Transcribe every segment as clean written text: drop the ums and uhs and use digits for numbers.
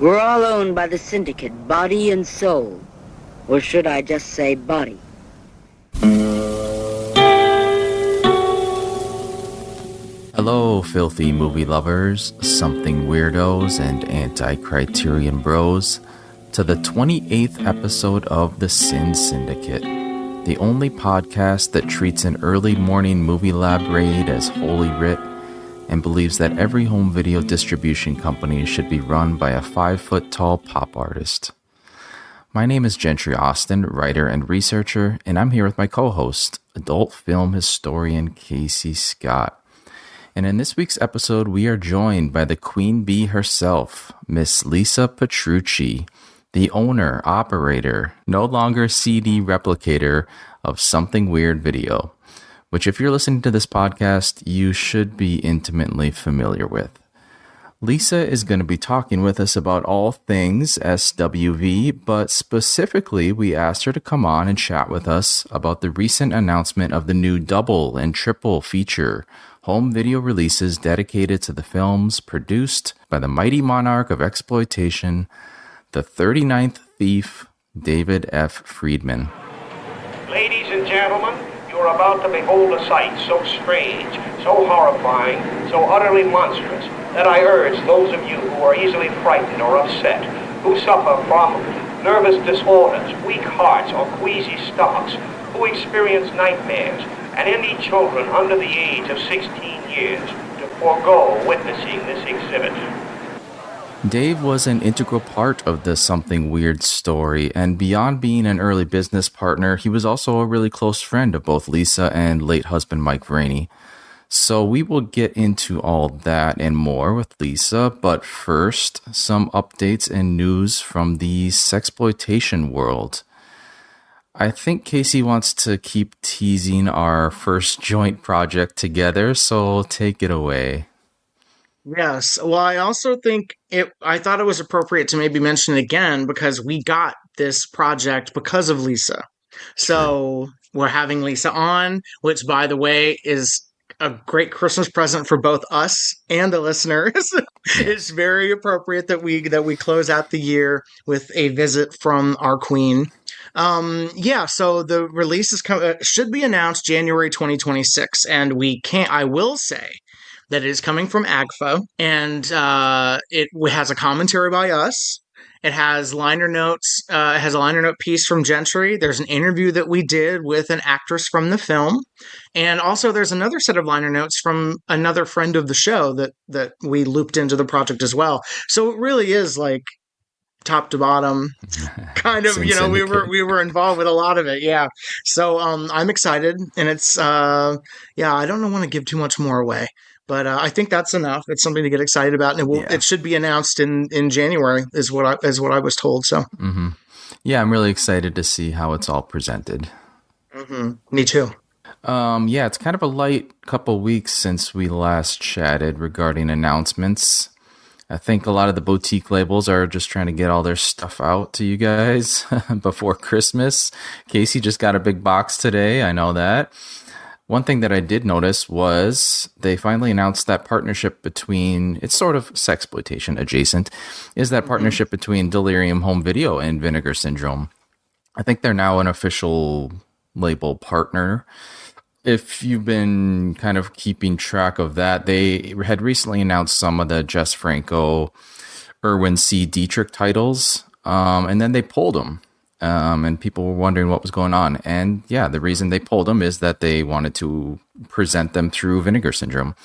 We're all owned by the Syndicate, body and soul. Or should I just say body? Hello, filthy movie lovers, something weirdos, and anti-criterion bros, to the 28th episode of the Sin Syndicate, the only podcast that treats an early morning movie lab raid as holy writ and believes that every home video distribution company should be run by a 5-foot-tall pop artist. My name is Gentry Austin, writer and researcher, and I'm here with my co-host, adult film historian Casey Scott. And in this week's episode, we are joined by the queen bee herself, Miss Lisa Petrucci, the owner, operator, no longer CD replicator of Something Weird Video, which if you're listening to this podcast, you should be intimately familiar with. Lisa is going to be talking with us about all things SWV, but specifically we asked her to come on and chat with us about the recent announcement of the new double and triple feature home video releases dedicated to the films produced by the Mighty Monarch of Exploitation, the 39th Thief, David F. Friedman. Ladies and gentlemen, you're about to behold a sight so strange, so horrifying, so utterly monstrous, that I urge those of you who are easily frightened or upset, who suffer from nervous disorders, weak hearts, or queasy stomachs, who experience nightmares, and any children under the age of 16 years to forego witnessing this exhibit. Dave was an integral part of the Something Weird story, and beyond being an early business partner, he was also a really close friend of both Lisa and late husband Mike Vraney. So we will get into all that and more with Lisa, but first, some updates and news from the sexploitation world. I think Casey wants to keep teasing our first joint project together, so take it away. Yes. Well, I also think I thought it was appropriate to maybe mention it again because we got this project because of Lisa. So we're having Lisa on, which, by the way, is a great Christmas present for both us and the listeners. It's very appropriate that we close out the year with a visit from our queen. So the release should be announced January 2026, and I will say that it is coming from AGFA, and it has a commentary by us. It has liner notes. It has a liner note piece from Gentry. There's an interview that we did with an actress from the film, and also there's another set of liner notes from another friend of the show that we looped into the project as well. So it really is like top to bottom, kind of. We were involved with a lot of it. Yeah. So I'm excited, and it's I don't want to give too much more away. But I think that's enough. It's something to get excited about, and it should be announced in January, is what I was told. So, yeah, I'm really excited to see how it's all presented. Me too. It's kind of a light couple weeks since we last chatted regarding announcements. I think a lot of the boutique labels are just trying to get all their stuff out to you guys before Christmas. Casey just got a big box today. I know that. One thing that I did notice was they finally announced that partnership between, it's sort of sexploitation adjacent, is that partnership between Delirium Home Video and Vinegar Syndrome. I think they're now an official label partner. If you've been kind of keeping track of that, they had recently announced some of the Jess Franco, Erwin C. Dietrich titles, and then they pulled them. And people were wondering what was going on. And yeah, the reason they pulled them is that they wanted to present them through Vinegar Syndrome.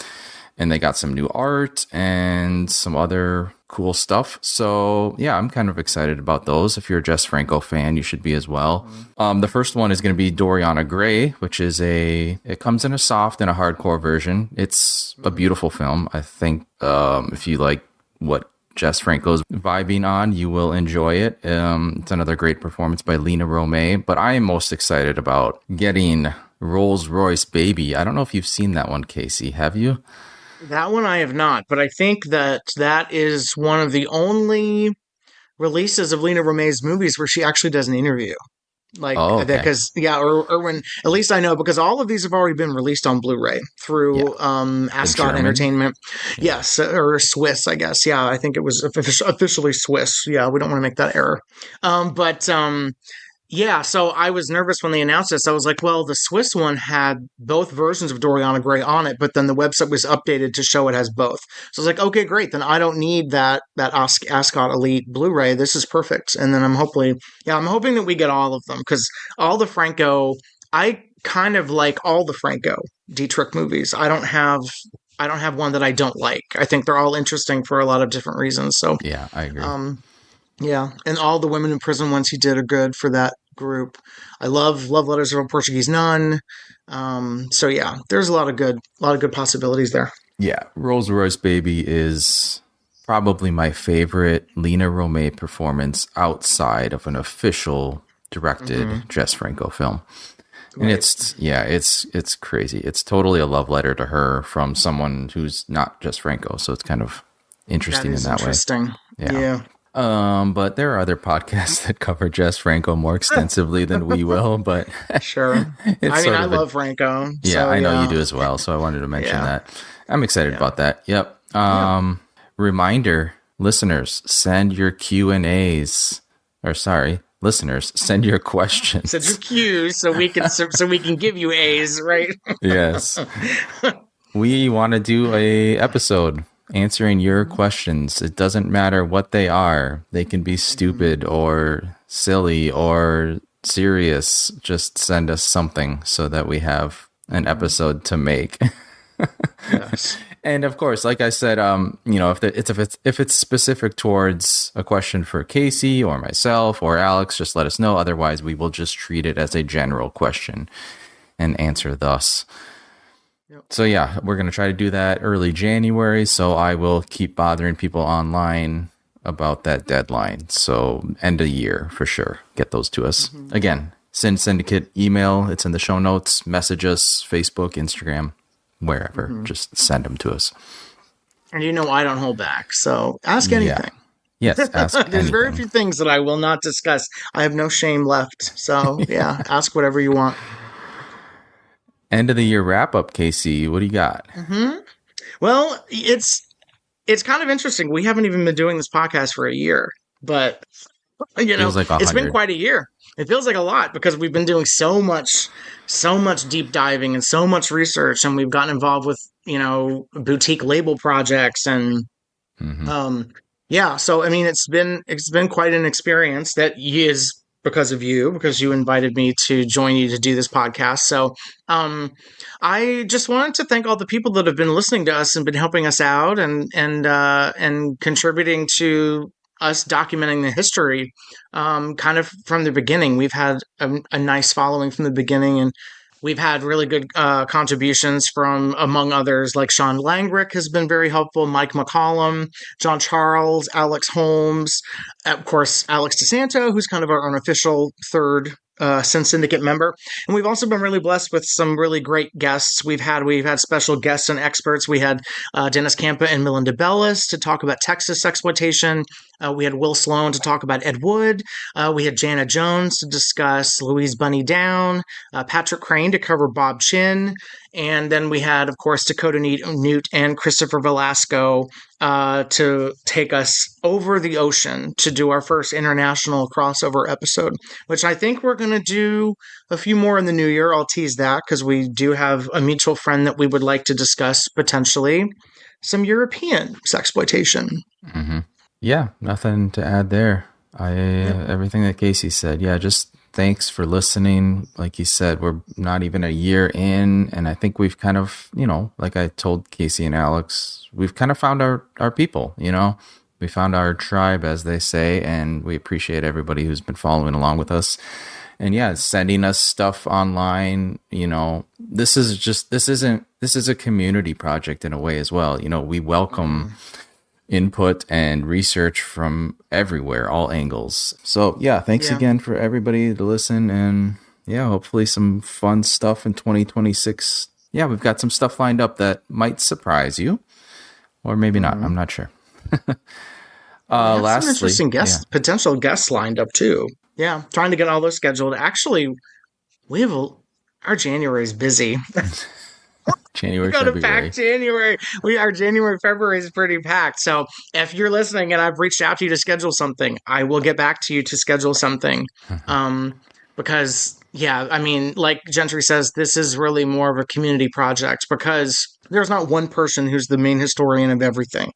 And they got some new art and some other cool stuff. So yeah, I'm kind of excited about those. If you're a Jess Franco fan, you should be as well. The first one is going to be Doriana Gray, which is it comes in a soft and a hardcore version. It's a beautiful film. I think if you like what Jess Franco's vibing on, you will enjoy it. It's another great performance by Lena Romay, but I am most excited about getting Rolls Royce Baby. I don't know if you've seen that one, Casey. Have you? That one I have not, but I think that is one of the only releases of Lena Romay's movies where she actually does an interview. Like Oh, that, okay. because or when, at least I know, because all of these have already been released on Blu-ray through Ascot German? Entertainment. Yeah. Yes, or Swiss, I guess. Yeah, I think it was officially Swiss. Yeah, we don't want to make that error. But yeah, so I was nervous when they announced this. I was like, well, the Swiss one had both versions of Doriana Gray on it, but then the website was updated to show it has both. So I was like, okay, great. Then I don't need that Ascot Elite Blu-ray. This is perfect. And then I'm hoping that we get all of them, because all the Franco, I kind of like all the Franco Dietrich movies. I don't have one that I don't like. I think they're all interesting for a lot of different reasons. So Yeah, I agree. yeah, and all the women in prison ones he did are good for that group. I love Letters of a Portuguese Nun. So yeah, there's a lot of good possibilities there. Yeah, Rolls Royce Baby is probably my favorite Lena Romay performance outside of an official directed Jess Franco film. And it's crazy. It's totally a love letter to her from someone who's not Jess Franco. So it's kind of interesting in that interesting. way. Yeah. But there are other podcasts that cover Jess Franco more extensively than we will, but Sure. I love Franco. Yeah, so, I know you do as well. So I wanted to mention that. I'm excited about that. Yep. Reminder, listeners, send your Q&As. Or sorry, listeners, send your questions. Send your Q's so we can give you A's, right? Yes. We want to do a episode answering your questions. It doesn't matter what they are. They can be stupid or silly or serious. Just send us something so that we have an episode to make. Yes. And of course, like I said, if it's specific towards a question for Casey or myself or Alex, just let us know. Otherwise, we will just treat it as a general question and answer thus. Yep. So yeah, we're going to try to do that early January. So I will keep bothering people online about that deadline. So end of year for sure. Get those to us. Again, Sin Syndicate email. It's in the show notes. Message us, Facebook, Instagram, wherever. Just send them to us. And I don't hold back. So ask anything. Yeah. Yes, ask There's anything. very few things that I will not discuss. I have no shame left. So yeah, ask whatever you want. End of the year wrap up, Casey. What do you got? Well, it's kind of interesting. We haven't even been doing this podcast for a year, but Feels like it's been 100. quite a year. It feels like a lot because we've been doing so much deep diving and so much research, and we've gotten involved with boutique label projects and So I mean, it's been quite an experience that is because of you, because you invited me to join you to do this podcast. So I just wanted to thank all the people that have been listening to us and been helping us out and contributing to us documenting the history kind of from the beginning. We've had a nice following from the beginning, and we've had really good contributions from, among others, like Sean Langrick has been very helpful, Mike McCollum, John Charles, Alex Holmes, of course, Alex DeSanto, who's kind of our unofficial third Sin Syndicate member. And we've also been really blessed with some really great guests. We've had special guests and experts. We had Dennis Campa and Melinda Bellis to talk about Texas exploitation. We had Will Sloan to talk about Ed Wood. We had Jana Jones to discuss Louise Bunny Down, Patrick Crane to cover Bob Chin. And then we had, of course, Dakota Newt and Christopher Velasco to take us over the ocean to do our first international crossover episode, which I think we're going to do a few more in the new year. I'll tease that because we do have a mutual friend that we would like to discuss potentially some European sexploitation. Yeah, nothing to add there. Everything that Casey said. Yeah, just thanks for listening. Like you said, we're not even a year in, and I think we've kind of, like I told Casey and Alex, we've kind of found our people, we found our tribe, as they say, and we appreciate everybody who's been following along with us. And yeah, sending us stuff online, this is a community project in a way as well. We welcome input and research from everywhere, all angles. So yeah, thanks again for everybody to listen, and hopefully some fun stuff in 2026. Yeah, we've got some stuff lined up that might surprise you, or maybe not. I'm not sure. Lastly, some interesting potential guests lined up too. Yeah, trying to get all those scheduled. Actually, we have our January is busy. We January, got a February. packed January. Our January, February is pretty packed. So if you're listening and I've reached out to you to schedule something, I will get back to you to schedule something. Because yeah, I mean, like Gentry says, this is really more of a community project because there's not one person who's the main historian of everything.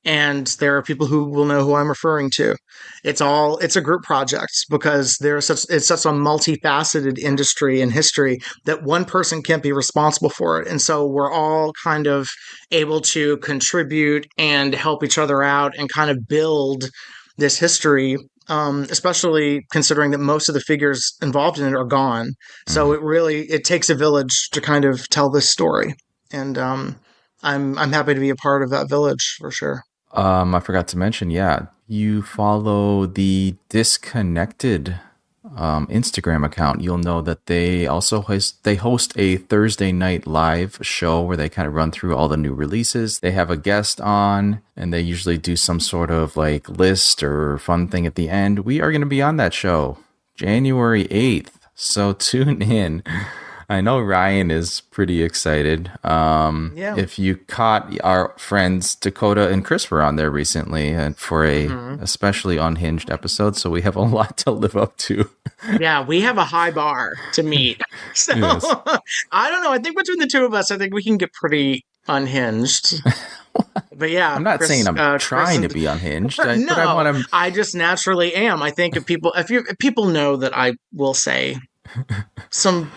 And there are people who will know who I'm referring to. It's a group project because it's such a multifaceted industry and history that one person can't be responsible for it. And so we're all kind of able to contribute and help each other out and kind of build this history. Especially considering that most of the figures involved in it are gone, so it takes a village to kind of tell this story, and I'm happy to be a part of that village for sure. I forgot to mention, yeah, you follow the Disconnected Instagram account. You'll know that they also host a Thursday night live show where they kind of run through all the new releases. They have a guest on, and they usually do some sort of like list or fun thing at the end. We are going to be on that show January 8th, so tune in. I know Ryan is pretty excited. If you caught, our friends Dakota and Chris were on there recently and for a especially unhinged episode, so we have a lot to live up to. Yeah, we have a high bar to meet. So Yes. I don't know. I think between the two of us, I think we can get pretty unhinged. But yeah, I'm not Chris, saying I'm trying Chris to be unhinged. No, but I want to. I just naturally am. I think if people know that I will say some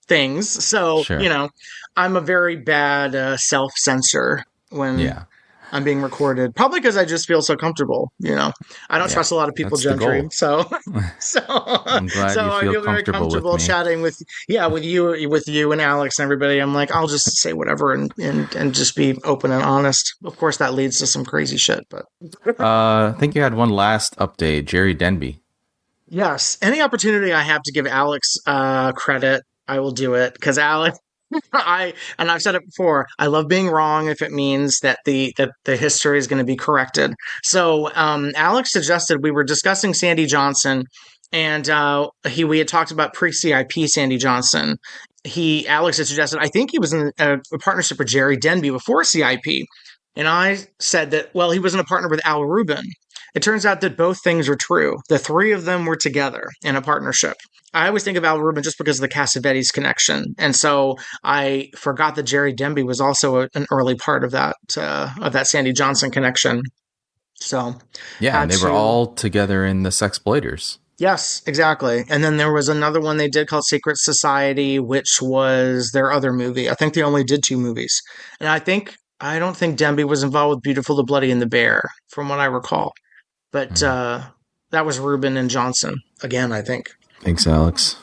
things. So, Sure. I'm a very bad self-censor when I'm being recorded. Probably because I just feel so comfortable, I don't trust a lot of people, That's the Gentry. goal. So I'm glad you I feel feel very comfortable comfortable with me. chatting with you and Alex and everybody. I'm like, I'll just say whatever and just be open and honest. Of course, that leads to some crazy shit, but I think you had one last update, Jerry Denby. yes, any opportunity I have to give Alex credit, I will do it because Alex. I've said it before. I love being wrong if it means that the history is going to be corrected. So Alex suggested we were discussing Sandy Johnson, and we had talked about pre-CIP Sandy Johnson. Alex had suggested I think he was in a partnership with Jerry Denby before CIP, and I said that he was in a partner with Al Rubin. It turns out that both things are true. The three of them were together in a partnership. I always think of Al Rubin just because of the Cassavetes connection. And so I forgot that Jerry Denby was also an early part of that Sandy Johnson connection. So yeah, and they were all together in the Sexploiters. Yes, exactly. And then there was another one they did called Secret Society, which was their other movie. I think they only did 2 movies. And I don't think Denby was involved with Beautiful, the Bloody, and the Bear, from what I recall. But that was Rubin and Johnson again, I think. Thanks, Alex.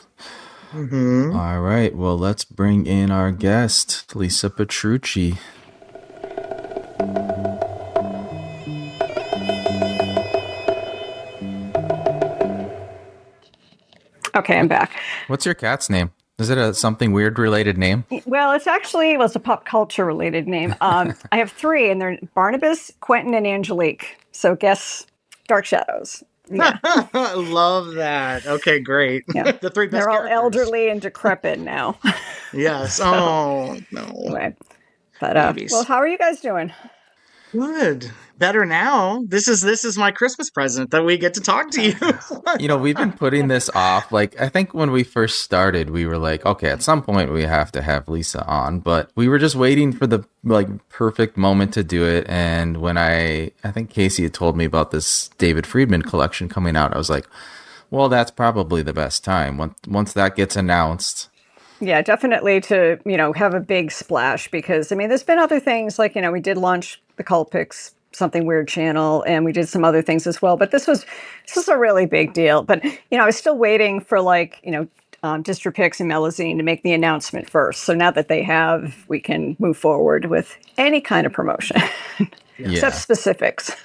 Mm-hmm. All right. Well, let's bring in our guest, Lisa Petrucci. Okay, I'm back. What's your cat's name? Is it a something weird related name? Well, it's a pop culture related name. I have 3, and they're Barnabas, Quentin, and Angelique. So guess Dark Shadows. Yeah. Love that. Okay, great. Yeah. The 3 best They're all characters. elderly and decrepit now. Yes. Oh, no. Anyway. But well, how are you guys doing? Good. Better now. This is my Christmas present that we get to talk to you. We've been putting this off. Like, I think when we first started, we were like, okay, at some point we have to have Lisa on, but we were just waiting for the perfect moment to do it. And when I think Casey had told me about this David Friedman collection coming out, I was like, well, that's probably the best time. Once that gets announced. Yeah, definitely to, have a big splash because, there's been other things like, we did launch the Culpix Something Weird channel and we did some other things as well. But this was a really big deal. But, I was still waiting for Distrippix and Melusine to make the announcement first. So now that they have, we can move forward with any kind of promotion, except specifics.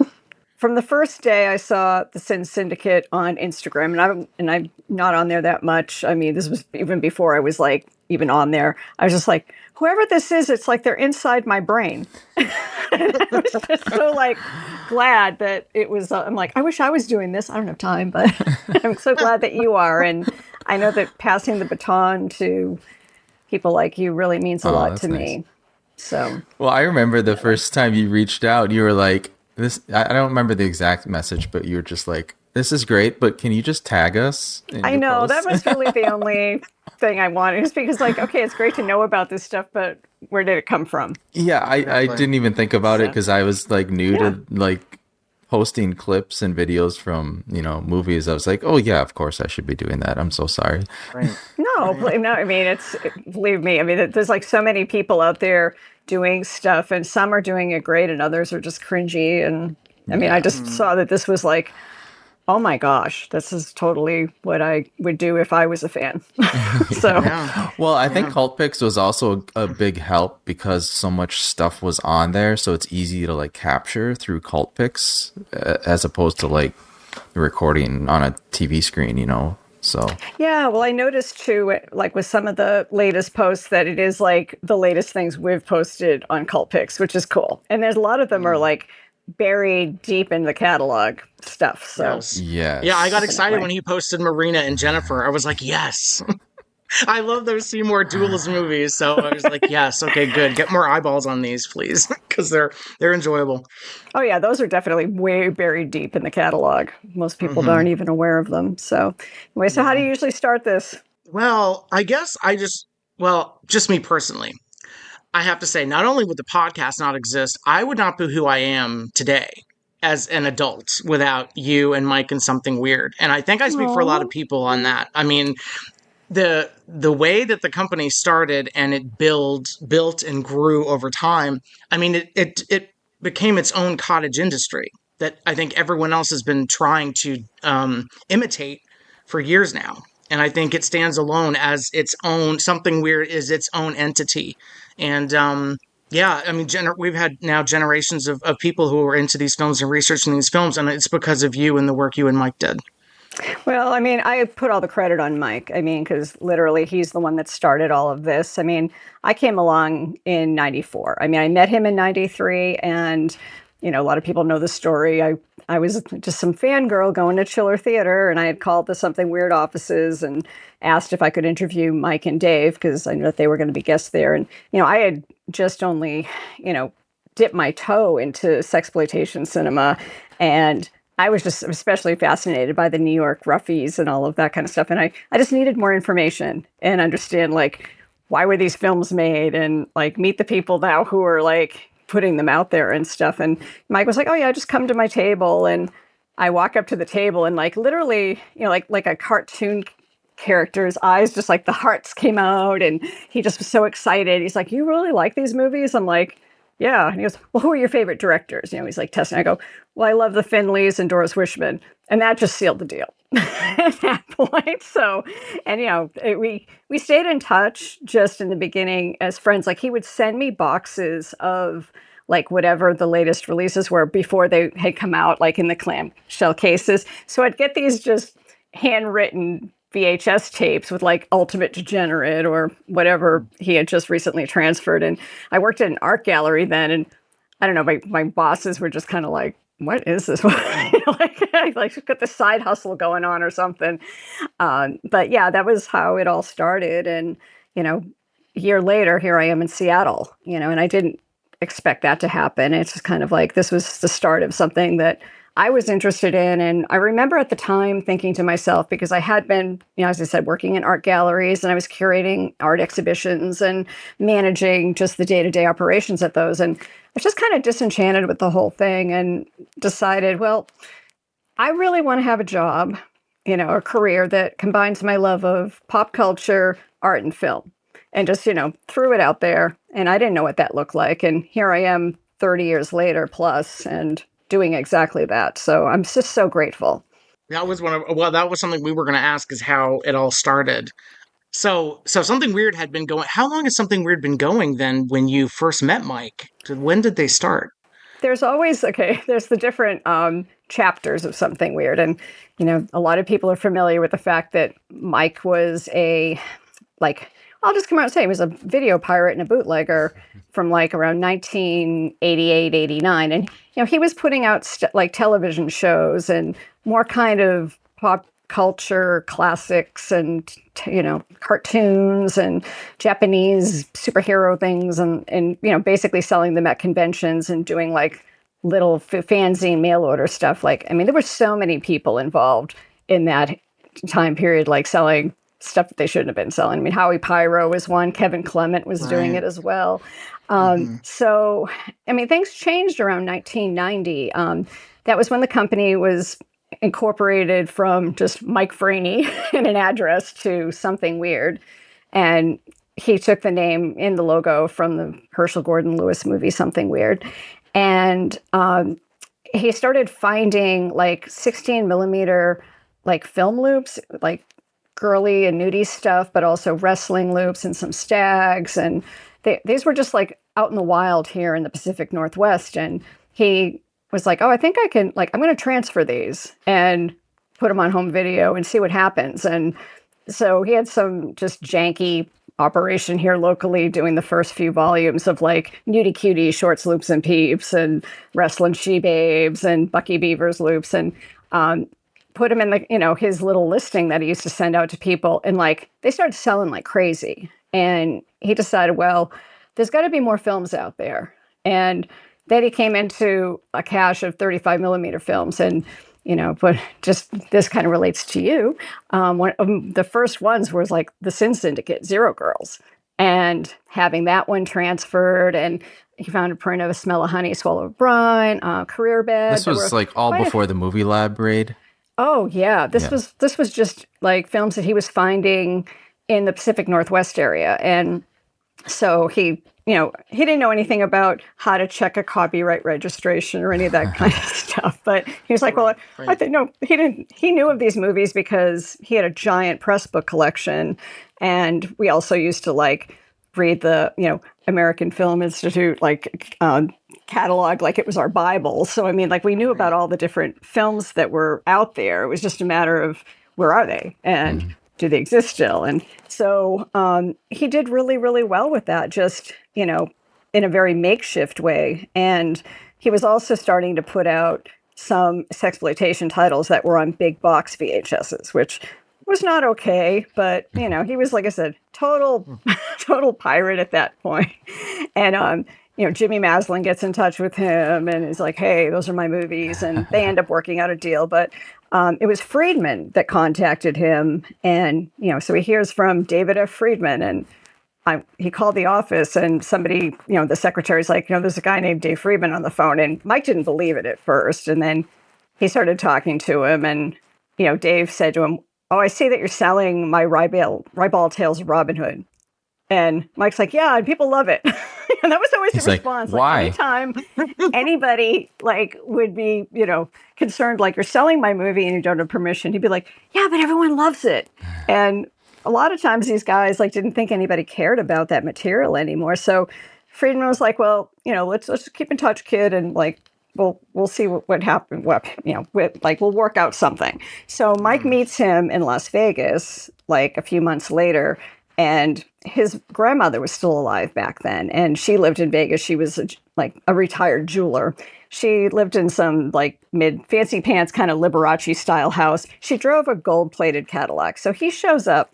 from the first day I saw the Sin Syndicate on Instagram, and I'm not on there that much. I mean, this was even before I was like even on there. I was just like, whoever this is, it's like they're inside my brain. I was just so like glad that it was. I'm like, I wish I was doing this. I don't have time, but I'm so glad that you are, and I know that passing the baton to people like you really means a lot to me. So, well, I remember the first time you reached out, you were like, "This." I don't remember the exact message, but you were just like, "This is great, but can you just tag us?" I know that was really the only thing I wanted, just because, like, okay, it's great to know about this stuff, but where did it come from? Yeah, I didn't even think about it because I was like new to like posting clips and videos from movies. I was like, oh yeah, of course I should be doing that. I'm so sorry. Right. No, I mean, believe me. I mean, there's like so many people out there doing stuff, and some are doing it great, and others are just cringy. And I mean, I just saw that this was like, oh my gosh, this is totally what I would do if I was a fan. So, well, I think CultPix was also a big help because so much stuff was on there, so it's easy to like capture through CultPix as opposed to like recording on a TV screen, So yeah, well, I noticed too, like with some of the latest posts, that it is like the latest things we've posted on CultPix, which is cool. And there's a lot of them are like buried deep in the catalog stuff. So yeah, I got excited when he posted Marina and Jennifer. I was like, yes. I love those Seymour Duelist movies, so I was like, yes, okay, good. Get more eyeballs on these, please, because they're enjoyable. Oh yeah, those are definitely way buried deep in the catalog. Most people aren't even aware of them. So anyway, so how do you usually start this? Well, I guess just me personally, I have to say, not only would the podcast not exist, I would not be who I am today as an adult without you and Mike and Something Weird. And I think I speak for a lot of people on that. I mean, the way that the company started and it built and grew over time, I mean, it became its own cottage industry that I think everyone else has been trying to imitate for years now. And I think it stands alone as its own. Something Weird is its own entity. And I mean, we've had now generations of people who are into these films and researching these films, and it's because of you and the work you and Mike did. Well, I mean, I put all the credit on Mike. I mean, because literally he's the one that started all of this. I mean, I came along in 94. I mean, I met him in 93, and, a lot of people know the story. I was just some fangirl going to Chiller Theater, and I had called the Something Weird offices and asked if I could interview Mike and Dave, because I knew that they were going to be guests there. And, I had just only, dipped my toe into sexploitation cinema, and I was just especially fascinated by the New York roughies and all of that kind of stuff. And I just needed more information and understand, like, why were these films made, and like meet the people now who are like putting them out there and stuff. And Mike was like, oh yeah, just come to my table. And I walk up to the table, and like literally, like a cartoon character's eyes, just like the hearts came out, and he just was so excited. He's like, you really like these movies? I'm like, yeah. And he goes, well, who are your favorite directors? He's like testing. I go, well, I love the Finleys and Doris Wishman. And that just sealed the deal at that point. So, and, we stayed in touch just in the beginning as friends. Like, he would send me boxes of like whatever the latest releases were before they had come out, like in the clamshell cases. So I'd get these just handwritten VHS tapes with like Ultimate Degenerate or whatever he had just recently transferred. And I worked at an art gallery then, and I don't know, my bosses were just kind of like, what is this? like got the side hustle going on or something. But yeah, that was how it all started. And, a year later, here I am in Seattle, and I didn't expect that to happen. It's just kind of like, this was the start of something that I was interested in. And I remember at the time thinking to myself, because I had been, as I said, working in art galleries, and I was curating art exhibitions and managing just the day-to-day operations at those. And I was just kind of disenchanted with the whole thing, and decided, well, I really want to have a job, a career that combines my love of pop culture, art, and film. And just, threw it out there. And I didn't know what that looked like. And here I am 30 years later plus, and doing exactly that. So I'm just so grateful. That was that was something we were going to ask, is how it all started. So Something Weird had been going. How long has Something Weird been going then when you first met Mike? When did they start? there's always there's the different chapters of something weird, and a lot of people are familiar with the fact that Mike was I'll just come out and say he was a video pirate and a bootlegger from around 1988, 89. And, he was putting out television shows and more kind of pop culture classics and, cartoons and Japanese superhero things and basically selling them at conventions and doing little fanzine mail order stuff. There were so many people involved in that time period, selling stuff that they shouldn't have been selling. Howie Pyro was one. Kevin Clement was doing it as well. So, things changed around 1990. That was when the company was incorporated from just Mike Franey in an address to Something Weird. And he took the name in the logo from the Herschel Gordon Lewis movie, Something Weird. And he started finding 16 millimeter film loops, girly and nudie stuff, but also wrestling loops and some stags. And these were just out in the wild here in the Pacific Northwest. And he was like, oh, I think I can, I'm going to transfer these and put them on home video and see what happens. And so he had some just janky operation here locally doing the first few volumes of Nudie Cutie, Shorts, Loops, and Peeps and Wrestling She-Babes and Bucky Beavers loops and put him in his little listing that he used to send out to people. And they started selling like crazy. And he decided, well, there's got to be more films out there. And then he came into a cache of 35 millimeter films. And, but just this kind of relates to you. One of the first ones was the Sin Syndicate, Zero Girls. And having that one transferred, and he found a print of A Smell of Honey, Swallow of Brine, Career Bed. This was all before the movie lab raid. Oh yeah, this was just films that he was finding in the Pacific Northwest area, and so he he didn't know anything about how to check a copyright registration or any of that kind of stuff. But he was I think no, he didn't. He knew of these movies because he had a giant press book collection, and we also used to read the American Film Institute catalog like it was our Bible. So we knew about all the different films that were out there. It was just a matter of where are they and do they exist still? And so he did really, really well with that, just in a very makeshift way. And he was also starting to put out some sexploitation titles that were on big box VHSs, which was not okay, but he was, like I said, total pirate at that point. And Jimmy Maslin gets in touch with him and is like, hey, those are my movies, and they end up working out a deal. But it was Friedman that contacted him, and so he hears from David F. Friedman, and he called the office, and somebody, the secretary's like, there's a guy named Dave Friedman on the phone, and Mike didn't believe it at first, and then he started talking to him, and Dave said to him, oh, I see that you're selling my Ryball Tales of Robin Hood. And Mike's like, yeah, and people love it. And that was always the response. Why? Anytime anybody would be, concerned, you're selling my movie and you don't have permission, he'd be like, yeah, but everyone loves it. And a lot of times these guys didn't think anybody cared about that material anymore. So Friedman was like, well, let's keep in touch, kid, and we'll see what happened. We'll work out something. So Mike meets him in Las Vegas, a few months later, and his grandmother was still alive back then, and she lived in Vegas. She was a retired jeweler. She lived in some mid fancy pants kind of Liberace style house. She drove a gold plated Cadillac. So he shows up,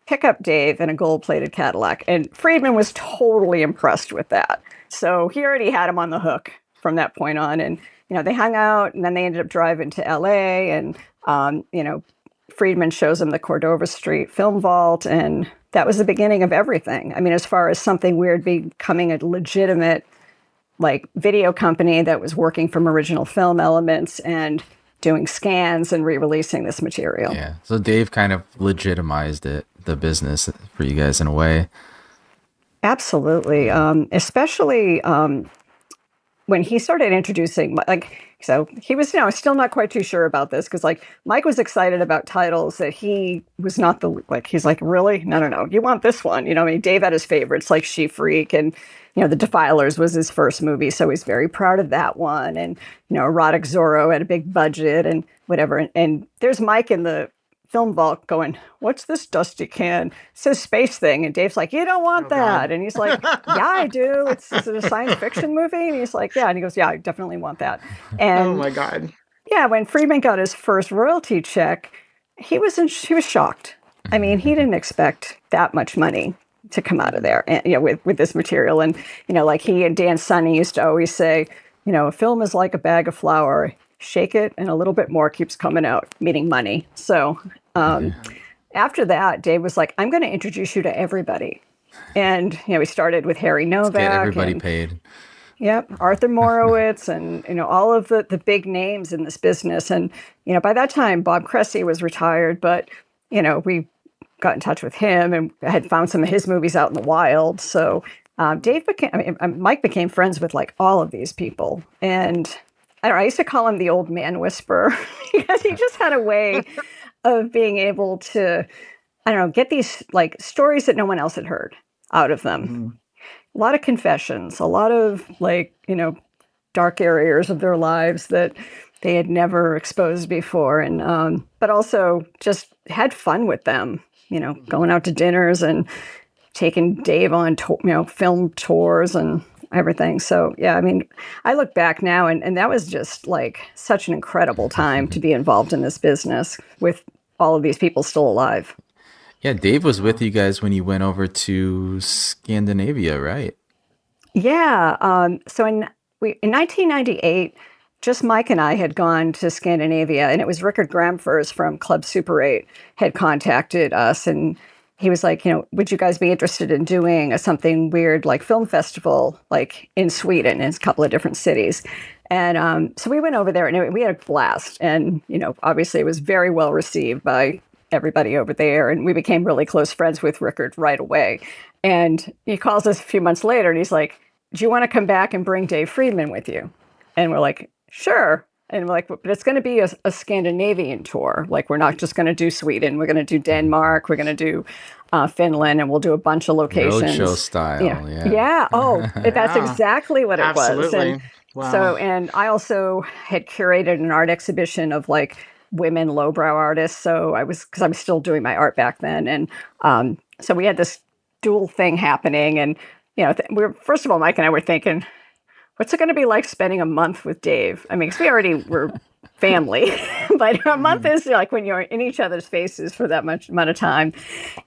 pick up Dave in a gold plated Cadillac, and Friedman was totally impressed with that. So he already had him on the hook from that point on. And, they hung out, and then they ended up driving to LA, and, Friedman shows him the Cordova Street Film Vault, and that was the beginning of everything. As far as Something Weird becoming a legitimate, video company that was working from original film elements and doing scans and re-releasing this material. Yeah. So Dave kind of legitimized the business for you guys in a way. Absolutely. Especially when he started introducing, so he was, still not quite too sure about this, because Mike was excited about titles that he was not he's like, really? No. You want this one. Dave had his favorites like She Freak and The Defilers was his first movie, so he's very proud of that one. And, Erotic Zorro had a big budget and whatever. And there's Mike in the film vault going, "What's this dusty can? It says Space Thing." And Dave's like, "You don't want that." God. And he's like, "Yeah, I do. Is it a science fiction movie?" And he's like, "Yeah." And he goes, "Yeah, I definitely want that." And Oh my God. yeah, when Friedman got his first royalty check, he was shocked. I mean, he didn't expect that much money to come out of there, and, with this material. And, like he and Dan Sunny used to always say, a film is like a bag of flour. Shake it and a little bit more keeps coming out, meaning money. So after that, Dave was like, "I'm going to introduce you to everybody." And, we started with Harry Novak. Get everybody paid. Yep, Arthur Morowitz and, all of the big names in this business. And, by that time, Bob Cressy was retired, but, we got in touch with him and had found some of his movies out in the wild. So Mike became friends with like all of these people. And I don't know, I used to call him the old man whisperer because he just had a way of being able to, I don't know, get these like stories that no one else had heard out of them. Mm-hmm. A lot of confessions, a lot of like, dark areas of their lives that they had never exposed before. And, but also just had fun with them, going out to dinners and taking Dave on, film tours and everything. So, yeah, I mean, I look back now and that was just like such an incredible time to be involved in this business with all of these people still alive. Yeah, Dave was with you guys when you went over to Scandinavia, right? Yeah. So in 1998, just Mike and I had gone to Scandinavia, and it was Rickard Gramfors from Club Super 8 had contacted us, and he was like, would you guys be interested in doing something weird like film festival, like in Sweden, in a couple of different cities? And so we went over there, and we had a blast. And, obviously it was very well received by everybody over there. And we became really close friends with Rickard right away. And he calls us a few months later, and he's like, "Do you want to come back and bring Dave Friedman with you?" And we're like, "Sure." And we're like, "But it's going to be a Scandinavian tour. Like, we're not just going to do Sweden. We're going to do Denmark. We're going to do Finland, and we'll do a bunch of locations." Roadshow style, yeah. Yeah. Oh, that's exactly what it Absolutely. was. And wow. So, and I also had curated an art exhibition of like women lowbrow artists. So because I was still doing my art back then. And so we had this dual thing happening. And, first of all, Mike and I were thinking, what's it going to be like spending a month with Dave? I mean, because we already were family, but a month is like when you're in each other's faces for that much amount of time,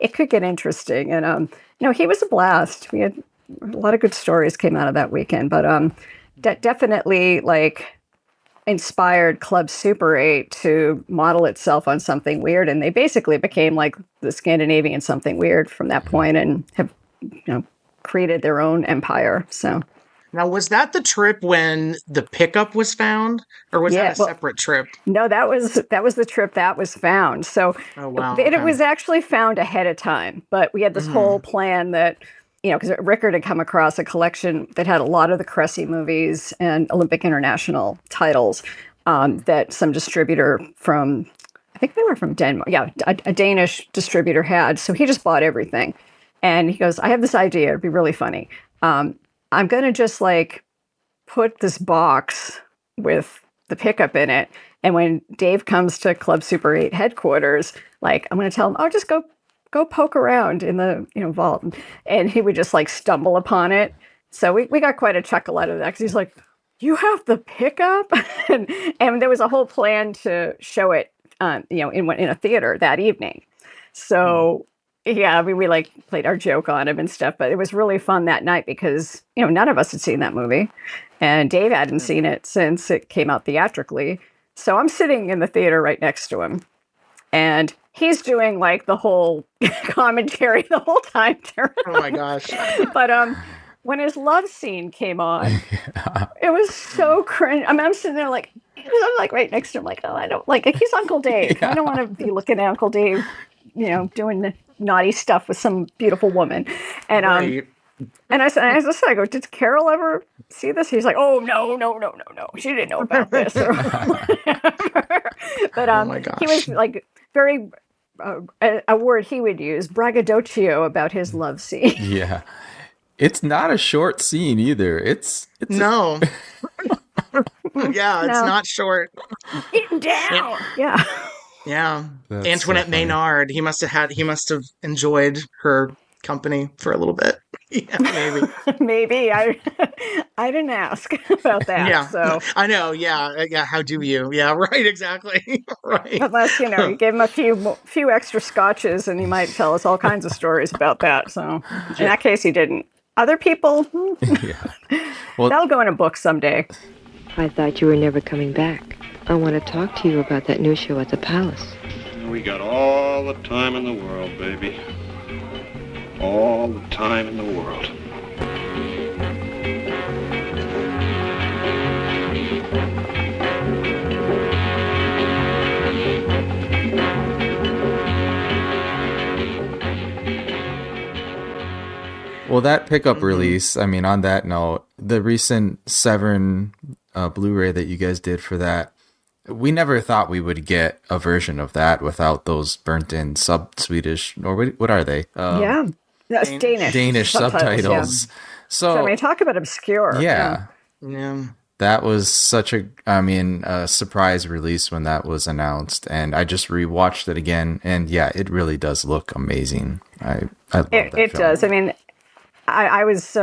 it could get interesting. And, he was a blast. We had a lot of good stories came out of that weekend, but definitely like inspired Club Super 8 to model itself on Something Weird. And they basically became like the Scandinavian Something Weird from that point and have, created their own empire. So. Now, was that the trip when the pickup was found, or was that a separate trip? No, that was the trip that was found. So it was actually found ahead of time, but we had this whole plan that, because Rickard had come across a collection that had a lot of the Cressy movies and Olympic International titles that some distributor from, I think they were from Denmark, a Danish distributor had. So he just bought everything. And he goes, "I have this idea. It'd be really funny. I'm going to just like put this box with the pickup in it. And when Dave comes to Club Super 8 headquarters, like I'm going to tell him, just go poke around in the vault." And he would just like stumble upon it. So we got quite a chuckle out of that because he's like, "You have the pickup?" and there was a whole plan to show it, in a theater that evening. So yeah, we like played our joke on him and stuff, but it was really fun that night because, none of us had seen that movie and Dave hadn't seen it since it came out theatrically. So I'm sitting in the theater right next to him and he's doing like the whole commentary the whole time. Oh my gosh. But when his love scene came on, it was so cringe. I mean, I'm sitting there like, I'm like right next to him, like, oh, I don't like, he's Uncle Dave. I don't want to be looking at Uncle Dave, doing the naughty stuff with some beautiful woman. And right. And I go, "Did Carol ever see this?" He's like, "Oh, no. She didn't know about this." Or but oh my gosh. He was like very, a word he would use, braggadocio about his love scene. Yeah. It's not a short scene either. It's No. Yeah, it's No. not short. Get down. Yeah. Yeah. That's Antoinette so funny. Maynard, he must have enjoyed her company for a little bit. Yeah, maybe. Maybe I didn't ask about that. Yeah. So I know. Yeah. Yeah. How do you? Yeah. Right. Exactly. Right. unless you give him a few extra scotches, and he might tell us all kinds of stories about that. So in that case, he didn't. Other people, Yeah. Well, that'll go in a book someday. I thought you were never coming back. I want to talk to you about that new show at the Palace. We got all the time in the world, baby. All the time in the world. well, that pickup release, I mean, on that note, the recent Severn Blu-ray that you guys did for that, we never thought we would get a version of that without those burnt-in sub-Swedish, or what are they? Yeah, that's Danish. Danish subtitles. Yeah. So, So I mean, talk about obscure. yeah. Yeah. That was such a surprise release when that was announced, and I just rewatched it again, and yeah, it really does look amazing. I love that It film. does. I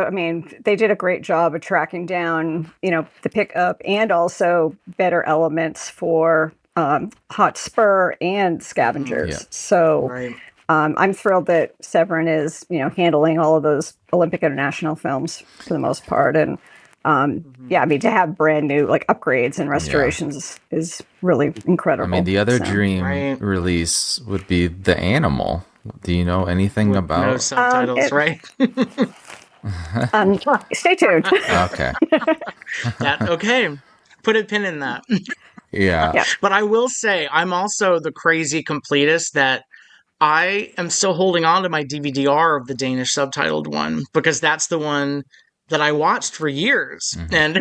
mean, they did a great job of tracking down, the pickup and also better elements for Hotspur and Scavengers. Yeah. So Right. I'm thrilled that Severin is, handling all of those Olympic International films for the most part. And to have brand new upgrades and restorations is really incredible. I mean, the other So- dream Right. release would be The Animal. Do you know anything about? No subtitles, right? Stay tuned. Okay. Okay. Put a pin in that. Yeah. Yeah. But I will say, I'm also the crazy completist that I am still holding on to my DVD-R of the Danish subtitled one because that's the one that I watched for years. And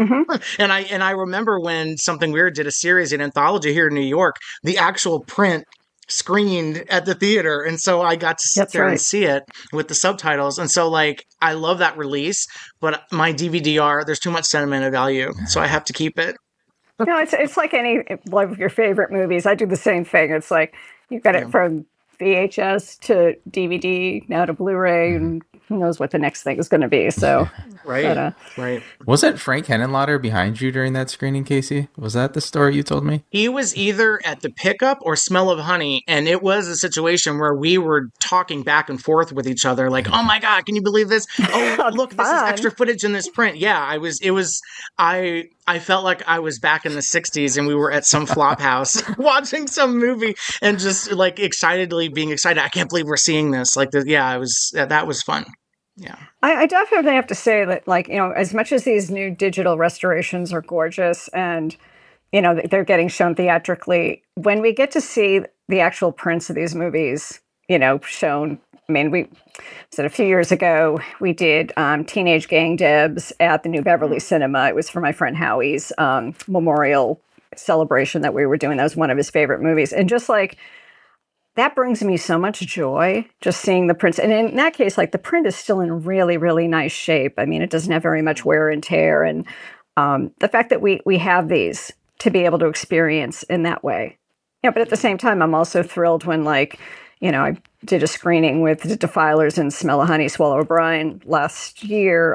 and I remember when Something Weird did a series, an anthology here in New York, the actual print screened at the theater, and so I got to sit That's there and right. see it with the subtitles. And so I love that release, but my DVD-R, there's too much sentimental value, so I have to keep it. No, it's like any one of your favorite movies. I do the same thing. It's like you've got it from VHS to DVD, now to Blu-ray, and who knows what the next thing is going to be. So, Right. Right. Wasn't Frank Henenlotter behind you during that screening, Casey? Was that the story you told me? He was either at the pickup or Smell of Honey, and it was a situation where we were talking back and forth with each other, like, "Oh my God, can you believe this? Oh, look, this is Fun. extra footage in this print." Yeah, I felt like I was back in the '60s, and we were at some flop house watching some movie, and just being excited. I can't believe we're seeing this. That was fun. Yeah. I definitely have to say that, as much as these new digital restorations are gorgeous and, they're getting shown theatrically, when we get to see the actual prints of these movies, shown, I mean, we said a few years ago, we did Teenage Gang Debs at the New Beverly Cinema. It was for my friend Howie's memorial celebration that we were doing. That was one of his favorite movies. And just that brings me so much joy, just seeing the prints. And in that case, the print is still in really, really nice shape. I mean, it doesn't have very much wear and tear. And the fact that we have these to be able to experience in that way. Yeah, but at the same time, I'm also thrilled when, I did a screening with the Defilers and Smell of Honey, Swallow O'Brien last year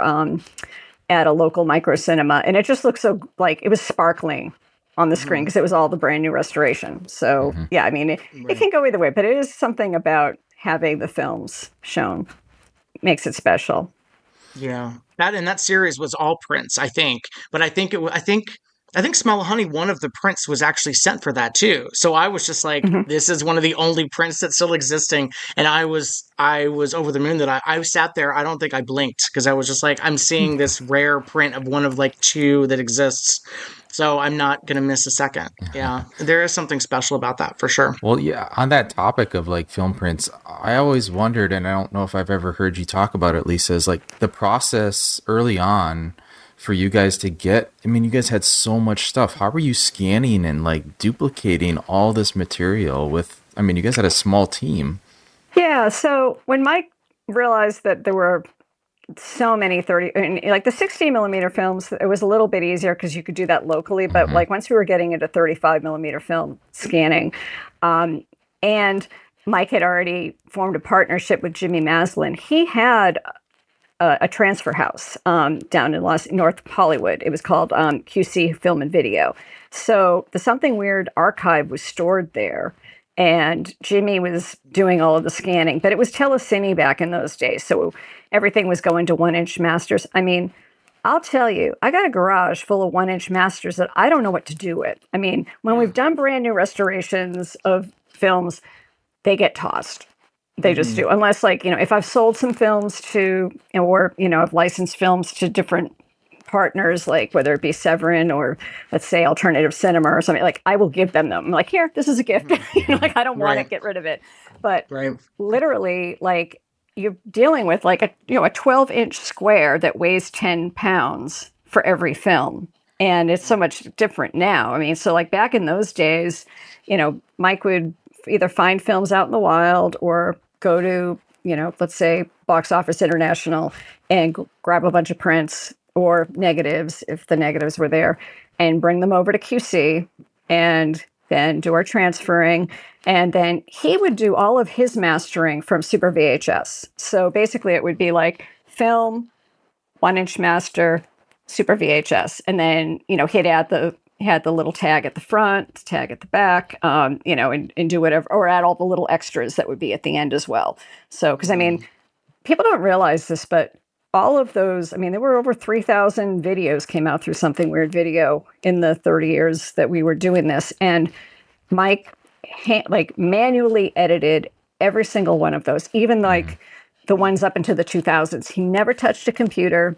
at a local micro cinema. And it just looked so, it was sparkling on the screen because it was all the brand new restoration. So, yeah, I mean, it can go either way, but it is something about having the films shown makes it special. Yeah. That series was all prints, I think. But I think Smell of Honey, one of the prints was actually sent for that too. So I was just like, this is one of the only prints that's still existing. And I was over the moon that I sat there. I don't think I blinked because I was just like, I'm seeing this rare print of one of two that exists. So I'm not going to miss a second. Yeah. There is something special about that for sure. Well, yeah, on that topic of film prints, I always wondered, and I don't know if I've ever heard you talk about it, Lisa, is the process early on for you guys to get, I mean, you guys had so much stuff. How were you scanning and duplicating all this material with, I mean, you guys had a small team. Yeah. So when Mike realized that there were so many 30, and like the 16 millimeter films, it was a little bit easier because you could do that locally. But like once we were getting into 35 millimeter film scanning, and Mike had already formed a partnership with Jimmy Maslin. He had a transfer house down in North Hollywood. It was called QC Film and Video. So the Something Weird archive was stored there, and Jimmy was doing all of the scanning. But it was telecine back in those days, so everything was going to 1-inch masters. I mean, I'll tell you, I got a garage full of 1-inch masters that I don't know what to do with. I mean, when we've done brand new restorations of films, they get tossed. They just do. Unless, like, if I've sold some films to, or, I've licensed films to different partners, like whether it be Severin or, let's say, Alternative Cinema or something, like, I will give them. I'm like, here, this is a gift. Like, I don't want to get rid of it. But literally, like, you're dealing with like a 12-inch square that weighs 10 pounds for every film. And it's so much different now. I mean, so like back in those days, Mike would either find films out in the wild or go to, let's say Box Office International and grab a bunch of prints or negatives, if the negatives were there, and bring them over to QC and then do our transferring. And then he would do all of his mastering from Super VHS. So basically it would be like film, 1-inch master, Super VHS. And then, he'd had the little tag at the front, tag at the back, and do whatever, or add all the little extras that would be at the end as well. So, because I mean, people don't realize this, but all of those, I mean, there were over 3,000 videos came out through Something Weird Video in the 30 years that we were doing this. And Mike, manually edited every single one of those, even like the ones up into the 2000s. He never touched a computer.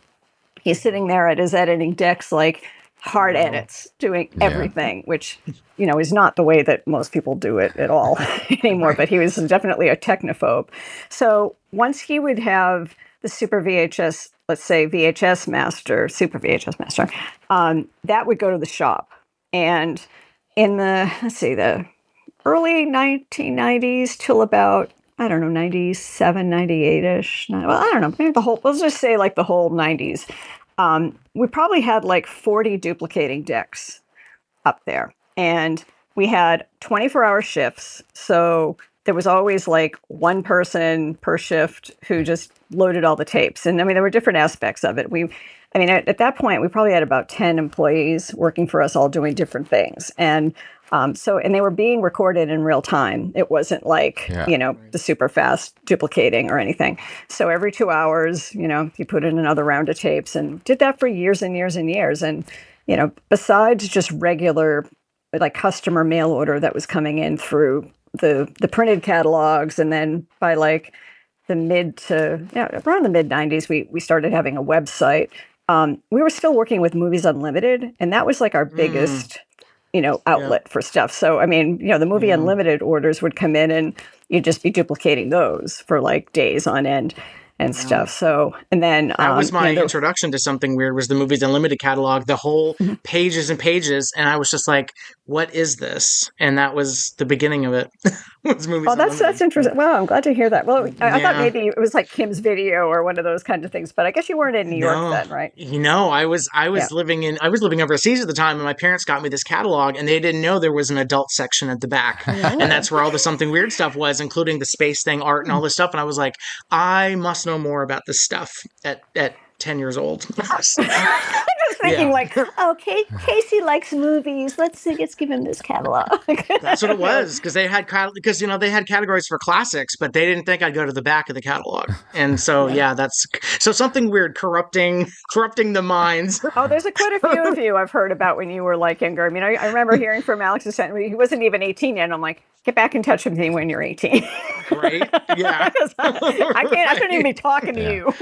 He's sitting there at his editing decks, like, hard edits, doing everything, which, is not the way that most people do it at all anymore, but he was definitely a technophobe. So once he would have the Super VHS, let's say VHS master, Super VHS master, that would go to the shop. And in the early 1990s till about, I don't know, 97, 98-ish. Well, I don't know, maybe let's just say like the whole 90s. We probably had like 40 duplicating decks up there, and we had 24-hour shifts. So there was always like one person per shift who just loaded all the tapes. And I mean, there were different aspects of it. At that point, we probably had about 10 employees working for us, all doing different things. And and they were being recorded in real time. It wasn't like, the super fast duplicating or anything. So every 2 hours, you put in another round of tapes, and did that for years and years and years. And, besides just regular, like, customer mail order that was coming in through the printed catalogs, and then by like around the mid 90s, we started having a website. We were still working with Movies Unlimited, and that was like our biggest outlet for stuff. So, I mean, the Movie Unlimited orders would come in, and you'd just be duplicating those for like days on end and stuff. So, and then that was my introduction to Something Weird, was the Movies Unlimited catalog, the whole pages and pages. And I was just like, what is this? And that was the beginning of it. Was Movies Unlimited. That's interesting. Well, I'm glad to hear that. Well, I thought maybe it was like Kim's Video or one of those kinds of things, but I guess you weren't in New York then, right? I was living overseas at the time, and my parents got me this catalog, and they didn't know there was an adult section at the back. And that's where all the Something Weird stuff was, including the space thing, art, and all this stuff. And I was like, I must know more about this stuff at 10 years old. Thinking like, okay, Casey likes movies. Let's give him this catalog. That's what it was, because they had categories for classics, but they didn't think I'd go to the back of the catalog. And so that's Something Weird corrupting the minds. Oh, there's quite a few of you I've heard about when you were like younger. I mean, I remember hearing from Alex, he wasn't even 18 yet, and I'm like, get back in touch with me when you're 18. Right? Yeah. I couldn't even be talking to you.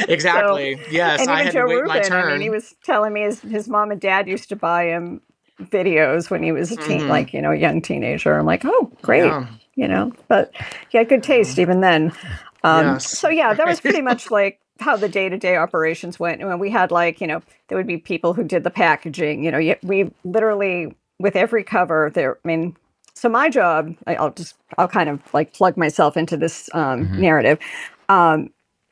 Exactly. Yes. And I had Joe to wait Rubin, my turn. I mean, he was telling me his mom and dad used to buy him videos when he was a teen, a young teenager. I'm like, oh, great. But he had good taste even then. So that was pretty much like how the day-to-day operations went. And we had there would be people who did the packaging. We literally, with every cover there, so my job, I'll kind of like plug myself into this narrative.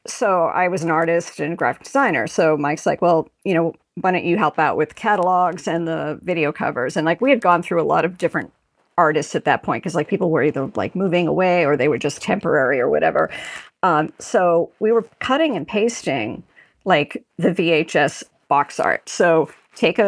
so I was an artist and graphic designer. So Mike's like, well, why don't you help out with catalogs and the video covers? And like we had gone through a lot of different artists at that point because like people were either like moving away or they were just temporary or whatever. So we were cutting and pasting like the VHS box art. So take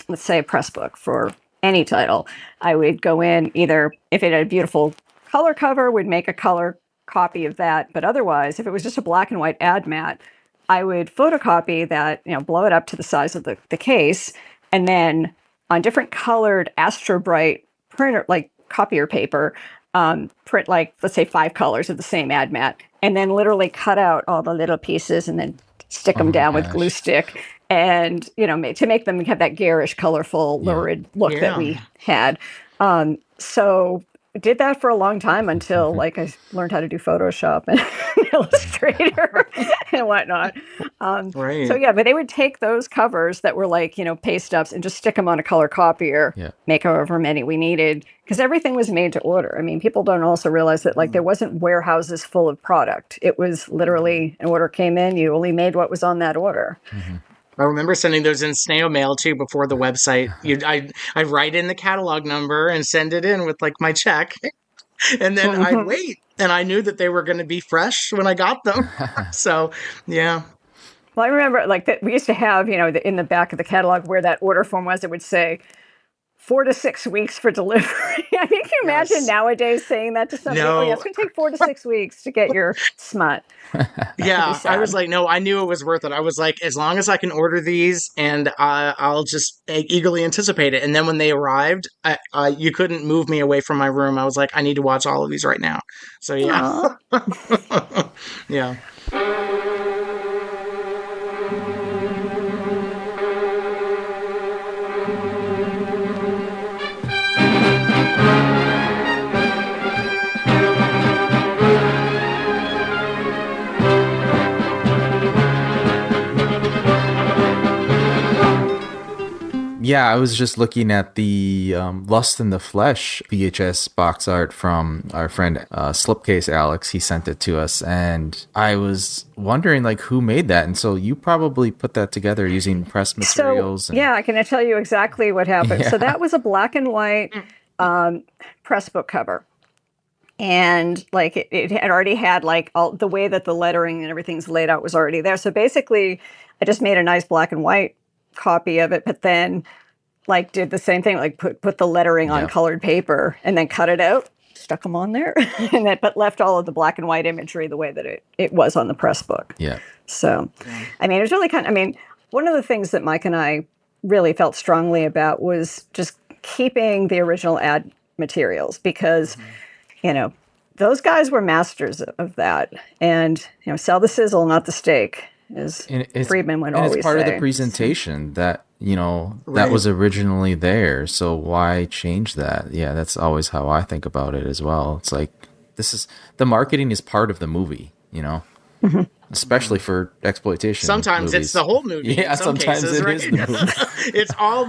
let's say a press book for any title. I would go in either if it had a beautiful color cover, would make a color copy of that. But otherwise, if it was just a black and white ad mat, I would photocopy that, blow it up to the size of the case, and then on different colored Astro Bright printer, like copier paper, print like, let's say 5 colors of the same ad mat, and then literally cut out all the little pieces and then stick them down with glue stick and, to make them have that garish, colorful, lurid look that we had. So did that for a long time until like I learned how to do Photoshop and Illustrator and whatnot. Right. So but they would take those covers that were like, paste ups and just stick them on a color copier, make however many we needed, because everything was made to order. I mean, people don't also realize that like there wasn't warehouses full of product. It was literally an order came in, you only made what was on that order. Mm-hmm. I remember sending those in snail mail too before the website. I write in the catalog number and send it in with like my check, and then I'd wait. And I knew that they were going to be fresh when I got them. So, yeah. Well, I remember like that we used to have, in the back of the catalog where that order form was, it would say 4 to 6 weeks for delivery. I mean, can you imagine nowadays saying that to somebody? No. Oh, yeah, it's going to take 4 to 6 weeks to get your smut. Yeah, I was like, no, I knew it was worth it. I was like, as long as I can order these, and I'll just eagerly anticipate it. And then when they arrived, you couldn't move me away from my room. I was like, I need to watch all of these right now. So yeah, yeah. Yeah, I was just looking at the Lust in the Flesh VHS box art from our friend Slipcase Alex. He sent it to us, and I was wondering like who made that. And so you probably put that together using press materials. So, I can tell you exactly what happened. Yeah. So that was a black and white press book cover. And like it had already had like all the way that the lettering and everything's laid out was already there. So basically I just made a nice black and white copy of it, but then like did the same thing, like put the lettering on colored paper and then cut it out, stuck them on there, and then but left all of the black and white imagery the way that it was on the press book. Yeah. So, I mean, it was really one of the things that Mike and I really felt strongly about was just keeping the original ad materials because, those guys were masters of that. And, sell the sizzle, not the steak. As Friedman would always say. It's part of the presentation that, that was originally there. So why change that? Yeah, that's always how I think about it as well. It's like, the marketing is part of the movie, Mm-hmm. Especially for exploitation. Sometimes movies. It's the whole movie. Yeah, sometimes cases, it right? is the movie. It's all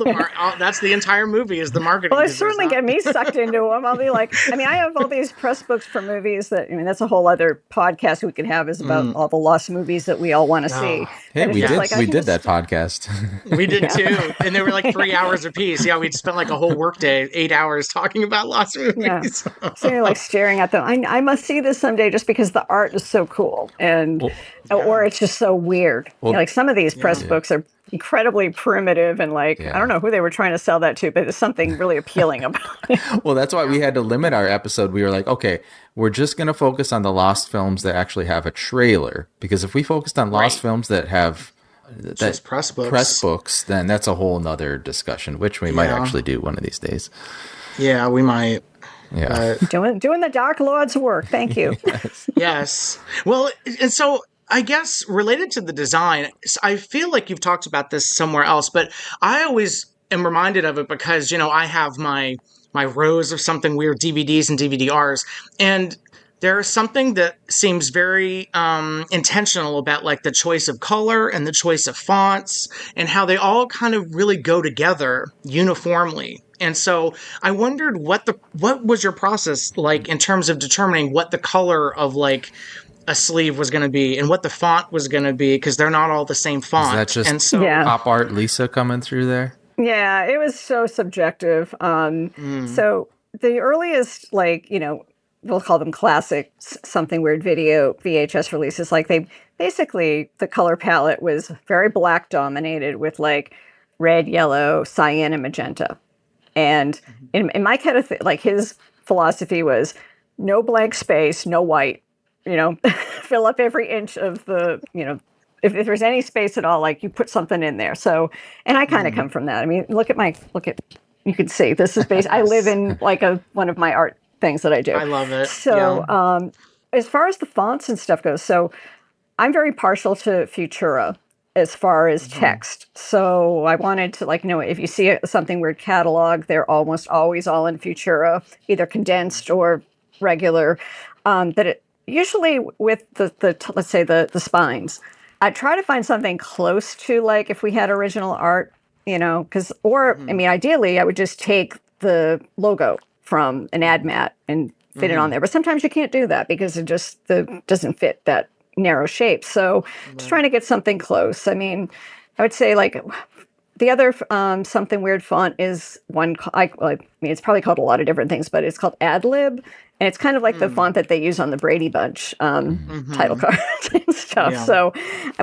that's the entire movie is the marketing. Well, it certainly get me sucked into them. I'll be like, I have all these press books for movies that, that's a whole other podcast we could have is about all the lost movies that we all want to see. Hey, we did that podcast. We did too. And they were like 3 hours apiece. Yeah, we'd spent like a whole workday, 8 hours talking about lost movies. Yeah. So you're like staring at them. I must see this someday just because the art is so cool. And or it's just so weird. Well, like some of these press books are incredibly primitive and like, I don't know who they were trying to sell that to, but there's something really appealing about it. Well, that's why we had to limit our episode. We were like, okay, we're just going to focus on the lost films that actually have a trailer. Because if we focused on lost films that have just press books, then that's a whole nother discussion, which we might actually do one of these days. Yeah, we might. Yeah. Doing the Dark Lord's work. Thank you. Yes. Well, and so I guess related to the design, I feel like you've talked about this somewhere else, but I always am reminded of it because, I have my rows of something weird DVDs and DVD-Rs, and there's something that seems very intentional about like the choice of color and the choice of fonts and how they all kind of really go together uniformly. And so I wondered what was your process like in terms of determining what the color of like a sleeve was going to be and what the font was going to be, because they're not all the same font. Is that just and so Yeah. pop art Lisa coming through there? Yeah, it was so subjective. So the earliest, like, we'll call them classic something weird video VHS releases, like they basically, the color palette was very black dominated with like red, yellow, cyan, and magenta. And in my kind of like his philosophy was no blank space, no white, fill up every inch of the, if there's any space at all, like you put something in there. So, and I kind of come from that. I mean, look at, you can see this is based, I live in like one of my art things that I do. I love it. So, as far as the fonts and stuff goes, so I'm very partial to Futura as far as text. So I wanted to, like, if you see something weird catalog, they're almost always all in Futura, either condensed or regular. That it usually with the let's say the spines, I try to find something close to like if we had original art, I mean, ideally I would just take the logo from an ad mat and fit it on there. But sometimes you can't do that because it just doesn't fit that narrow shape. So just trying to get something close. I mean, I would say like the other something weird font is one. I mean, it's probably called a lot of different things, but it's called Adlib, and it's kind of like the font that they use on the Brady Bunch title cards and stuff. Yeah. So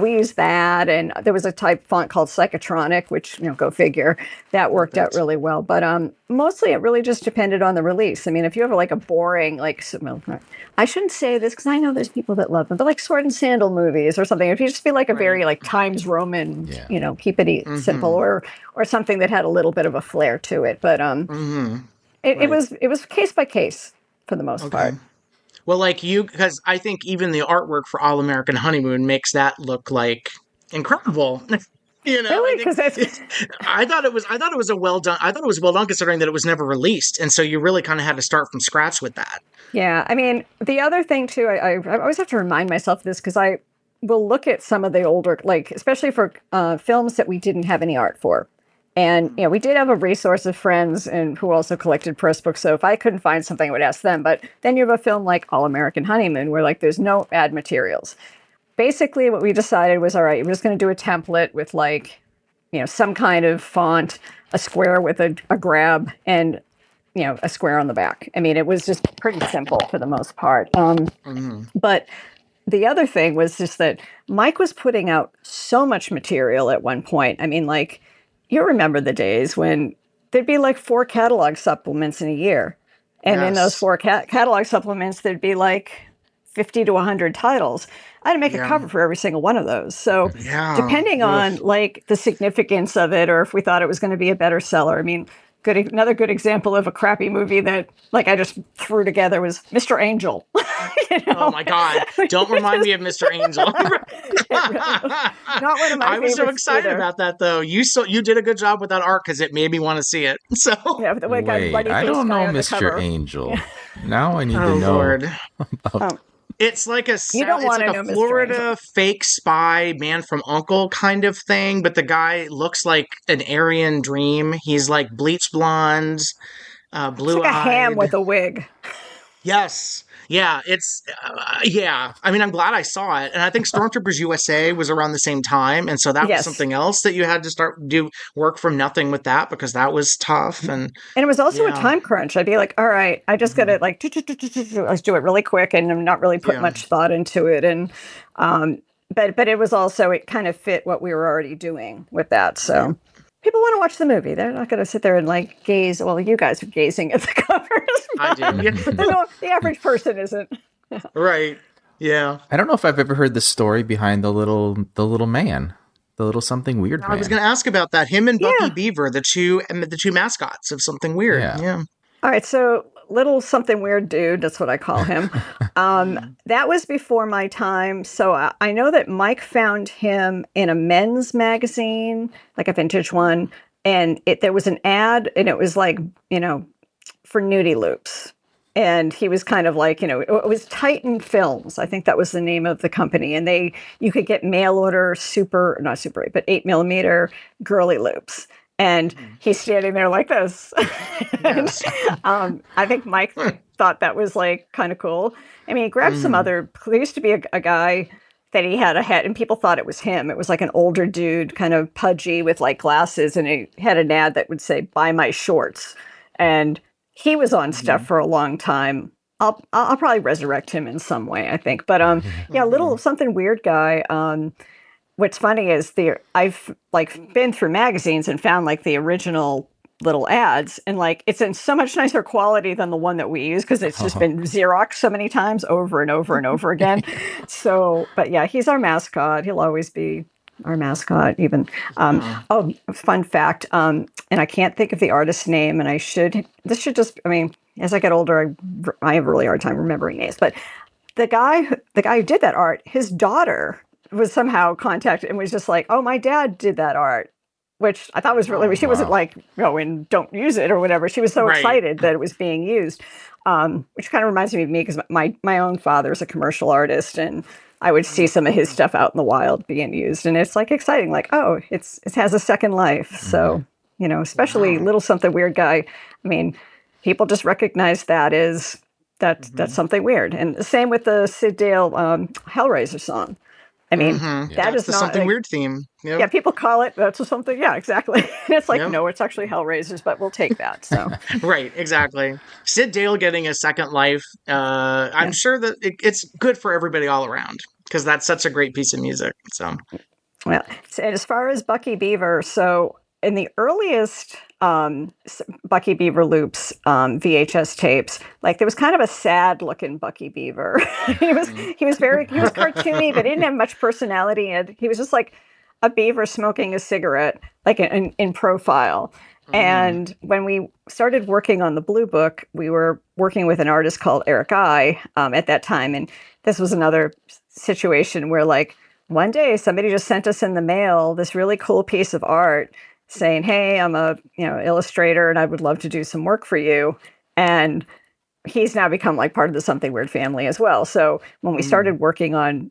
we use that, and there was a type font called Psychotronic, which go figure, that worked out really well. But mostly, it really just depended on the release. I mean, if you have like a boring I shouldn't say this because I know there's people that love them, but like Sword and Sandal movies or something. If you just feel like a very like Times Roman, keep it simple, or something that had a little bit of a flair to it. But it was case by case for the most part. Well, like because I think even the artwork for All American Honeymoon makes that look like incredible. Really? Because I thought it was well done considering that it was never released, and so you really kind of had to start from scratch with that. Yeah, I mean, the other thing too, I always have to remind myself of this because I will look at some of the older, like especially for films that we didn't have any art for. And, we did have a resource of friends and who also collected press books. So if I couldn't find something, I would ask them. But then you have a film like All American Honeymoon where like there's no ad materials. Basically, what we decided was, all right, we're just going to do a template with like, some kind of font, a square with a grab, and, a square on the back. I mean, it was just pretty simple for the most part. But the other thing was just that Mike was putting out so much material at one point. I mean, like, you remember the days when there'd be like 4 catalog supplements in a year. And in those 4 catalog supplements, there'd be like 50 to 100 titles. I had to make a cover for every single one of those. So depending on like the significance of it, or if we thought it was going to be a better seller, I mean, another good example of a crappy movie that like I just threw together was Mr. Angel. Oh my God. Don't remind me of Mr. Angel. Not one of my I was so favorites excited either. about that though. You did a good job with that art because it made me want to see it. So Yeah, but the way Wait, I don't know Mr. Angel. Now I need to know. Lord. It's like a don't wanna know Mr. Florida fake spy man from U.N.C.L.E. kind of thing, but the guy looks like an Aryan dream. He's like bleach blonde, blue-eyed. It's like a ham with a wig. Yes. Yeah, it's, I mean, I'm glad I saw it. And I think Stormtroopers USA was around the same time. And so that was something else that you had to do work from nothing with that because that was tough. And it was also a time crunch. I'd be like, all right, I just got to like, let's do it really quick and I'm not really put much thought into it. And, but it was also, it kind of fit what we were already doing with that. So people want to watch the movie. They're not going to sit there and like gaze. Well, you guys are gazing at the covers. I do. The average person isn't. Right. Yeah. I don't know if I've ever heard the story behind the little man, the little something weird man. I was going to ask about that. Him and Bucky Beaver, the two mascots of Something Weird. Yeah. All right. So little something weird dude. That's what I call him. That was before my time. So I know that Mike found him in a men's magazine, like a vintage one. And there was an ad and it was like, for nudie loops. And he was kind of like, it was Titan Films. I think that was the name of the company. And you could get mail order not super 8 but 8mm girly loops. And he's standing there like this. Yes. I think Mike thought that was like kind of cool. I mean, he grabbed some other, there used to be a guy that he had a hat, and people thought it was him. It was like an older dude, kind of pudgy with like glasses, and he had an ad that would say, "Buy my shorts." And he was on stuff for a long time. I'll probably resurrect him in some way, I think. But yeah, little something weird guy. What's funny is I've like been through magazines and found like the original little ads, and like it's in so much nicer quality than the one that we use because it's just been Xerox so many times over and over and over again. So, but yeah, he's our mascot. He'll always be our mascot. Even oh, fun fact. And I can't think of the artist's name, and this should just. I mean, as I get older, I have a really hard time remembering names. But the guy who did that art, his daughter was somehow contacted and was just like, "Oh, my dad did that art," which I thought was really. She wasn't like, and don't use it or whatever. She was so excited that it was being used, which kind of reminds me of me because my own father is a commercial artist, and I would see some of his stuff out in the wild being used, and it's like exciting, like, oh, it has a second life. So especially little something weird guy. I mean, people just recognize that as that's something weird, and the same with the Sid Dale Hellraiser song. I mean, that is not something weird theme. Yep. Yeah, people call it that's something. Yeah, exactly. And it's like, no, it's actually Hellraisers, but we'll take that. So right, exactly. Sid Dale getting a second life. I'm sure that it's good for everybody all around because that's such a great piece of music. So, well, and as far as Bucky Beaver, so in the earliest Bucky Beaver loops VHS tapes, like there was kind of a sad looking Bucky Beaver. he was cartoony, but he didn't have much personality, and he was just like a beaver smoking a cigarette, like in profile. And when we started working on the Blue Book, we were working with an artist called Eric I at that time, and this was another situation where like one day somebody just sent us in the mail this really cool piece of art saying, "Hey, I'm a illustrator and I would love to do some work for you." And he's now become like part of the Something Weird family as well. So when we started working on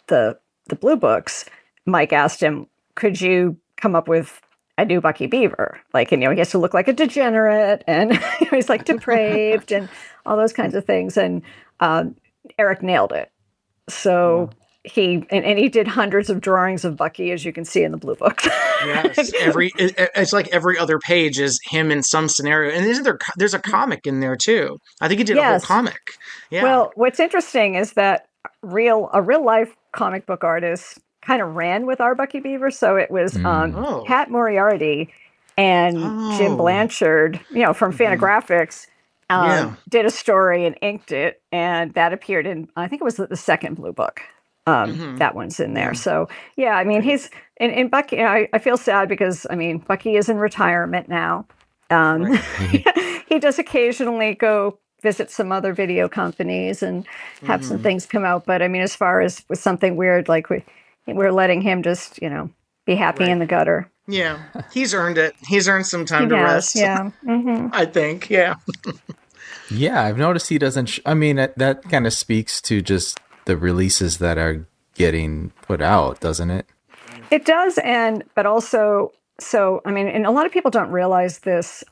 the Blue Books, Mike asked him, "Could you come up with a new Bucky Beaver?" Like, and he has to look like a degenerate, and he's like depraved and all those kinds of things. And Eric nailed it. So he did hundreds of drawings of Bucky, as you can see in the Blue Book. Yes, it's like every other page is him in some scenario, and there's a comic in there too. I think he did a whole comic. Yeah. Well, what's interesting is that a real life comic book artist kind of ran with our Bucky Beaver. So it was Pat Moriarty and Jim Blanchard, from Fantagraphics. Did a story and inked it, and that appeared in, I think it was the second Blue Book. That one's in there. So, yeah, I mean, he's in Bucky. I feel sad because, I mean, Bucky is in retirement now. He does occasionally go visit some other video companies and have some things come out. But, I mean, as far as with Something Weird, like we're letting him just, be happy in the gutter. Yeah, he's earned it. He's earned some time to rest. Yeah. I think, yeah. Yeah, I've noticed he doesn't... I mean, that kind of speaks to just the releases that are getting put out, doesn't it? It does, but also, so, I mean, and a lot of people don't realize this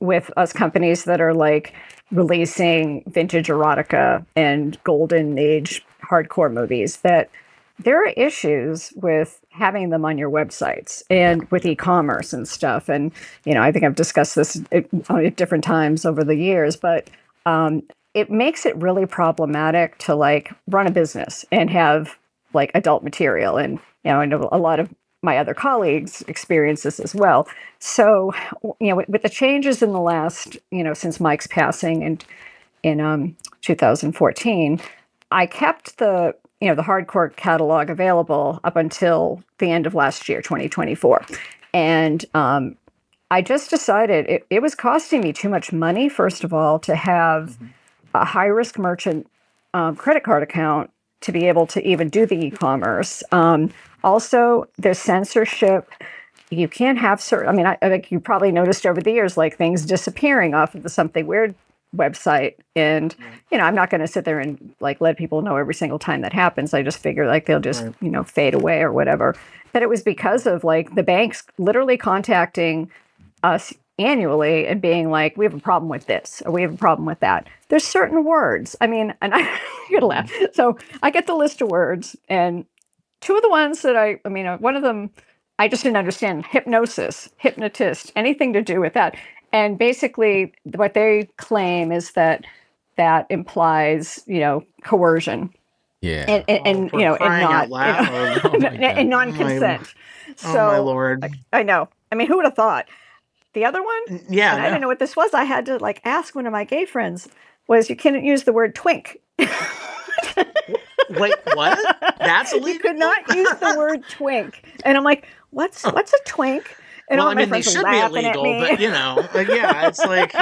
with us companies that are like releasing vintage erotica and golden age hardcore movies, that there are issues with having them on your websites and with e-commerce and stuff. And, I think I've discussed this at different times over the years, but it makes it really problematic to like run a business and have like adult material. And, I know a lot of my other colleagues experience this as well. So, with the changes in the last, since Mike's passing and in 2014, I kept the hardcore catalog available up until the end of last year, 2024. And I just decided it was costing me too much money, first of all, to have a high-risk merchant credit card account to be able to even do the e-commerce. Also, there's censorship. You can't have certain... I mean, I think you probably noticed over the years, like things disappearing off of the Something Weird website. And, I'm not going to sit there and like let people know every single time that happens. I just figure like they'll just, fade away or whatever. But it was because of like the banks literally contacting us annually and being like, we have a problem with this, or we have a problem with that. There's certain words. I mean, and I you're gonna laugh. So I get the list of words, and two of the ones that one of them, I just didn't understand: hypnosis, hypnotist, anything to do with that. And basically, what they claim is that implies, coercion. Yeah. And out loud. And non-consent. Oh my Lord. I know. I mean, who would have thought? The other one? Yeah. And I didn't know what this was. I had to like ask one of my gay friends, was you couldn't use the word twink. Wait, what? That's illegal? You could not use the word twink. And I'm like, what's a twink? And well, all my they friends should were be laughing at illegal, me. but yeah, it's like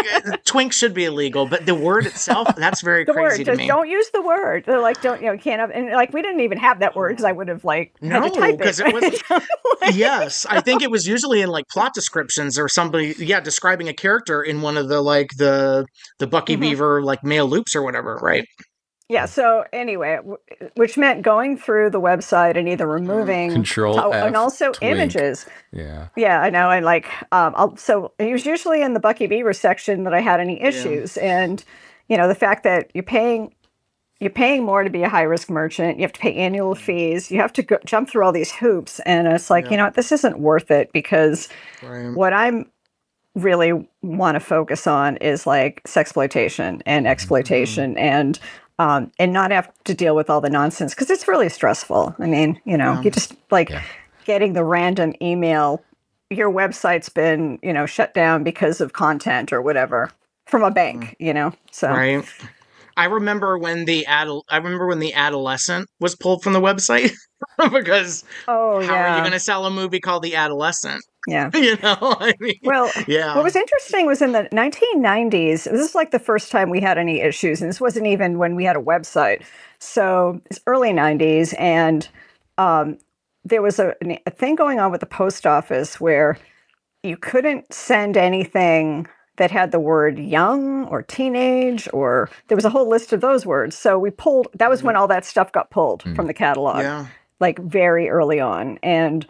twink should be illegal, but the word itself, that's very the crazy word, to just me. don't use the word. They're like, can't have, and like we didn't even have that word because I would have like had to type because it. It was yes, I think it was usually in like plot descriptions or somebody, describing a character in one of the like the Bucky Beaver like mail loops or whatever, right? Yeah. So anyway, which meant going through the website and either removing Control F, and also twink. images. Yeah. Yeah, I know. And like, so it was usually in the Bucky Beaver section that I had any issues, and the fact that you're paying more to be a high risk merchant, you have to pay annual fees, you have to jump through all these hoops, and it's like this isn't worth it because what I'm really want to focus on is like sexploitation and exploitation and not have to deal with all the nonsense because it's really stressful. I mean, you just like getting the random email, your website's been, shut down because of content or whatever from a bank, so. Right. I remember when the Adolescent was pulled from the website because how are you going to sell a movie called The Adolescent? Yeah. I mean, what was interesting was in the 1990s, this is like the first time we had any issues, and this wasn't even when we had a website. So it's early 90s, and there was a thing going on with the post office where you couldn't send anything that had the word young or teenage, or there was a whole list of those words. So that was when all that stuff got pulled from the catalog, like very early on. And,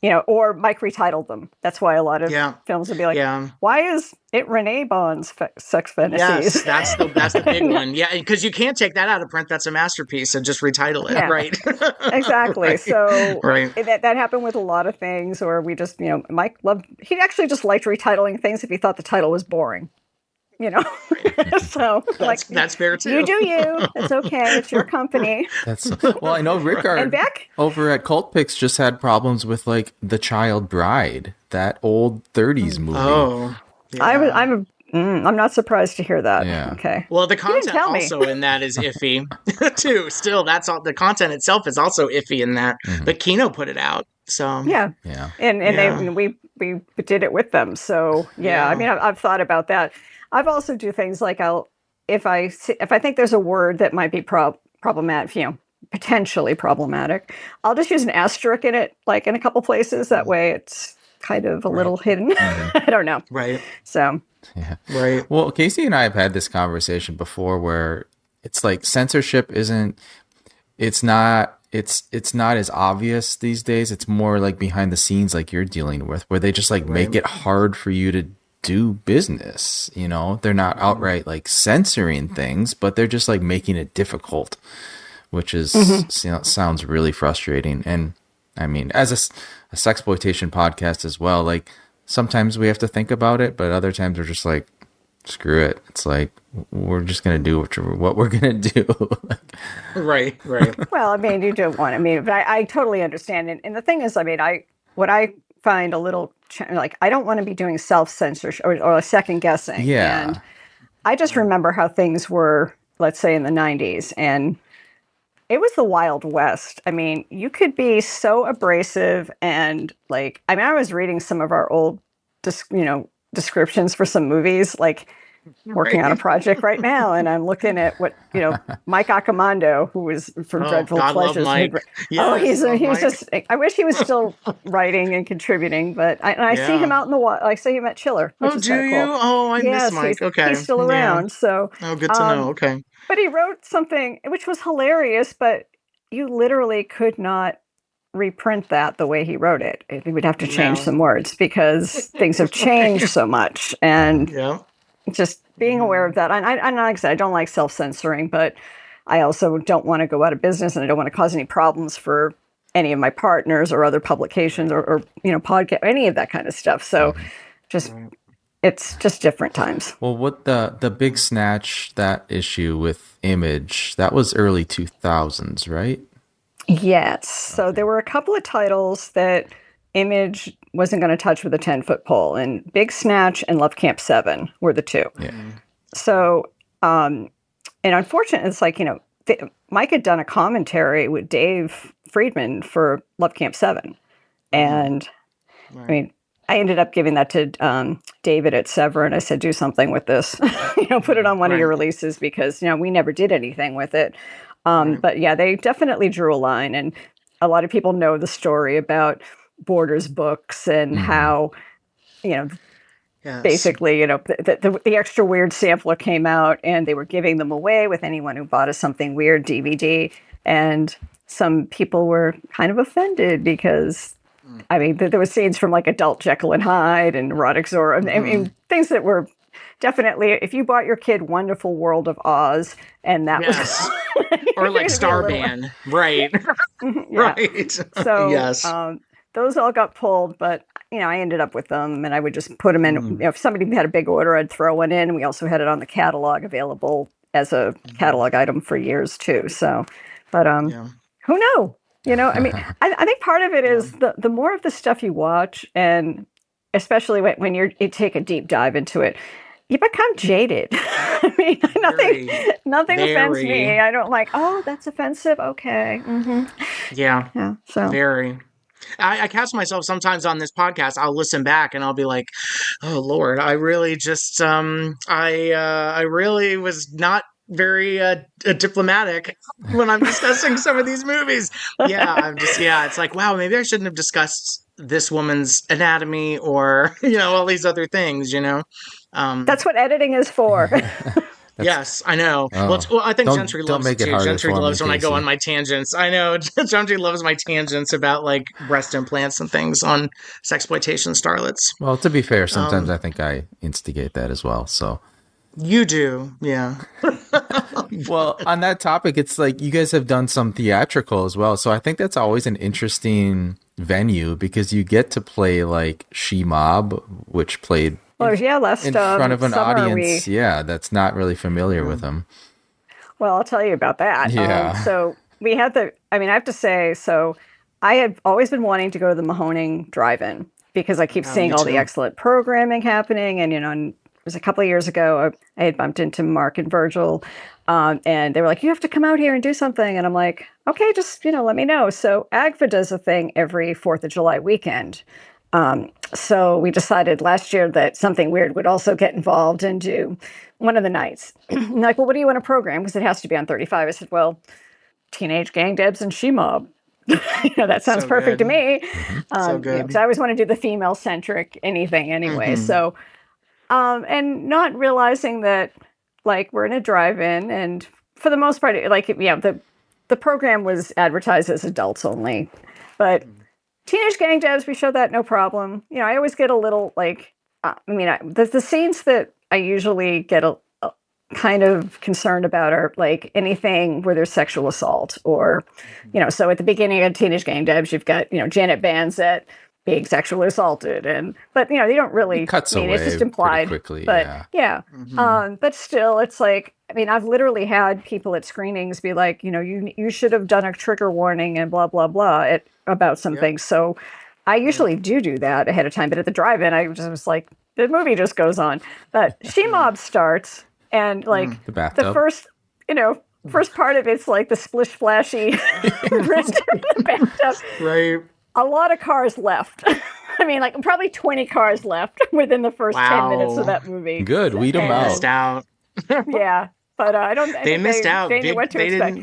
or Mike retitled them. That's why a lot of films would be like, why is it Renee Bond's sex fantasies? Yes, that's the big one. Yeah, because you can't take that out of print. That's a masterpiece and just retitle it, right? Exactly. Right. So that happened with a lot of things, or we just, Mike he actually just liked retitling things if he thought the title was boring. So that's fair too. You do you. It's okay. It's your company. Well, I know Rickard and Beck over at CultPix just had problems with like The Child Bride, that old 30s movie. Oh, yeah. I'm not surprised to hear that. Yeah. Okay. Well, the content also in that is iffy too. Still, that's all. The content itself is also iffy in that. But Kino put it out, so yeah. And we did it with them. So I mean, I've thought about that. I've also do things like if I think there's a word that might be problematic, potentially problematic, I'll just use an asterisk in it, like in a couple places. That way, it's kind of a little hidden. I don't know. Right. So. Yeah. Right. Well, Casey and I have had this conversation before where it's like censorship it's not as obvious these days. It's more like behind the scenes, like you're dealing with, where they just like make it hard for you to do business. They're not outright like censoring things, but they're just like making it difficult, which is sounds really frustrating. And I mean, as a sexploitation podcast as well, like sometimes we have to think about it, but other times we're just like, screw it. It's like, we're just going to do what we're going to do. Right. Well, I mean, you don't want, but I totally understand. And the thing is, I mean, what I find a little, like, I don't want to be doing self-censorship or second guessing. Yeah. And I just remember how things were, let's say in the 90s, and it was the Wild West. I mean, you could be so abrasive and like, I mean, I was reading some of our old, descriptions for some movies. Like, working on a project right now, and I'm looking at what Mike Accomando, who was from Dreadful God love Pleasures. Mike. He's Mike. just. I wish he was still writing and contributing, but I see him out in the wild. I see him at Chiller. Which is Do you? cool. Oh, I miss Mike. He's still around. So good to know. Okay. But he wrote something which was hilarious, but you literally could not reprint that the way he wrote it. He would have to change some words because things have changed so much. And just being aware of that. I'm not excited. I don't like self-censoring, but I also don't want to go out of business, and I don't want to cause any problems for any of my partners or other publications or podcast, any of that kind of stuff. So it's just different times. Well, what the big snatch, that issue with Image, that was early 2000s, right? Yes. So there were a couple of titles that Image wasn't going to touch with a 10-foot pole, and Big Snatch and Love Camp 7 were the two. Yeah. So, and unfortunately, it's like, Mike had done a commentary with Dave Friedman for Love Camp 7. And I mean, I ended up giving that to David at Sever, and I said, do something with this, put it on one of your releases, because, we never did anything with it. But yeah, they definitely drew a line, and a lot of people know the story about Borders books and how, basically, the extra weird sampler came out, and they were giving them away with anyone who bought a Something Weird DVD. And some people were kind of offended because, I mean, there were scenes from like Adult Jekyll and Hyde and Erotic Zorro. I mean, things that were definitely, if you bought your kid Wonderful World of Oz, and that was... or like Starman. Right. Right. So, those all got pulled, but I ended up with them, and I would just put them in. If somebody had a big order, I'd throw one in. We also had it on the catalog, available as a catalog item for years too. So, but who knew? I mean, I think part of it is the more of the stuff you watch, and especially when you take a deep dive into it, you become jaded. I mean, nothing offends me. I don't like, oh, that's offensive. Okay. Mm-hmm. Yeah. So very. I catch myself sometimes on this podcast. I'll listen back and I'll be like, "Oh Lord, I really just I really was not very diplomatic when I'm discussing some of these movies." It's like, wow, maybe I shouldn't have discussed this woman's anatomy or all these other things. That's what editing is for. Yes, I know. Well, I think Gentry loves it too. Gentry loves when I go on my tangents. I know Gentry loves my tangents about like breast implants and things on sexploitation starlets. Well, to be fair, sometimes I think I instigate that as well. So you do, yeah. Well, on that topic, it's like you guys have done some theatrical as well. So I think that's always an interesting venue because you get to play like She Mob, which played last in front of an summer audience, that's not really familiar with them. Well, I'll tell you about that. Yeah. So we had I have to say, so I had always been wanting to go to the Mahoning Drive-In because I keep seeing all the excellent programming happening. And, and it was a couple of years ago, I had bumped into Mark and Virgil, and they were like, you have to come out here and do something. And I'm like, okay, just, let me know. So AGFA does a thing every 4th of July weekend. So we decided last year that Something Weird would also get involved and do one of the nights. Like, well, what do you want to program? Because it has to be on 35. I said, well, Teenage Gang Debs and She Mob. That sounds perfect to me. So good. Because I always want to do the female-centric anything anyway. So, and not realizing that, like, we're in a drive-in, and for the most part, like, the program was advertised as adults only, but Teenage Gang Devs, we show that no problem. I always get a little like, the scenes that I usually get a kind of concerned about are like anything where there's sexual assault or, so at the beginning of Teenage Gang Devs, you've got, Janet Banzett being sexually assaulted, but they don't really. It cuts away it's just implied quickly. But but still, it's like I've literally had people at screenings be like, you should have done a trigger warning and blah blah blah about some things. So I usually do that ahead of time, but at the drive-in, I just was like, the movie just goes on. But She Mob starts, and like the first, first part of it's like the splish splashy in the bathtub. Right. A lot of cars left. I mean, like probably 20 cars left within the first 10 minutes of that movie. Good, weed them out. Missed out. Yeah, but I don't. I They think missed out. They knew what to expect.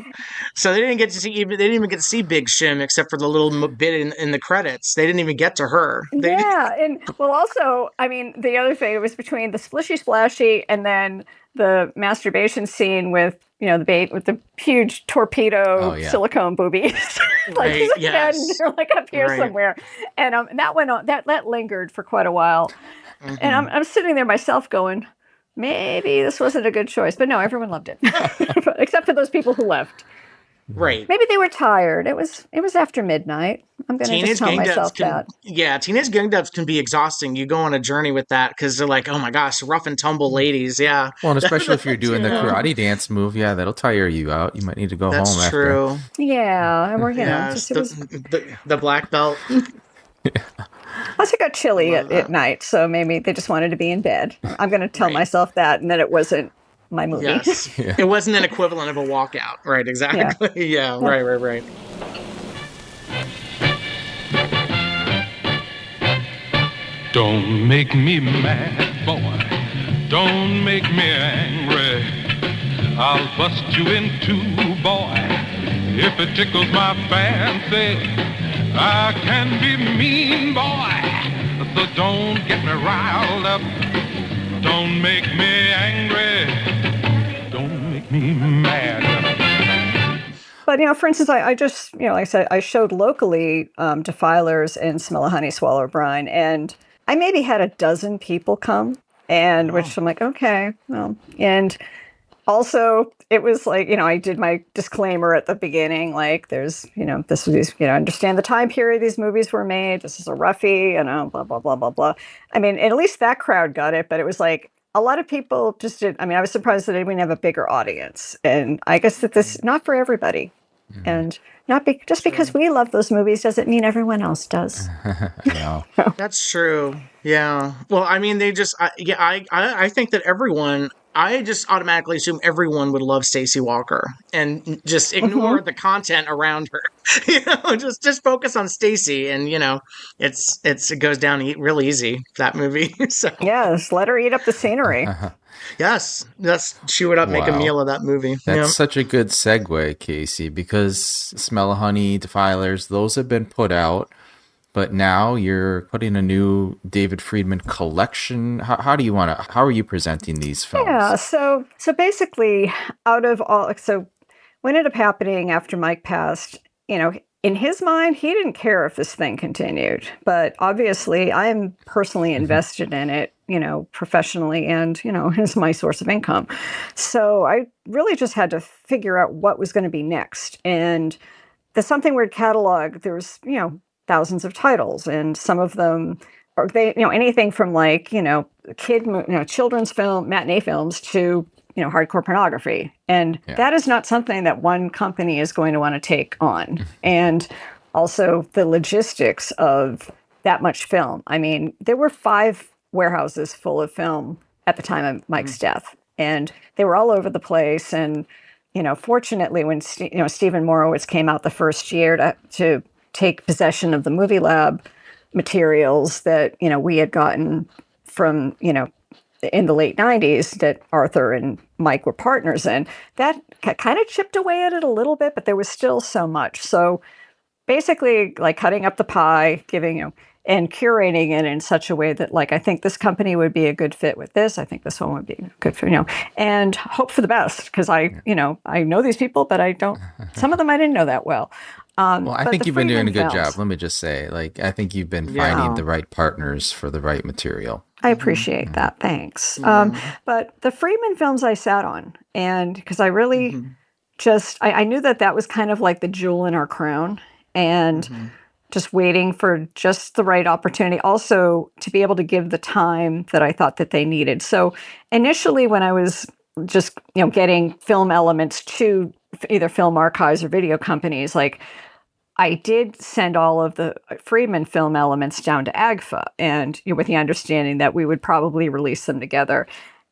So they didn't get to see. They didn't even get to see Big Shim except for the little bit in the credits. They didn't even get to her. And well, also, I mean, the other thing, it was between the splishy splashy and then the masturbation scene with the bait with the huge torpedo silicone boobies, like right, yes. they're like up here somewhere, and that went on. That lingered for quite a while, and I'm sitting there myself going, maybe this wasn't a good choice, but no, everyone loved it, except for those people who left. Right. Maybe they were tired. It was after midnight. I'm going to just tell myself that. Yeah, teenage gang dubs can be exhausting. You go on a journey with that because they're like, oh my gosh, rough and tumble ladies. Yeah. Well, and especially if you're doing the karate dance move, that'll tire you out. You might need to go home after. That's true. Yeah, and we're the black belt. Plus, it got chilly at night, so maybe they just wanted to be in bed. I'm going to tell myself that, and that it wasn't my movie. Yes. It wasn't an equivalent of a walkout. Right, exactly. Yeah, right. Don't make me mad, boy. Don't make me angry. I'll bust you in two, boy. If it tickles my fancy, I can be mean, boy. So don't get me riled up. Don't make me angry. Don't make me mad. But, for instance, I just, like I said, I showed locally Defilers and Smell of Honey, Swallow Brine, and I maybe had a dozen people come, and which I'm like, okay, well, and also it was like, I did my disclaimer at the beginning, like there's, this is, understand the time period these movies were made. This is a roughie, blah, blah, blah, blah, blah. I mean, at least that crowd got it, but it was like a lot of people just did. I mean, I was surprised that they didn't have a bigger audience, and I guess that this not for everybody. And just because we love those movies doesn't mean everyone else does. No. That's true. Yeah. Well, I mean, they just, I think that everyone, I just automatically assume everyone would love Stacey Walker and just ignore the content around her. Just focus on Stacey, and it goes down real easy, that movie. So yes, let her eat up the scenery. Yes, she would make a meal of that movie. That's such a good segue, Casey, because Smell of Honey, Defilers, those have been put out, but now you're putting a new David Friedman collection. How are you presenting these films? Yeah, so basically, out of all, so what ended up happening after Mike passed, in his mind, he didn't care if this thing continued, but obviously I'm personally invested in it, professionally, and, it's my source of income. So I really just had to figure out what was going to be next. And the Something Weird catalog, there's, thousands of titles, and some of them are, anything from like, children's film, matinee films to, hardcore pornography. And that is not something that one company is going to want to take on. And also the logistics of that much film. I mean, there were 5 warehouses full of film at the time of Mike's death, and they were all over the place. And, fortunately, when, Stephen Morowitz came out the first year to take possession of the movie lab materials that, we had gotten from, in the late 90s that Arthur and Mike were partners in, that kind of chipped away at it a little bit, but there was still so much. So basically, like cutting up the pie, giving, and curating it in such a way that, like, I think this company would be a good fit with this. I think this one would be good for, and hope for the best, because I know these people, but I don't, some of them I didn't know that well. Well, I think you've been doing a good job. Let me just say, like, I think you've been finding the right partners for the right material. I appreciate that. Thanks. But the Friedman films I sat on, and because I really I knew that was kind of like the jewel in our crown, and just waiting for just the right opportunity. Also, to be able to give the time that I thought that they needed. So initially, when I was just, getting film elements to either film archives or video companies, like, I did send all of the Friedman film elements down to AGFA, and with the understanding that we would probably release them together.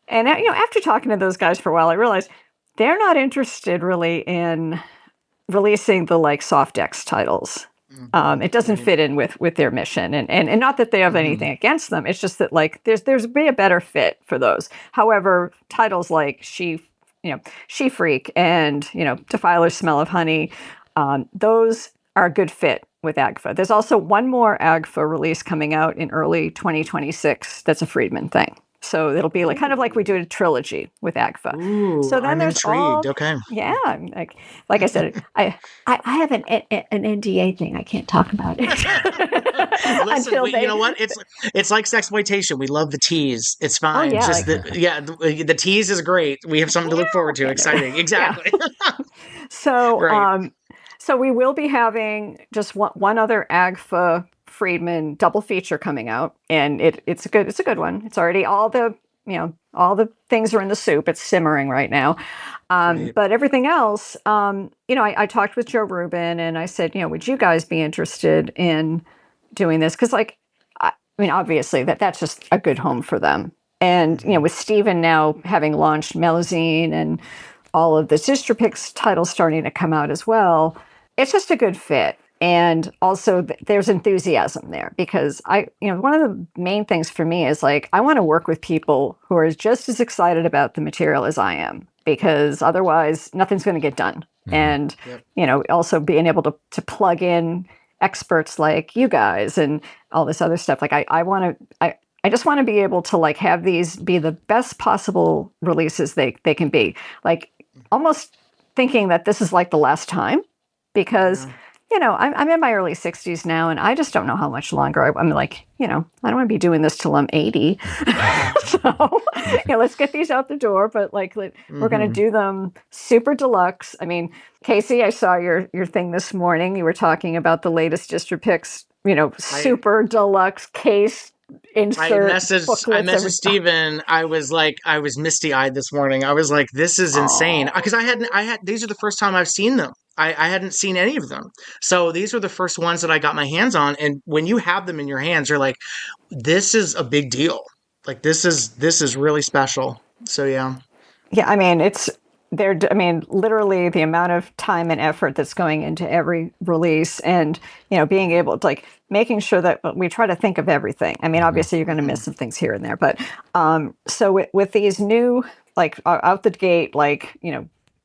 And after talking to those guys for a while, I realized they're not interested really in releasing the like soft X titles. It doesn't fit in with their mission, and not that they have anything against them. It's just that like there's be a better fit for those. However, titles like She Freak and Defiler's Smell of Honey, those are a good fit with AGFA. There's also one more AGFA release coming out in early 2026. That's a Friedman thing. So it'll be like kind of like we do a trilogy with AGFA. Ooh, so then I'm there's intrigued. Okay. Yeah, like I said, I have an NDA thing. I can't talk about it. Listen, you know what? It's like sexploitation. We love the tease. It's fine. yeah, Just the tease is great. We have something to look forward to. Exciting. Exactly. So so we will be having just one other AGFA Friedman double feature coming out, and it's a good one. It's already all the things are in the soup. It's simmering right now. But everything else, I talked with Joe Rubin and I said, would you guys be interested in doing this? Because obviously that's just a good home for them. And, with Steven now having launched Melusine and all of the Distribpix titles starting to come out as well, it's just a good fit. And also there's enthusiasm there because one of the main things for me is like, I want to work with people who are just as excited about the material as I am, because otherwise nothing's going to get done. And, also being able to plug in experts like you guys and all this other stuff. Like I just want to be able to like have these be the best possible releases they can be, like almost thinking that this is like the last time, because I'm in my early 60s now, and I just don't know how much longer. I'm like, I don't want to be doing this till I'm 80. So, let's get these out the door. But like, we're going to do them super deluxe. I mean, Casey, I saw your thing this morning. You were talking about the latest Distribpix, super deluxe case insert. I messaged Steven. I was misty eyed this morning. I was like, this is insane. Because these are the first time I've seen them. I hadn't seen any of them. So these were the first ones that I got my hands on. And when you have them in your hands, you're like, this is a big deal. Like this is really special. So yeah. Yeah, literally the amount of time and effort that's going into every release, and being able to like making sure that we try to think of everything. Obviously you're going to miss some things here and there, but so with these new, like out the gate, like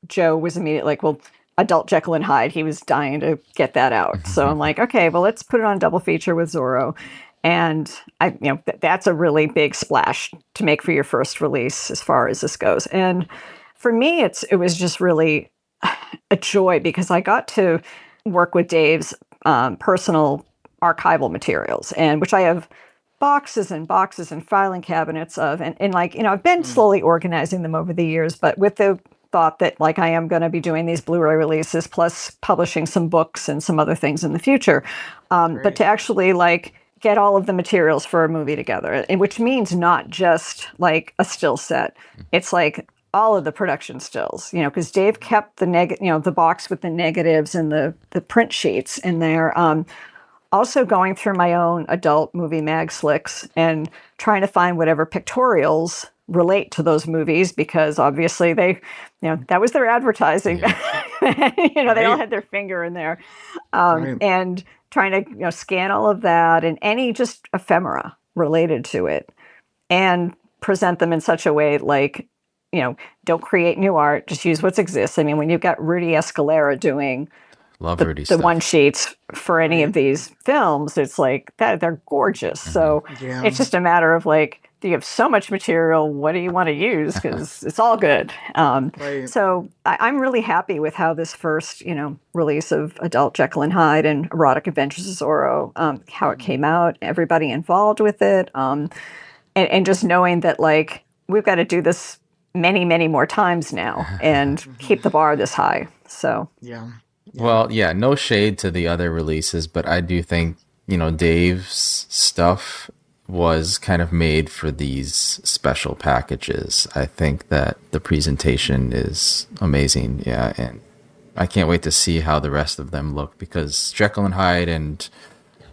Joe was immediately like, well, Adult Jekyll and Hyde, he was dying to get that out. So I'm like, okay, well, let's put it on a double feature with Zorro. And that's a really big splash to make for your first release as far as this goes. And for me, it was just really a joy because I got to work with Dave's personal archival materials, and which I have boxes and boxes and filing cabinets of, and like, I've been slowly organizing them over the years, but with the thought that like I am going to be doing these Blu-ray releases plus publishing some books and some other things in the future. But to actually like get all of the materials for a movie together, and which means not just like a still set. It's like all of the production stills, because Dave kept the the box with the negatives and the print sheets in there. Also going through my own adult movie mag slicks and trying to find whatever pictorials relate to those movies, because obviously they, that was their advertising. They all had their finger in there, and trying to, scan all of that and any just ephemera related to it and present them in such a way like, don't create new art, just use what exists. When you've got Rudy Escalera doing the one sheets for any of these films, it's like that they're gorgeous. So it's just a matter of like, you have so much material, what do you want to use? Because it's all good. So I'm really happy with how this first, release of Adult Jekyll and Hyde and Erotic Adventures of Zorro, how it came out, everybody involved with it, and just knowing that like we've got to do this many, many more times now and keep the bar this high. So yeah. Well, yeah, no shade to the other releases, but I do think, Dave's stuff was kind of made for these special packages. I think that the presentation is amazing. Yeah. And I can't wait to see how the rest of them look, because Jekyll and Hyde and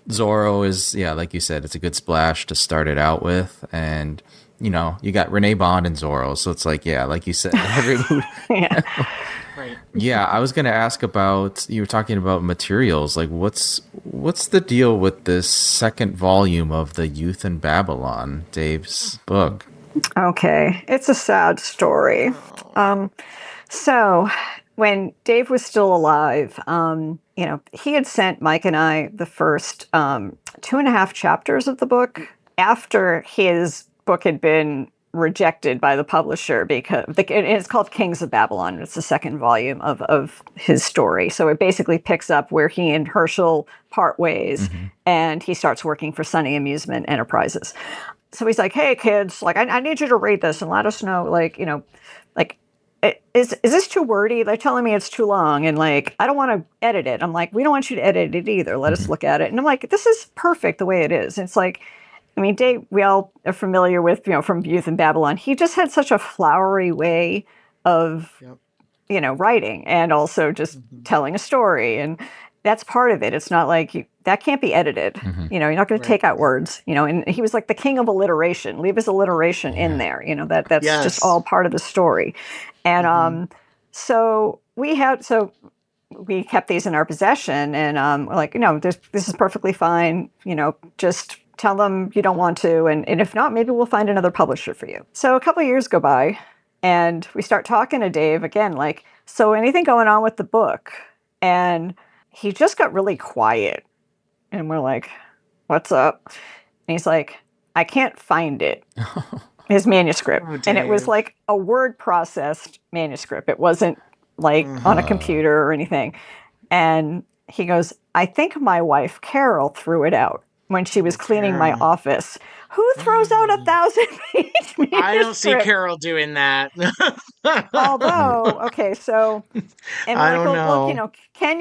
Zorro is, like you said, it's a good splash to start it out with. And, you got Renee Bond and Zorro. So it's like, like you said, every movie. Right. Yeah, I was going to ask about, you were talking about materials, like what what's the deal with this second volume of the Youth in Babylon, Dave's book? Okay, it's a sad story. So when Dave was still alive, he had sent Mike and I the first 2.5 chapters of the book after his book had been rejected by the publisher, because it's called Kings of Babylon. It's the second volume of his story. So it basically picks up where he and Herschel part ways, and he starts working for Sunny Amusement Enterprises. So he's like, hey, kids, like, I need you to read this and let us know, like, is this too wordy? They're telling me it's too long, and like, I don't want to edit it. I'm like, we don't want you to edit it either. Let us look at it. And I'm like, this is perfect the way it is. And it's like, I mean, Dave, we all are familiar with, from Youth in Babylon. He just had such a flowery way of, writing, and also just telling a story. And that's part of it. It's not like that can't be edited. You're not going to take out words, and he was like the king of alliteration. Leave his alliteration in there. That's just all part of the story. And so we kept these in our possession, and we're like, this is perfectly fine. Just tell them you don't want to, and if not, maybe we'll find another publisher for you. So a couple of years go by, and we start talking to Dave again, like, so anything going on with the book? And he just got really quiet. And we're like, what's up? And he's like, I can't find it. His manuscript. And it was like a word processed manuscript. It wasn't like on a computer or anything. And he goes, I think my wife, Carol, threw it out when she was cleaning my office. Who throws out 1,000-page manuscript? I don't see Carol doing that. Although, okay, so, and I don't know. Look, can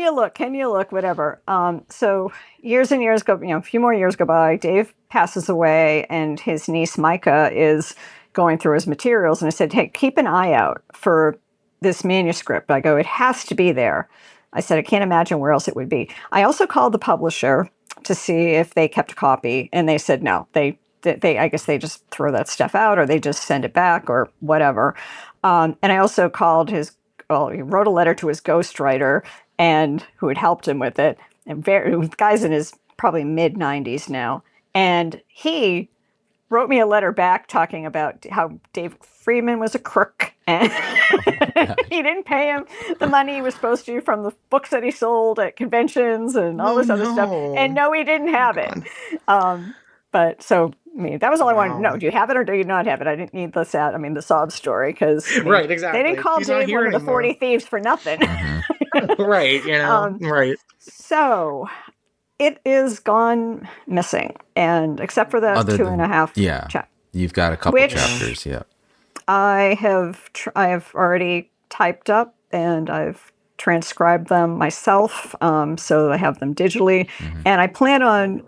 you look, whatever. So years and years go, a few more years go by, Dave passes away, and his niece Micah is going through his materials, and I said, hey, keep an eye out for this manuscript. I go, it has to be there. I said, I can't imagine where else it would be. I also called the publisher to see if they kept a copy, and they said no. They I guess they just throw that stuff out, or they just send it back, or whatever. And I also called he wrote a letter to his ghostwriter, and who had helped him with it, and the guy's in his probably mid-90s now, and he wrote me a letter back talking about how Dave Friedman was a crook, and he didn't pay him the money he was supposed to from the books that he sold at conventions and all this other stuff. And no, he didn't have it. But so, I mean, that was all I wanted to know. Do you have it or do you not have it? I didn't need the sob story, because right, exactly. They didn't call Dave one of the 40 thieves for nothing. Right, right. So it is gone missing, and except for that 2.5 you've got a couple chapters. I have already typed up, and I've transcribed them myself, so I have them digitally, and I plan on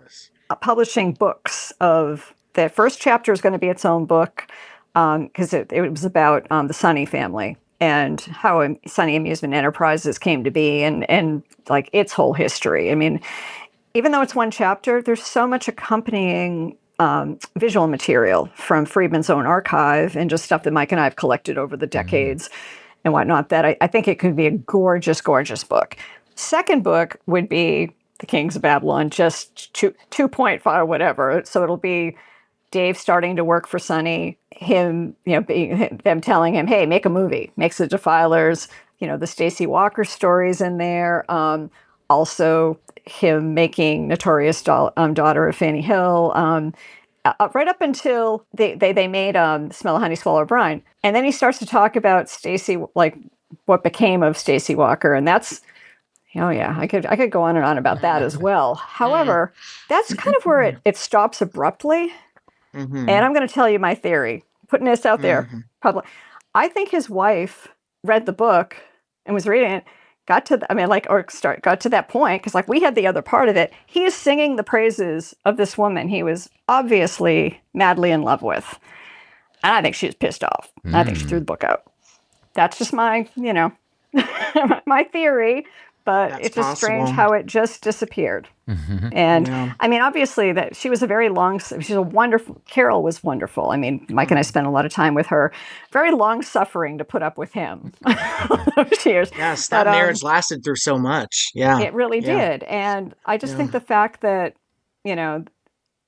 publishing books of the first chapter is going to be its own book, because it was about the Sunny family and how Sunny Amusement Enterprises came to be, and like its whole history. I mean, even though it's one chapter, there's so much accompanying visual material from Friedman's own archive, and just stuff that Mike and I have collected over the decades and whatnot, that I think it could be a gorgeous, gorgeous book. Second book would be The Kings of Babylon, just 2.5 or whatever. So it'll be Dave starting to work for Sunny, them telling him, hey, make a movie, makes The Defilers, the Stacey Walker stories in there. Also him making Notorious Daughter of Fanny Hill, right up until they made Smell of Honey, Swallow of Brine. And then he starts to talk about Stacey, like what became of Stacey Walker. And that's, I could go on and on about that as well. However, that's kind of where it stops abruptly. And I'm going to tell you my theory, putting this out there public. I think his wife read the book and was reading it, got to that point, because like we had the other part of it. He is singing the praises of this woman he was obviously madly in love with, and I think she was pissed off. I think she threw the book out. That's just my my theory. but That's it's just strange possible. how it just disappeared. And I mean, obviously that she was she's a wonderful, Carol was wonderful. I mean, Mike and I spent a lot of time with her, very long suffering to put up with him those years. Yes, that marriage lasted through so much. Yeah. It really did. And I just think the fact that, you know,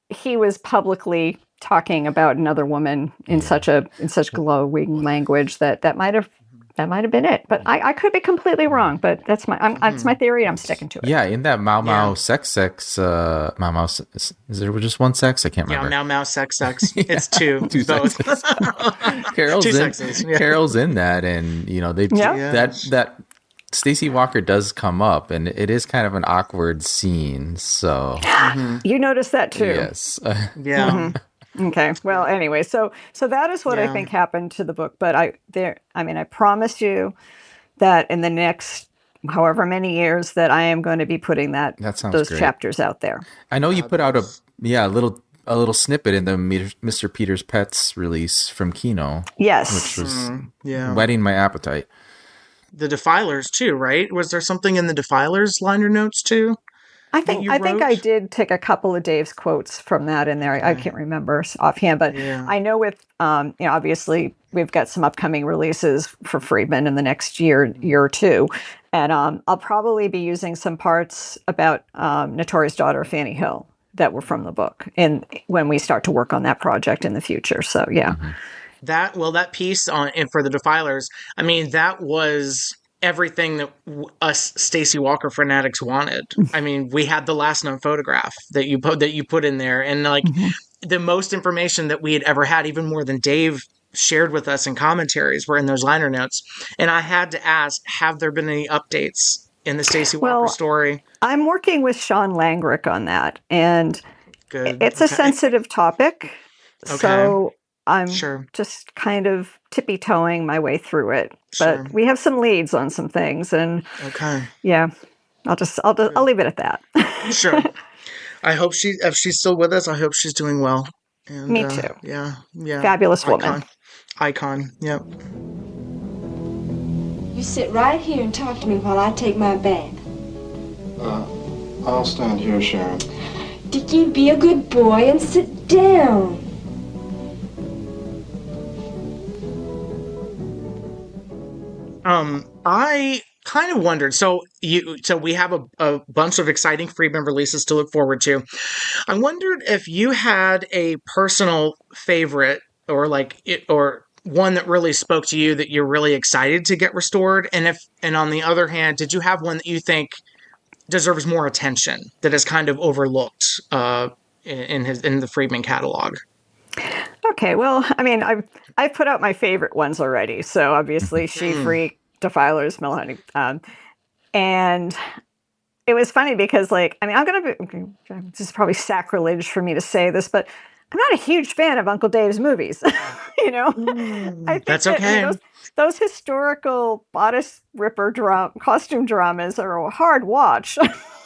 he was publicly talking about another woman in such glowing language that might have been it. But I could be completely wrong, but that's my theory. I'm sticking to it. Yeah, in that Mau Mau sex, Mau Mau, is there just one sex? I can't remember. Yeah, Mau Mau sex. It's two. Two both. sexes. Carol's Two in, sexes. Yeah. Carol's in that, and you know that Stacey Walker does come up, and it is kind of an awkward scene. So You noticed that too. yes, Yeah. Okay. Well, anyway, so that is what I think happened to the book. But I promise you that in the next however many years that I am going to be putting those great. chapters out there. I know you put out a little snippet in the Mr. Peter's Pets release from Kino. Yes. Which was whetting my appetite. The Defilers too, right? Was there something in the Defilers liner notes too? I think I did take a couple of Dave's quotes from that in there. I can't remember offhand, but I know with obviously we've got some upcoming releases for Friedman in the next year or two, and I'll probably be using some parts about Notorious Daughter of Fanny Hill that were from the book, and when we start to work on that project in the future. So yeah, that piece and for the Defilers, I mean, that was everything that us Stacey Walker fanatics wanted. I mean, we had the last known photograph that you put in there, and like the most information that we had ever had, even more than Dave shared with us in commentaries, were in those liner notes. And I had to ask, have there been any updates in the Stacey Walker story? I'm working with Sean Langrick on that, and it's a sensitive topic, so I'm just kind of tippy-toeing my way through it. But we have some leads on some things, and I'll leave it at that. Sure. I hope if she's still with us, I hope she's doing well. And, me too. Yeah. Fabulous woman. Icon. Yep. You sit right here and talk to me while I take my bath. I'll stand here, Sharon. Dickie, be a good boy and sit down. I kind of wondered. So we have a bunch of exciting Friedman releases to look forward to. I wondered if you had a personal favorite, or one that really spoke to you that you're really excited to get restored, and on the other hand, did you have one that you think deserves more attention that is kind of overlooked in the Friedman catalog? Okay, well, I mean, I've put out my favorite ones already. So obviously, She Freak, Defilers, Melanie, and it was funny because, like, I mean, this is probably sacrilege for me to say this, but I'm not a huge fan of Uncle Dave's movies. I think that's okay. Those historical bodice ripper costume dramas are a hard watch.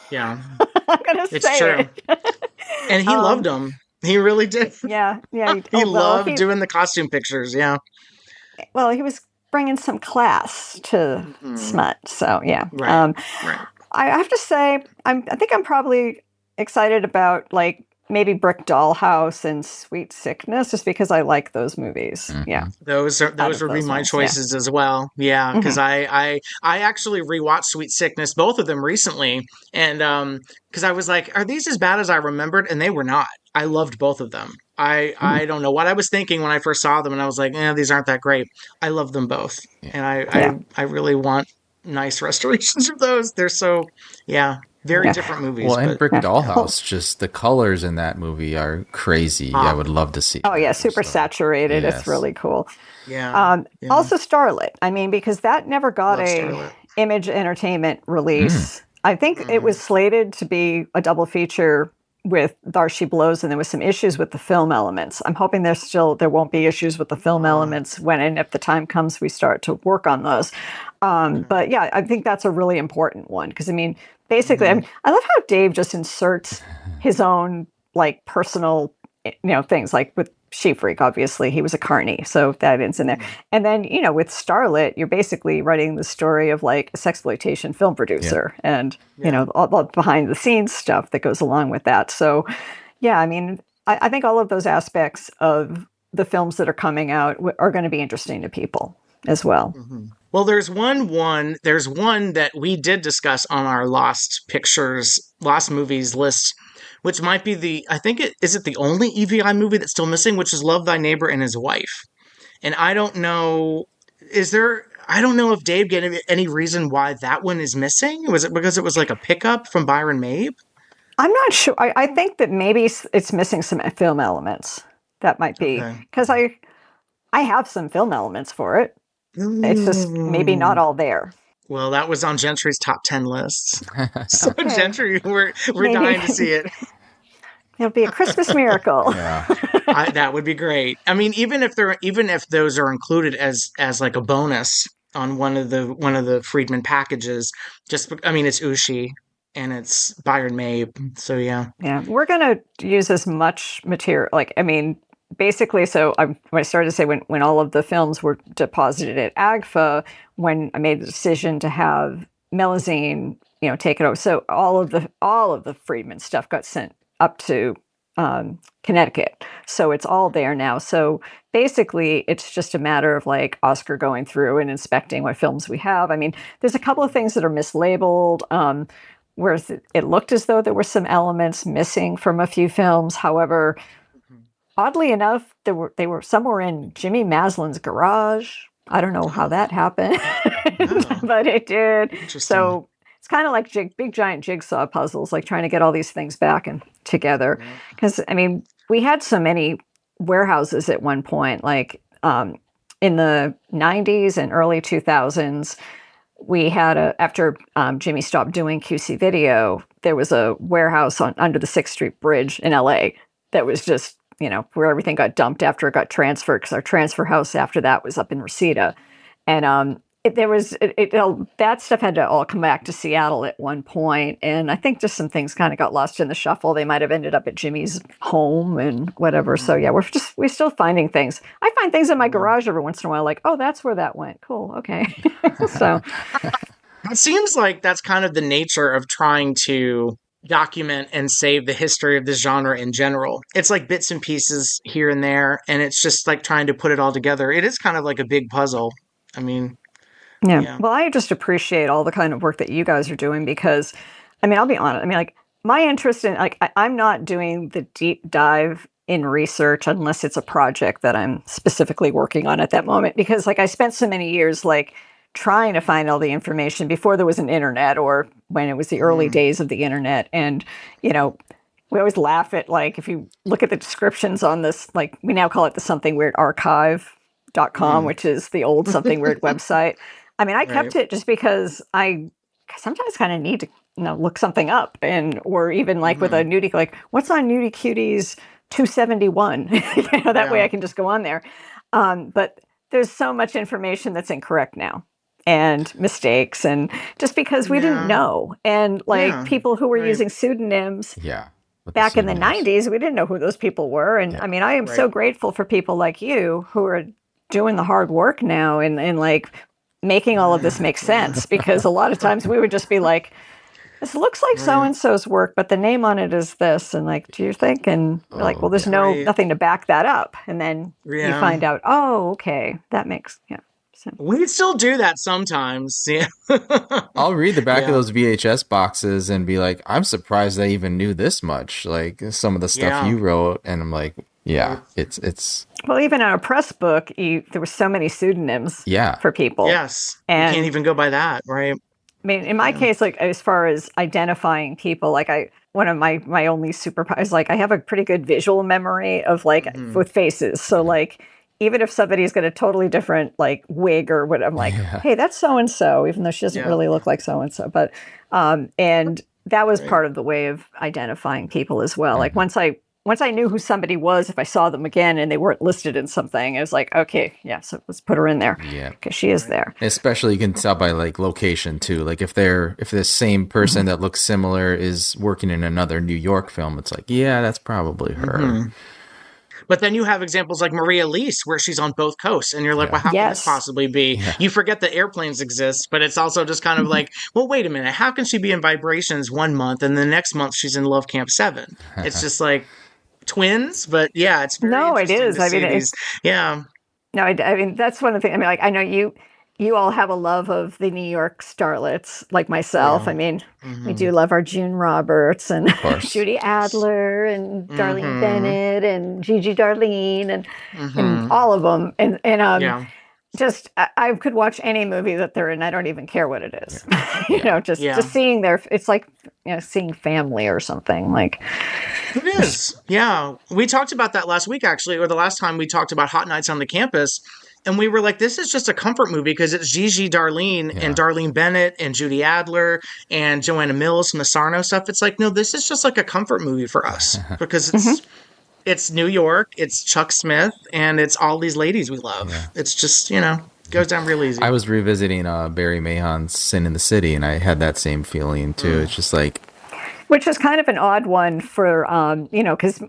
Yeah, I'm gonna say it's true. it. And he loved them. He really did. Yeah. He loved doing the costume pictures. Yeah. Well, he was bringing some class to smut. So yeah. Right. I have to say, I think I'm probably excited about like maybe Brick Dollhouse and Sweet Sickness, just because I like those movies. Yeah, those would be my choices as well. Yeah, because I actually rewatched Sweet Sickness, both of them recently, and because I was like, are these as bad as I remembered? And they were not. I loved both of them. I don't know what I was thinking when I first saw them, and I was like, these aren't that great. I love them both, and I really want nice restorations of those. They're so very different movies. Well, and Brick Dollhouse, just the colors in that movie are crazy. I would love to see. Oh yeah, super saturated. Yes. It's really cool. Yeah. Also Starlet. I mean, because that never got a Image Entertainment release. I think it was slated to be a double feature with Thar She Blows, and there was some issues with the film elements. I'm hoping there won't be issues with the film elements when and if the time comes we start to work on those. But yeah, I think that's a really important one because I mean, basically, I love how Dave just inserts his own like personal, things like with She Freak, obviously. He was a carny, so that ends in there. And then, with Starlet, you're basically writing the story of like a sexploitation film producer and, all the behind the scenes stuff that goes along with that. So, yeah, I mean, I think all of those aspects of the films that are coming out are going to be interesting to people as well. Well, there's one that we did discuss on our Lost Movies list, which might be is it the only EVI movie that's still missing, which is Love Thy Neighbor and His Wife. And I don't know, I don't know if Dave gave any reason why that one is missing. Was it because it was like a pickup from Byron Mabe? I'm not sure. I think that maybe it's missing some film elements. That might be, because I have some film elements for it. It's just maybe not all there. Well, that was on Gentry's top 10 lists. So Gentry, we're dying to see it. It'll be a Christmas miracle. That would be great. I mean, even if those are included as like a bonus on one of the Friedman packages, it's Ushi and it's Byron Mabe. So yeah, we're gonna use as much material. Basically, so when I started to say when all of the films were deposited at AGFA, when I made the decision to have Melusine, take it over. So all of the Friedman stuff got sent up to Connecticut. So it's all there now. So basically, it's just a matter of like Oscar going through and inspecting what films we have. I mean, there's a couple of things that are mislabeled, where it looked as though there were some elements missing from a few films. However, oddly enough, some were in Jimmy Maslin's garage. I don't know how that happened, but it did. So it's kind of like big giant jigsaw puzzles, like trying to get all these things back and together. Because we had so many warehouses at one point, like in the 90s and early 2000s. We had after Jimmy stopped doing QC video, there was a warehouse under the 6th Street Bridge in LA that was just, where everything got dumped after it got transferred, because our transfer house after that was up in Reseda. And that stuff had to all come back to Seattle at one point. And I think just some things kind of got lost in the shuffle. They might have ended up at Jimmy's home and whatever. So yeah, we're still finding things. I find things in my garage every once in a while, like, oh, that's where that went. Cool. Okay. So it seems like that's kind of the nature of trying to document and save the history of this genre in general. It's like bits and pieces here and there, and it's just like trying to put it all together. It is kind of like a big puzzle. Yeah. Well, I just appreciate all the kind of work that you guys are doing, because I'll be honest. My interest in I'm not doing the deep dive in research unless it's a project that I'm specifically working on at that moment, because I spent so many years trying to find all the information before there was an internet, or when it was the early days of the internet. And, we always laugh at, if you look at the descriptions on this, we now call it the Something Weird Archive.com, which is the old Something Weird website. I kept it just because I sometimes kind of need to, look something up, or even with a nudie, what's on Nudie Cuties 271? That way I can just go on there. But there's so much information that's incorrect now, and mistakes, and just because we didn't know. And people who were using pseudonyms back in the 90s, we didn't know who those people were. And I am so grateful for people like you who are doing the hard work now and making all of this make sense, because a lot of times we would just be like, this looks like so-and-so's work, but the name on it is this. And do you think? And well, there's nothing to back that up. And then you find out, oh, okay, that makes, So. We still do that sometimes. Yeah. I'll read the back of those VHS boxes and be like, I'm surprised I even knew this much. Some of the stuff you wrote, and I'm like, it's. Well, even in a press book, there were so many pseudonyms for people. Yes. And you can't even go by that, right? In my case, as far as identifying people, one of my only superpowers, I have a pretty good visual memory of with faces. So even if somebody's got a totally different wig or what, I'm like, hey, that's so-and-so, even though she doesn't really look like so-and-so. But, and that was part of the way of identifying people as well. Once I knew who somebody was, if I saw them again and they weren't listed in something, I was like, okay, so let's put her in there. Yeah. Because she is there. Especially you can tell by location too. If the same person that looks similar is working in another New York film, it's that's probably her. But then you have examples like Maria Elise, where she's on both coasts, and you're like, well, how can this possibly be? Yeah. You forget that airplanes exist, but it's also just kind of like, well, wait a minute, how can she be in Vibrations one month and the next month she's in Love Camp 7? It's just like twins, but yeah, it's very it is. I mean, yeah. No, I mean, that's one of the things. I mean, like, I know you all have a love of the New York starlets, like myself. Yeah. I mean, we do love our June Roberts and Judy Adler and Darlene Bennett and Gigi Darlene and all of them. And just I could watch any movie that they're in. I don't even care what it is. Yeah. Just seeing it's like seeing family or something. Like it is. Yeah, we talked about that last week actually, or the last time we talked about Hot Nights on the Campus. And we were like, this is just a comfort movie because it's Gigi Darlene and Darlene Bennett and Judy Adler and Joanna Mills from the Sarno stuff. It's like, no, this is just like a comfort movie for us because it's New York, it's Chuck Smith, and it's all these ladies we love. Yeah. It's just, goes down real easy. I was revisiting Barry Mahon's Sin in the City, and I had that same feeling too. It's just like... Which is kind of an odd one for, because...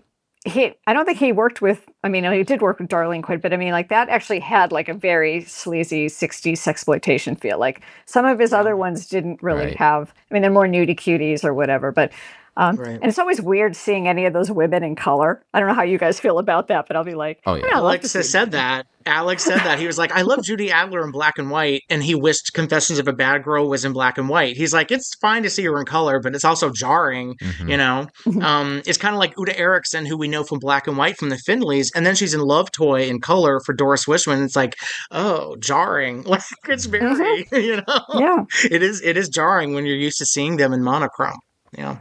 I don't think he worked with, he did work with Darlene quite a bit. I mean, like that actually had like a very sleazy 60s sexploitation feel. Like some of his other ones didn't really have, they're more nudie cuties or whatever, but, and it's always weird seeing any of those women in color. I don't know how you guys feel about that, but I'll be like, Alex said that. Alex said that. He was like, I love Judy Adler in black and white, and he wished Confessions of a Bad Girl was in black and white. He's like, it's fine to see her in color, but it's also jarring, It's kind of like Uta Erickson, who we know from black and white from the Findleys, and then she's in Love Toy in color for Doris Wishman. It's like, oh, jarring. Like, it's very, Yeah. It is jarring when you're used to seeing them in monochrome. Yeah.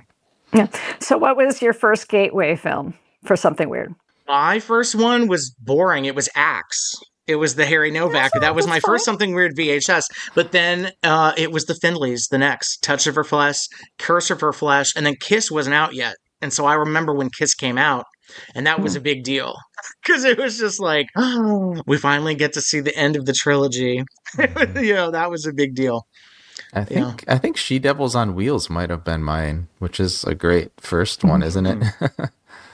So what was your first gateway film for something weird? My first one was boring. It was Axe. It was the Harry Novak. That was my first something weird VHS. But then it was the Findleys, the next. Touch of Her Flesh, Curse of Her Flesh, and then Kiss wasn't out yet. And so I remember when Kiss came out, and that was a big deal. Because it was just like, oh, we finally get to see the end of the trilogy. That was a big deal. I think She Devils on Wheels might have been mine, which is a great first one, isn't it?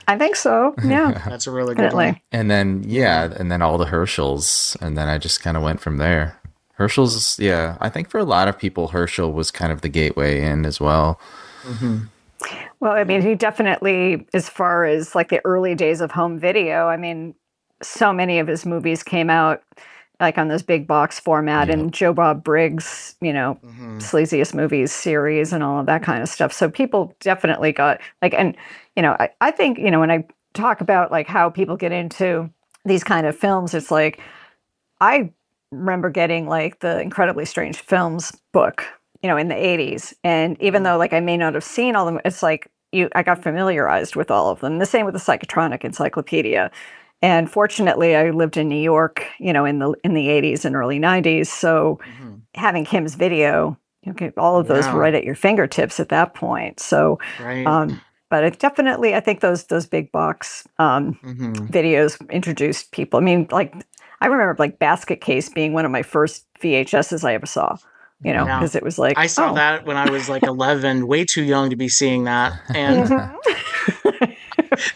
I think so. Yeah, that's a really good one. And then all the Herschels, and then I just kind of went from there. Herschel's, I think for a lot of people, Herschel was kind of the gateway in as well. Mm-hmm. Well, he definitely, as far as like the early days of home video, so many of his movies came out like on this big box format and Joe Bob Briggs, sleaziest movies series and all of that kind of stuff. So people definitely got like, and I think, when I talk about like how people get into these kind of films, it's like, I remember getting like the Incredibly Strange Films book, in the 80s. And even though like I may not have seen all of them, it's like I got familiarized with all of them. The same with the Psychotronic Encyclopedia. And fortunately, I lived in New York, in the 80s and early 90s. So having Kim's video, all of those right at your fingertips at that point. So, but it definitely, I think those big box videos introduced people. I remember like Basket Case being one of my first VHSs I ever saw. Because it was like I saw that when I was like 11, way too young to be seeing that, and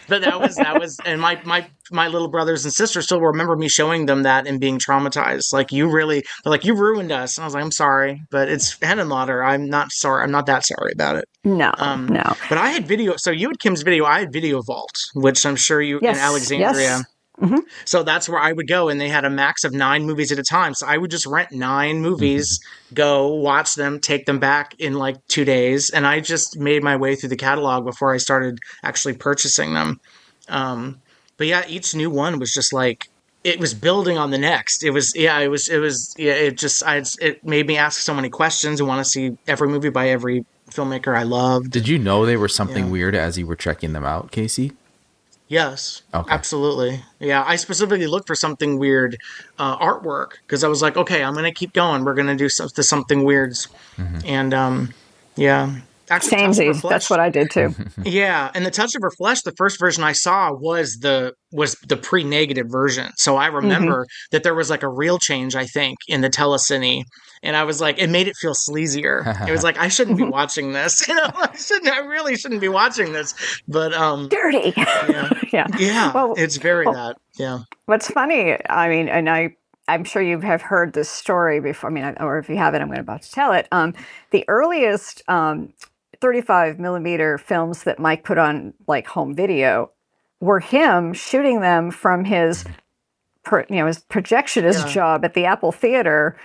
but that was, and my little brothers and sisters still remember me showing them that and being traumatized. Like you ruined us, and I was like, I'm sorry, but it's Henenlotter. I'm not sorry. I'm not that sorry about it. No, no. But I had video. So you had Kim's video. I had Video Vault, which I'm sure you in Alexandria. Yes. Mm-hmm. So that's where I would go, and they had a max of 9 movies at a time. So I would just rent 9 movies, go watch them, take them back in like 2 days, and I just made my way through the catalog before I started actually purchasing them. But yeah, each new one was just like it was building on the next. It made me ask so many questions and want to see every movie by every filmmaker I loved. Did you know they were something weird as you were checking them out, Casey? Yes, absolutely. Yeah, I specifically looked for something weird artwork because I was like, okay, I'm going to keep going. We're going to do something weird. And Actually, Touch of Her Samesies. Flesh. That's what I did too. Yeah, and the Touch of Her Flesh, the first version I saw was the pre-negative version. So I remember that there was like a real change, I think, in the telecine, and I was like, it made it feel sleazier. It was like I shouldn't be watching this. I really shouldn't be watching this. But dirty. Yeah. Well, it's very that. Yeah. What's funny, I mean, and I'm sure you have heard this story before. I mean, or if you haven't, I'm about to tell it. The earliest 35 millimeter films that Mike put on like home video were him shooting them from his his projectionist job at the Apple Theater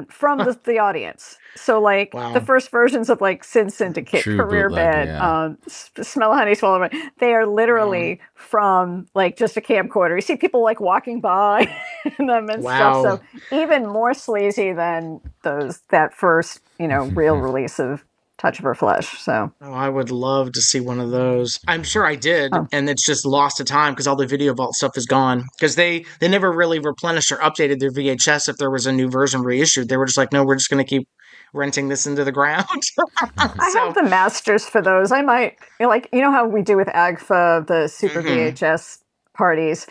from the audience. So like the first versions of like Sin Syndicate, True Career bootleg, Bed, Smell of Honey, Swallow of Honey, they are literally from like just a camcorder. You see people like walking by them and stuff. So even more sleazy than that first, real release of Touch of Her Flesh. So I would love to see one of those. I'm sure I did, and it's just lost to time because all the video vault stuff is gone. Because they never really replenished or updated their VHS if there was a new version reissued. They were just like, no, we're just going to keep renting this into the ground. I have the masters for those. I might how we do with AGFA, the Super VHS parties.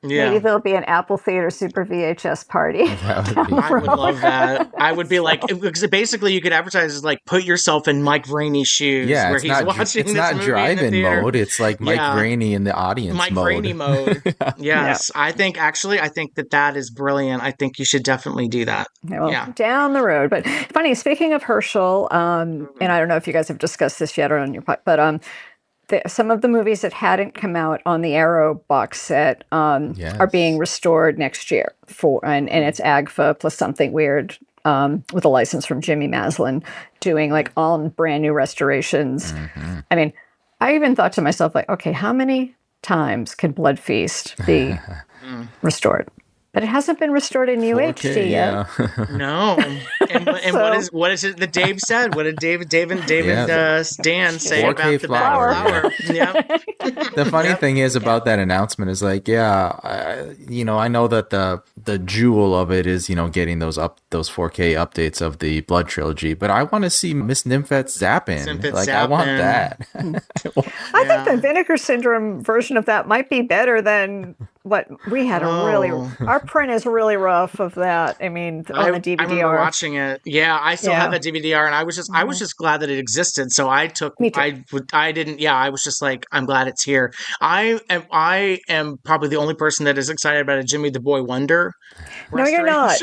Yeah. Maybe there'll be an Apple Theater Super VHS party. I would love that. I would be like, because basically you could advertise as like, put yourself in Mike Rainey's shoes. Yeah, where it's he's watching it's not drive-in mode. It's like Mike Rainey in the audience Mike mode. Rainey mode. Yes. I think that is brilliant. I think you should definitely do that. Well, down the road. But funny, speaking of Herschel, and I don't know if you guys have discussed this yet or on your podcast, but some of the movies that hadn't come out on the Arrow box set are being restored next year and it's AGFA plus something weird with a license from Jimmy Maslin doing like all brand new restorations. I mean, I even thought to myself like, okay, how many times can Blood Feast be restored? But it hasn't been restored in UHD yet. No. And what is it that Dave said? What did Dan say about the flower? The funny thing is about that announcement is like, I know that the jewel of it is, getting those 4K updates of the Blood trilogy, but I want to see Miss Nymphet's Zappin'. I want that. I think the Vinegar Syndrome version of that might be better than what we had. Our print is really rough of that. I mean, on the DVD. I remember watching it. Yeah, I still have that DVD-R, and I was just glad that it existed. So I was just like, I'm glad it's here. I am probably the only person that is excited about a Jimmy the Boy Wonder. No, you're not.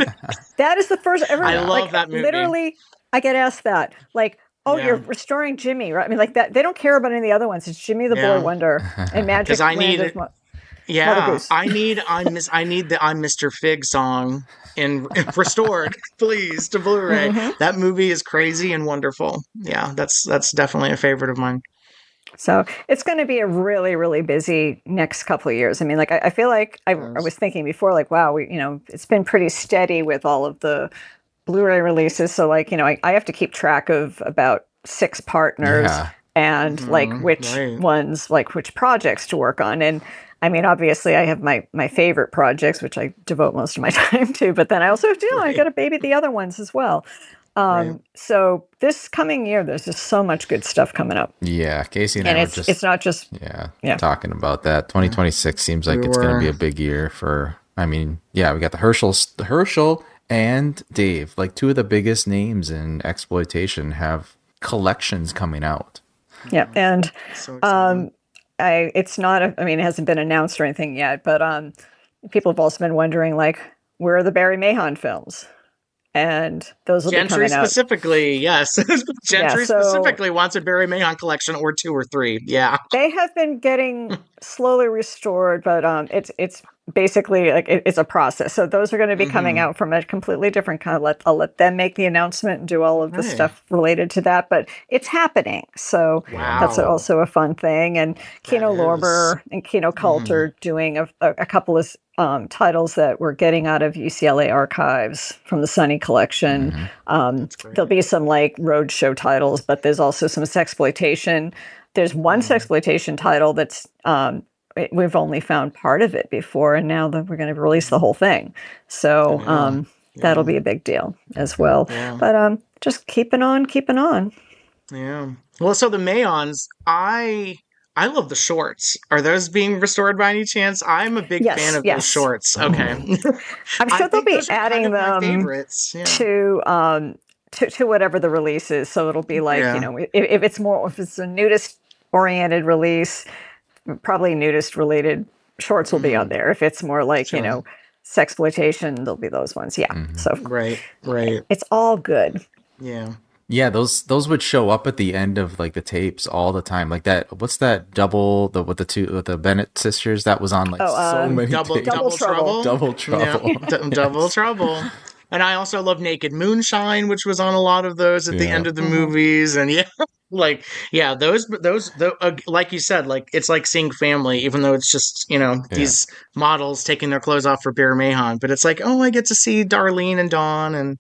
That is the first ever. I love that movie. Literally, I get asked that. Like, you're restoring Jimmy, right? I mean, like that. They don't care about any of the other ones. It's Jimmy the Boy Wonder and Magic. Because I need it. I need the I'm Mr. Fig song in restored, please, to Blu-ray. That movie is crazy and wonderful. Yeah, that's definitely a favorite of mine. So it's going to be a really, really busy next couple of years. I mean, like I feel like I was thinking before, like, wow, it's been pretty steady with all of the Blu-ray releases. So like, I have to keep track of about 6 partners and like which ones, like which projects to work on. And I mean, obviously, I have my favorite projects, which I devote most of my time to. But then I also have I got to baby the other ones as well. So this coming year, there's just so much good stuff coming up. Yeah, Casey and I were just... It's not just... talking about that. 2026 seems like it's going to be a big year for... I mean, we got the Herschel and Dave. Like, 2 of the biggest names in exploitation have collections coming out. Yeah, and... it's not, it hasn't been announced or anything yet, but people have also been wondering, like, where are the Barry Mahon films? And those will be coming out. Gentry specifically, yes. Gentry specifically wants a Barry Mahon collection or 2 or 3. Yeah. They have been getting slowly restored, but it's basically like it's a process. So those are going to be coming out from a completely different kind of I'll let them make the announcement and do all of the stuff related to that, but it's happening. So that's also a fun thing. And Kino Lorber and Kino Cult are doing a couple of titles that we're getting out of UCLA archives from the Sunny collection. There'll be some like roadshow titles, but there's also some sexploitation. There's one sexploitation title that's we've only found part of it before, and now that we're going to release the whole thing. So that'll be a big deal as well. Yeah. But just keeping on. Yeah. Well, so the Mayons, I love the shorts. Are those being restored by any chance? I'm a big fan Yes, of those yes. shorts. Okay. I'm I sure they'll think be those are kind adding of my them favorites. Yeah. to whatever the release is. So it'll be like, Yeah. if it's a nudist oriented release, probably nudist related shorts will be on there. If it's more like, Sure. sexploitation, there'll be those ones. Yeah. So Right. Right. it's all good. Yeah. Yeah, those would show up at the end of like the tapes all the time. Like that, what's that double the with the Bennett sisters that was on like so many tapes. Double Trouble. Double Trouble. Yeah. Double Trouble. And I also love Naked Moonshine, which was on a lot of those at the end of the movies. And yeah, like, yeah, those, like you said, like, it's like seeing family, even though it's just, these models taking their clothes off for Bear Mahon. But it's like, oh, I get to see Darlene and Dawn, and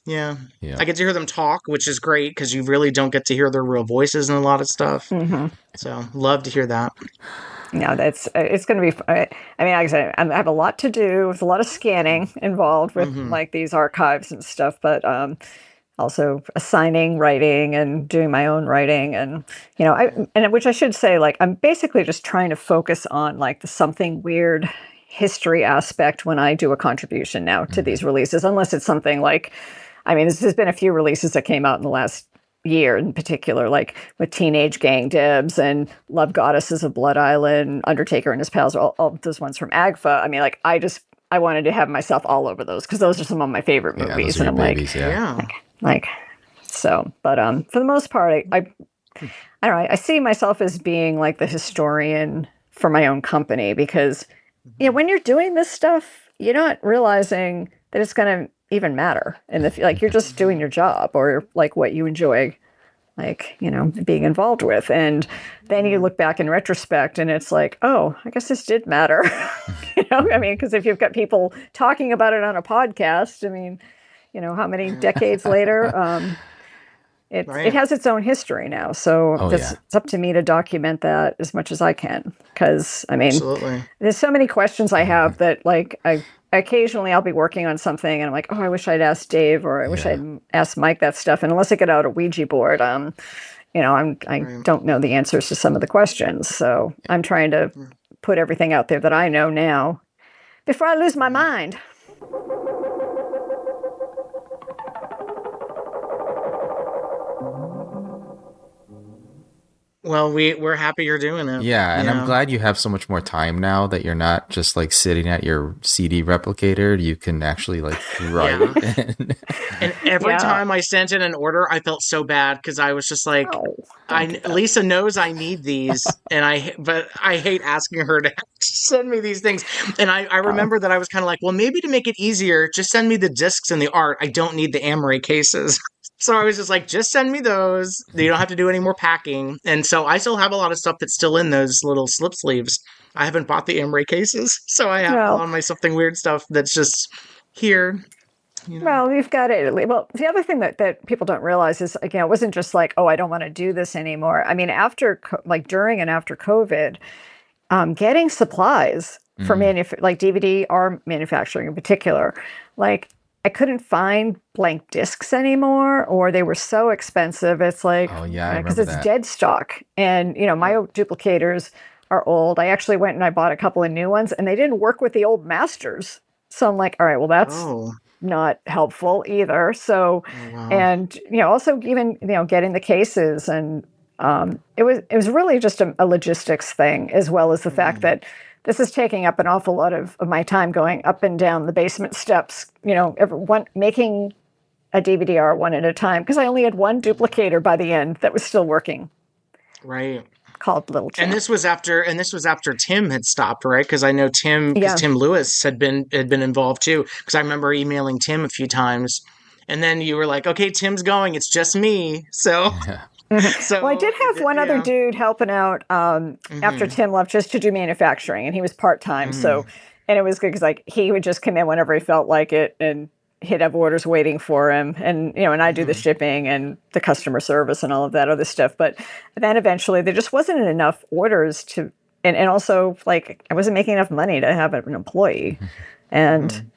yeah. I get to hear them talk, which is great because you really don't get to hear their real voices in a lot of stuff. So love to hear that. No, it's going to be. I mean, like I said, I have a lot to do. There's a lot of scanning involved with like these archives and stuff, but also assigning writing and doing my own writing, and which I should say, like I'm basically just trying to focus on like the something weird history aspect when I do a contribution now to these releases, unless it's something like, I mean, there's been a few releases that came out in the last year in particular, like with Teenage Gang Debs and Love Goddesses of Blood Island, Undertaker and His Pals, all those ones from AGFA. I mean, like I wanted to have myself all over those because those are some of my favorite movies. And I'm babies, so, but for the most part, I don't know, I see myself as being like the historian for my own company because, when you're doing this stuff, you're not realizing that it's going to even matter. And like, you're just doing your job or like what you enjoy, like, being involved with. And then you look back in retrospect and it's like, oh, I guess this did matter. I mean, because if you've got people talking about it on a podcast, I mean, how many decades later, it has its own history now. So it's up to me to document that as much as I can. Because, I mean, there's so many questions I have that, like, occasionally I'll be working on something and I'm like, oh, I wish I'd asked Dave or I wish I'd asked Mike that stuff. And unless I get out a Ouija board, I don't know the answers to some of the questions. So I'm trying to put everything out there that I know now before I lose my mind. Well, we're happy you're doing it. Yeah, and I'm glad you have so much more time now that you're not just like sitting at your CD replicator. You can actually like write. And every time I sent in an order, I felt so bad because I was just like, Lisa knows I need these, but I hate asking her to send me these things. And I remember that I was kind of like, well, maybe to make it easier, just send me the discs and the art. I don't need the Amory cases. So I was just like, just send me those. You don't have to do any more packing. And so I still have a lot of stuff that's still in those little slip sleeves. I haven't bought the Amory cases. So I have a lot of my something weird stuff that's just here. Well, you've got it. Well, the other thing that people don't realize is, again, it wasn't just like, oh, I don't want to do this anymore. I mean, during and after COVID, getting supplies for like DVD or manufacturing in particular, like, I couldn't find blank discs anymore, or they were so expensive. It's like, because it's dead stock. And, my duplicators are old. I actually went and I bought a couple of new ones and they didn't work with the old masters. So I'm like, all right, well, that's not helpful either. So, and, also even, getting the cases and it was really just a logistics thing, as well as the fact that this is taking up an awful lot of my time going up and down the basement steps, making a DVD-R one at a time, because I only had one duplicator by the end that was still working. Right. Called Little Champ. And this was after Tim had stopped, right? Because I know Tim Lewis had been involved too. Because I remember emailing Tim a few times, and then you were like, "Okay, Tim's going. It's just me." So. So, well, I did have one other dude helping out after Tim left, just to do manufacturing, and he was part-time. So, and it was good because like he would just come in whenever he felt like it, and he'd have orders waiting for him, and and I do the shipping and the customer service and all of that other stuff. But then eventually there just wasn't enough orders to, and also like I wasn't making enough money to have an employee, and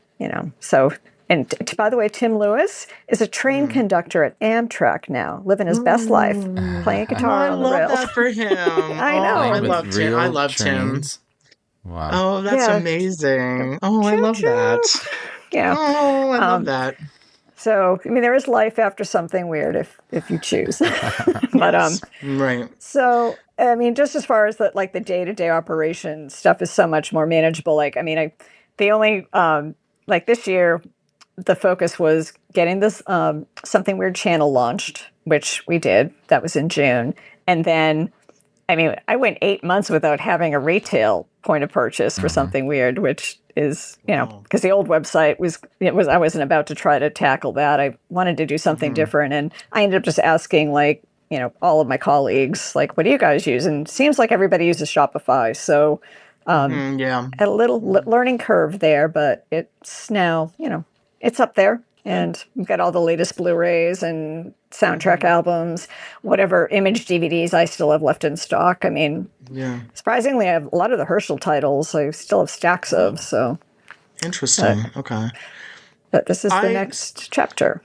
so And by the way, Tim Lewis is a train conductor at Amtrak now, living his best life, playing guitar on the love rails. that for him. I know. I Playing with love Tim. real I love Tim. trains. Wow. Oh, that's Yeah. amazing. Oh, I love that. Yeah. Oh, I love that. So, I mean, there is life after something weird if you choose. But Right. so, I mean, just as far as the day-to-day operation stuff is so much more manageable. Like, I mean, the only like this year, the focus was getting this Something Weird channel launched, which we did. That was in June, and then, I mean, I went 8 months without having a retail point of purchase for Something Weird, which is, because the old website I wasn't about to try to tackle that. I wanted to do something different, and I ended up just asking all of my colleagues, like, what do you guys use? And it seems like everybody uses Shopify. So a little learning curve there, but it's now, it's up there. And we've got all the latest Blu-rays and soundtrack albums, whatever image DVDs I still have left in stock. I mean, surprisingly, I have a lot of the Herschel titles I still have stacks of. So interesting. Okay. But this is the next chapter.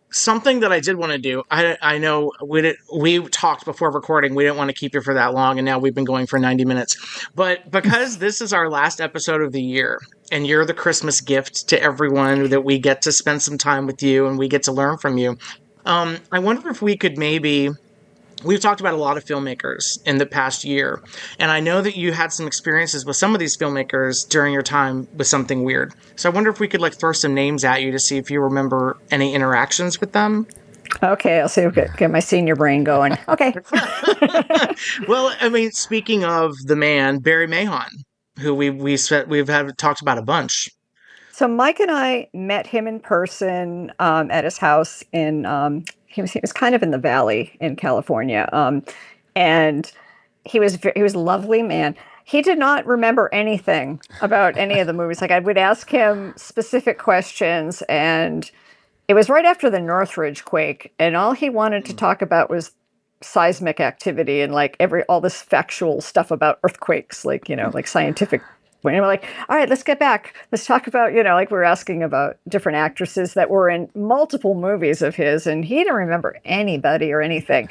Something that I did want to do, I know we talked before recording, we didn't want to keep you for that long, and now we've been going for 90 minutes. But because this is our last episode of the year, and you're the Christmas gift to everyone, that we get to spend some time with you and we get to learn from you, I wonder if we could maybe... We've talked about a lot of filmmakers in the past year, and I know that you had some experiences with some of these filmmakers during your time with Something Weird. So I wonder if we could throw some names at you to see if you remember any interactions with them. Okay, I'll see if I get my senior brain going. Okay. Well, I mean, speaking of the man, Barry Mahon, who we've talked about a bunch. So Mike and I met him in person at his house in... He was kind of in the valley in California, and he was a lovely man. He did not remember anything about any of the movies. Like, I would ask him specific questions, and it was right after the Northridge quake, and all he wanted to talk about was seismic activity and all this factual stuff about earthquakes, like scientific. And we're like, all right, let's get back. Let's talk about, we were asking about different actresses that were in multiple movies of his, and he didn't remember anybody or anything.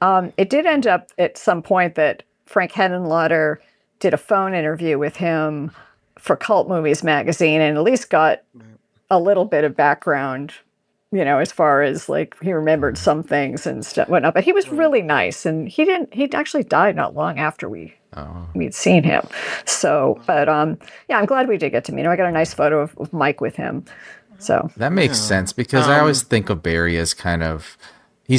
It did end up at some point that Frank Henenlotter did a phone interview with him for Cult Movies magazine, and at least got a little bit of background, as far as he remembered some things and stuff, whatnot. But he was really nice, and he actually died not long after we'd seen him. So, but I'm glad we did get to meet him. I got a nice photo of Mike with him. So that makes sense, because I always think of Barry as kind of, he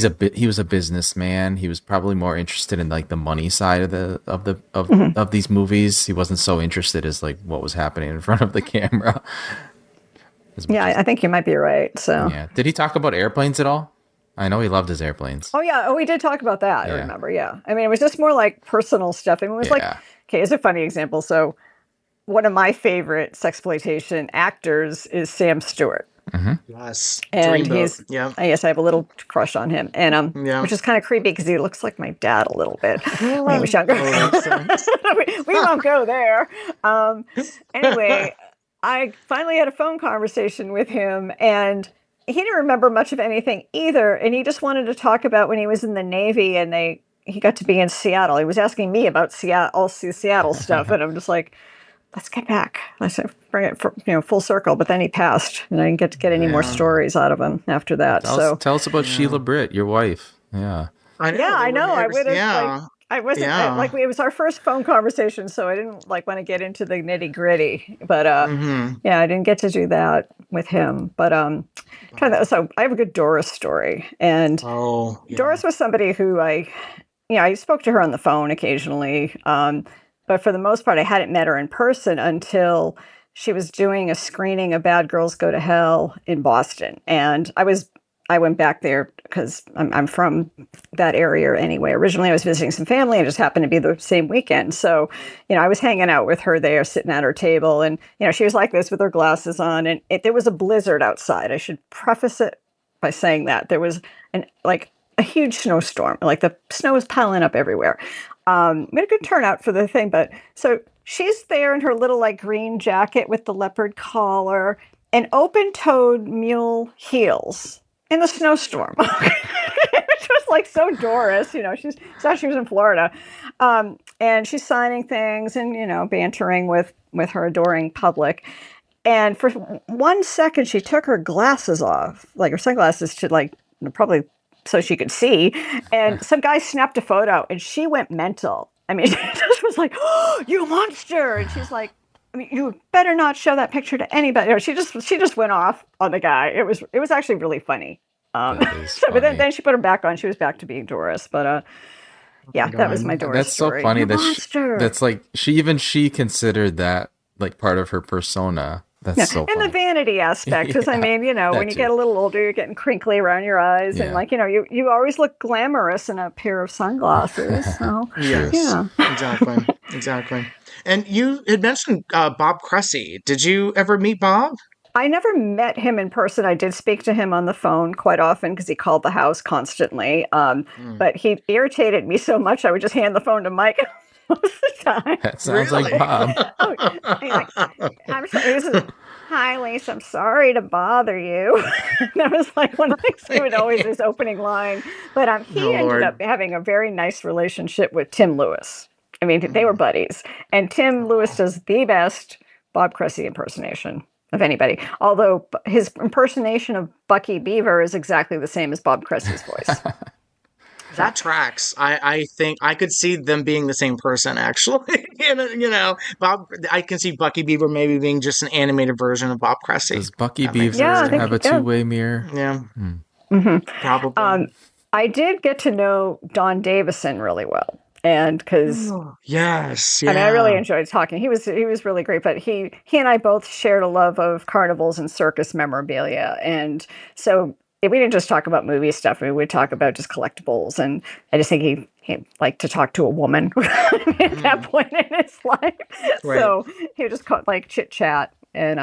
was a businessman. He was probably more interested in the money side of these movies. He wasn't so interested as what was happening in front of the camera. Yeah, I think you might be right. So yeah, did he talk about airplanes at all? I know he loved his airplanes. Oh, yeah. Oh, we did talk about that. Yeah. I remember. Yeah. I mean, it was just more personal stuff. I mean, it was okay, it's a funny example. So one of my favorite sexploitation actors is Sam Stewart. Mm-hmm. Yes. And he's, yes, I have a little crush on him. And, which is kind of creepy because he looks like my dad a little bit when he was younger. we won't go there. Anyway, I finally had a phone conversation with him, and he didn't remember much of anything either, and he just wanted to talk about when he was in the Navy and he got to be in Seattle. He was asking me about Seattle stuff, and I'm just like, let's get back. Let's bring it full circle. But then he passed, and I didn't get to get any more stories out of him after that. Tell us about Sheila Britt, your wife. Yeah. I know. I would have. I wasn't it was our first phone conversation, so I didn't want to get into the nitty gritty. But I didn't get to do that with him. But so I have a good Doris story, and Doris was somebody who I spoke to her on the phone occasionally, but for the most part, I hadn't met her in person until she was doing a screening of Bad Girls Go to Hell in Boston, and I went back there because I'm from that area anyway. Originally, I was visiting some family, and it just happened to be the same weekend. So, I was hanging out with her there, sitting at her table, and, she was like this with her glasses on, and there was a blizzard outside. I should preface it by saying that. There was a huge snowstorm. The snow was piling up everywhere. We had a good turnout for the thing, but so she's there in her little green jacket with the leopard collar, and open-toed mule heels in the snowstorm. Which was like so Doris, she thought she was in Florida. And she's signing things and, bantering with her adoring public. And for 1 second, she took her glasses off, like her sunglasses, to like probably so she could see. And some guy snapped a photo, and she went mental. I mean, she just was like, "Oh, you monster!" And she's like, "I mean, you better not show that picture to anybody." She just went off on the guy. It was actually really funny. But then she put her back on. She was back to being Doris. But yeah, that was my Doris That's story. so funny Monster. that's like she considered that like part of her persona. That's so funny. And the vanity aspect, because I mean, when you get a little older, you're getting crinkly around your eyes, and like you always look glamorous in a pair of sunglasses. So yes, yeah, exactly. And you had mentioned Bob Cressy. Did you ever meet Bob? I never met him in person. I did speak to him on the phone quite often because he called the house constantly. But he irritated me so much, I would just hand the phone to Mike most of the time. That sounds like Bob. I'm sorry. Hi, Lisa. I'm sorry to bother you. That was like one of the things he would always his opening line. But he ended up having a very nice relationship with Tim Lewis. I mean, they were buddies. And Tim Lewis does the best Bob Cressy impersonation of anybody. Although his impersonation of Bucky Beaver is exactly the same as Bob Cressy's voice. That tracks. I think I could see them being the same person, actually. Bob. I can see Bucky Beaver maybe being just an animated version of Bob Cressy. Does Bucky Beaver have a two-way mirror? Yeah. Probably. I did get to know Don Davison really well. And because yes, I mean, I really enjoyed talking. He was really great. But he and I both shared a love of carnivals and circus memorabilia, and so we didn't just talk about movie stuff. I mean, we'd talk about just collectibles, and I just think he liked to talk to a woman at that point in his life. Right. So he would just like chit chat, and